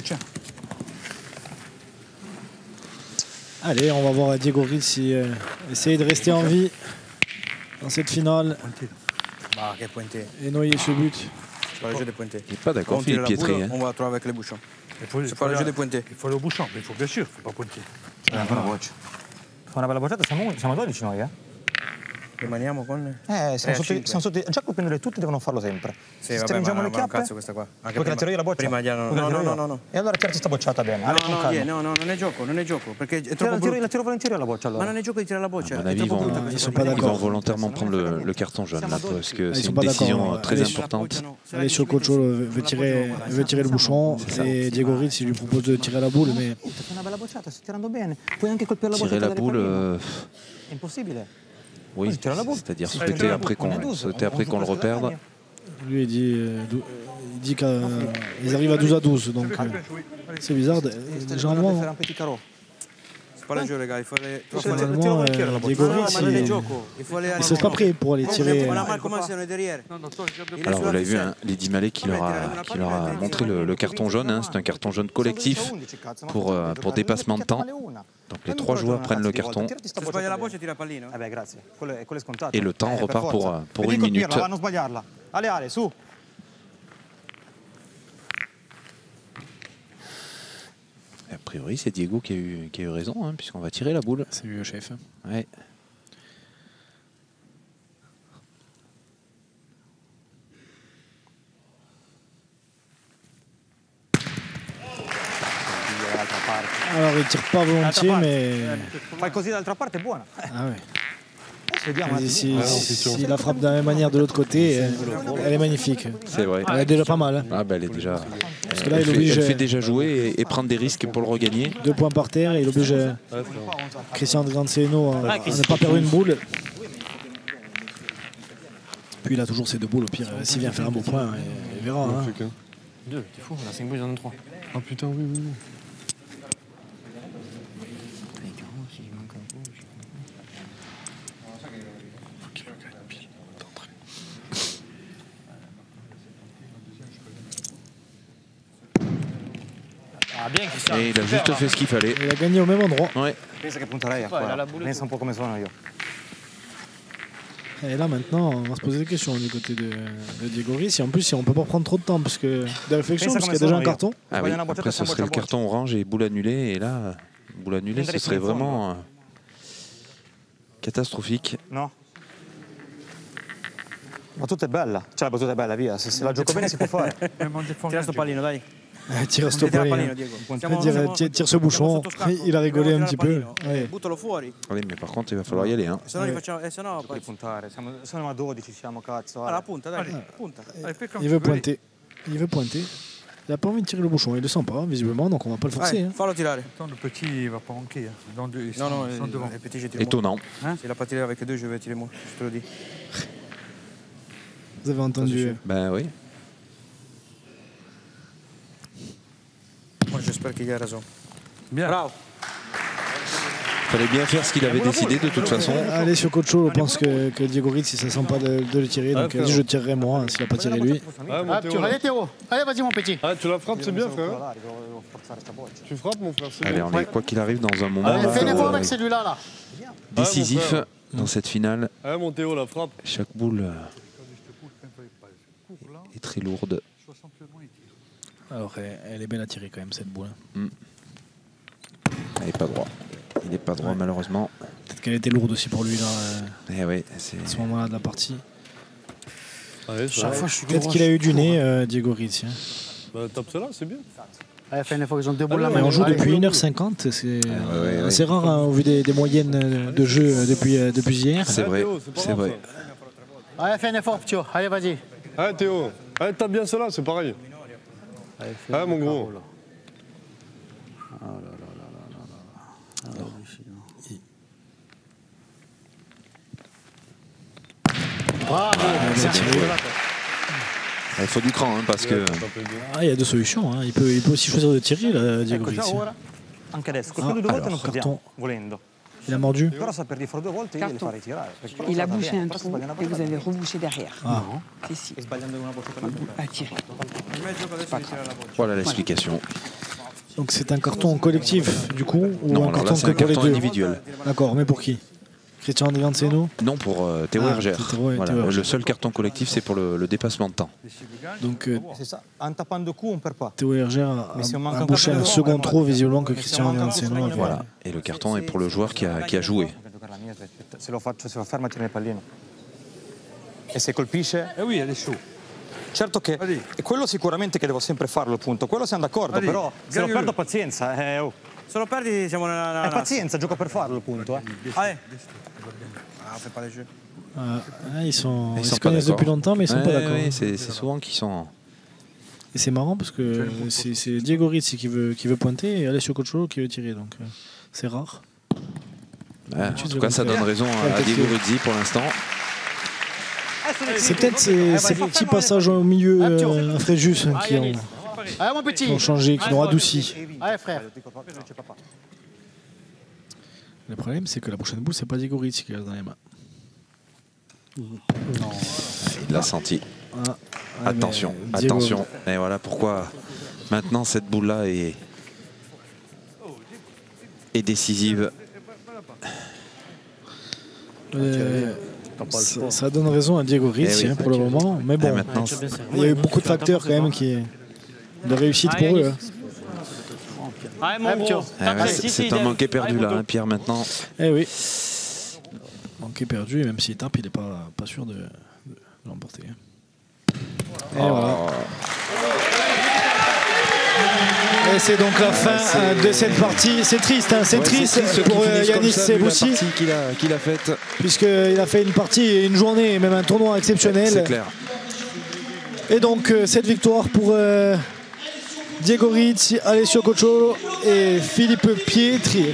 Tiens. Allez, on va voir Diego Rizzi essayer de rester en vie dans cette finale. Bah, quel pointé. Et noyer ce but. C'est pas le jeu des pointés. Il n'est pas d'accord, Philippe Pietri. Hein. On va trouver avec les bouchons. C'est pas le jeu des pointés. Il faut aller au bouchon, mais il faut bien sûr, il ne faut pas pointer. È una boccia. Fa una bella bocciata, siamo 12 noi, Rimaniamo con... Siamo sotto, già colpendole tutte devono farlo sempre. Sì, stringiamo le chiappe. Cazzo questa qua. Vuoi che la tiro io la boccia? Prima no. E allora tirati sta bocciata bene. No, non è gioco, perché è troppo brutto. La tiro volentieri la boccia allora. Ma non è gioco di tirare la boccia. À mon avis, ils vont volontairement prendre le carton jaune là, parce que c'est une décision très importante. Allez, sur Cocho veut tirer le bouchon et Diego Rizzi lui propose de tirer la boule, mais... Fai una bella bocciata, stai tirando bene. Puoi anche colpire la boccia. Tirer la boule... È impossibile. Oui, c'est-à-dire souhaiter après qu'on le reperde. Lui, il dit qu'ils arrivent à 12-12, donc c'est bizarre. Généralement, C'est pas le jeu, les gars. Il faut aller... finalement, Diego Rizzi, il ne s'est pas prêt pour aller tirer. Alors vous l'avez vu, hein, Lady Mallet qui leur a montré le carton jaune. Hein, c'est un carton jaune collectif pour dépassement de temps. Donc les 3 joueurs prennent le carton. Et le temps repart pour 1 minute. A priori, c'est Diego qui a eu raison, hein, puisqu'on va tirer la boule. C'est lui le chef. Ouais. Alors, il tire pas volontiers, mais... Fai così dall'altra parte è buona. Ah ouais. Si la frappe de la même manière de l'autre côté, elle est magnifique. C'est vrai. Elle est déjà pas mal. Hein. Ah bah elle est déjà... Parce que là, elle fait déjà jouer et prendre des risques pour le regagner. 2 points par terre et il oblige Christian Granceno à ne pas perdre une boule. Puis il a toujours ses 2 boules au pire. S'il vient faire un beau point, il verra. Hein. 2, t'es fou, on a 5 boules, j'en ai 3. Ah putain, oui. Et il a juste fait ce qu'il fallait. Il a gagné au même endroit. Ouais. Pensa che punterei a qua. Pensa un po' come sono io. Et là maintenant, on va se poser des questions du côté de Diego Rizzi. En plus, on ne peut pas prendre trop de temps parce que des réflexions, parce qu'il y a déjà un carton. Ah oui, après ce serait le carton orange et boule annulée. Et là, boule annulée, ce serait vraiment catastrophique. No. Ma tutta è bella. Cioè la battuta è bella, via. Se la gioco bene si può fare. Tira sto pallino, dai. Tire ce pallino. Tire ce bouchon. Il a rigolé un petit peu. Buttalo fuori. Oui, mais par contre, il va falloir y aller. Hein. Se no li facciamo... Se no... Puoi puntare. Siamo a 12, siamo cazzo. Allora, punta, dai. Punta. Il veut pointer. Il n'a pas envie de tirer le bouchon. Il ne le sent pas, visiblement, donc on ne va pas le forcer. Fallo tirare. Attends, le petit, il ne va pas manquer. Non, le petit, je tire moi. Étonnant. S'il n'a pas tiré avec 2, je vais tirer moi. Je te le dis. Vous avez entendu? Ben oui. Moi, j'espère qu'il a raison. Bien. Bravo. Fallait bien faire ce qu'il avait décidé de toute façon. Allez, sur Cocho, je pense que Diego Rizzi, ça ne sent pas de le tirer. Donc je tirerai moi hein, s'il n'a pas tiré lui. Allez Théo, allez vas-y mon petit. Ah, tu la frappes, c'est bien frère. Tu frappes mon frère, c'est Allez, bien. on est quoi qu'il arrive dans un moment Fais l'effort avec celui-là là. décisif dans cette finale. Ah mon Théo, la frappe. Chaque boule est très lourde. Alors, elle est belle à tirer quand même, cette boule. Elle n'est pas droit. Il n'est pas droit, malheureusement. Peut-être qu'elle était lourde aussi pour lui, là, eh ouais, à ce moment-là de la partie. Allez, Chaque fois, peut-être qu'il a eu du nez, Diego Rizzi. Hein. Bah, tape celle-là, c'est bien. Allez, fais un effort, ils ont deux boules à la Et main. on joue Allez. depuis 1h50, c'est rare hein, au vu des moyennes de jeu depuis hier. C'est vrai, c'est vrai. Allez, fais un effort, Ptio. Allez, vas-y. Allez, Théo. Allez, tape bien cela, c'est pareil. Allez, Ah, mon gros. Il faut du cran hein, parce que. Il y a deux solutions. Hein. Il peut aussi choisir de tirer, là, Diego Rizzi. Anche adesso, colpendo due volte non perdiamo, volendo. Il a mordu. Però se perdi fuori due volte io devi fare ritirare. Il a bouché un trou et vous avez rebouché derrière. Ah. Si. Sbagliando una boccia per Pas tiré. Voilà l'explication. Donc c'est un carton collectif du coup ou Non, un alors là carton c'est que un pour les carton deux individuel. D'accord, mais pour qui? Christian André Lanceno? Non, pour Théo Hergère. Voilà, Théo Hergère. le seul carton collectif, c'est pour le dépassement de temps. Donc C'est ça, en tapant de coups on perd pas. Théo Hergère a Mais si on manque a un bouché carton un devant, second on trou perd. visiblement que Mais si Christian on André manque un Lanceno avait. Voilà. Et le carton est pour le joueur qui a joué. Se lo faccio, se lo ferma tiene il pallino. E se colpisce? oui, elle est chaud. Certo che è quello sicuramente che devo sempre farlo, appunto. Quello siamo d'accordo, Allez, però se lo gagne-le. perdo pazienza. Se lo perdi siamo nella... Pazienza, gioco per farlo, appunto. Allez. Ah, on fait pas les jeux. Ils Ils se sont pas connaissent d'accord. depuis longtemps mais ils sont pas Ouais, d'accord. ouais, c'est souvent qu'ils sont. Et c'est marrant parce que c'est Diego Rizzi qui veut pointer et Alessio Coccolo qui veut tirer. Donc c'est rare. Ouais, en tout cas, ça donne raison à Diego Rizzi pour l'instant. C'est peut-être ces petits passages au milieu à Fréjus qui Allez, mon petit. ont changé, qui l'ont adouci. Allez, frère. Le problème, c'est que la prochaine boule, c'est pas Diego Rizzi qui l'a dans les mains. Il l'a senti. Attention, mais Diego- attention. Et voilà pourquoi maintenant cette boule-là est décisive. Ça donne raison à Diego Rizzi Eh oui. pour le moment. Mais bon, maintenant, il y a eu beaucoup de facteurs quand même de réussite pour eux. Allez, mon gros. Ah ouais, c'est un manqué perdu là, hein, Pierre, maintenant. Eh oui. Manqué perdu, et même s'il tape, il n'est pas sûr de l'emporter. Et voilà. Et c'est donc la fin de cette partie. C'est triste, hein, c'est triste pour Yanis Seboussi. Qu'il a faite. Puisqu'il a fait une partie et une journée, même un tournoi exceptionnel. C'est clair. Et donc cette victoire pour Diego Rizzi, Alessio Coccolo et Philippe Pietri.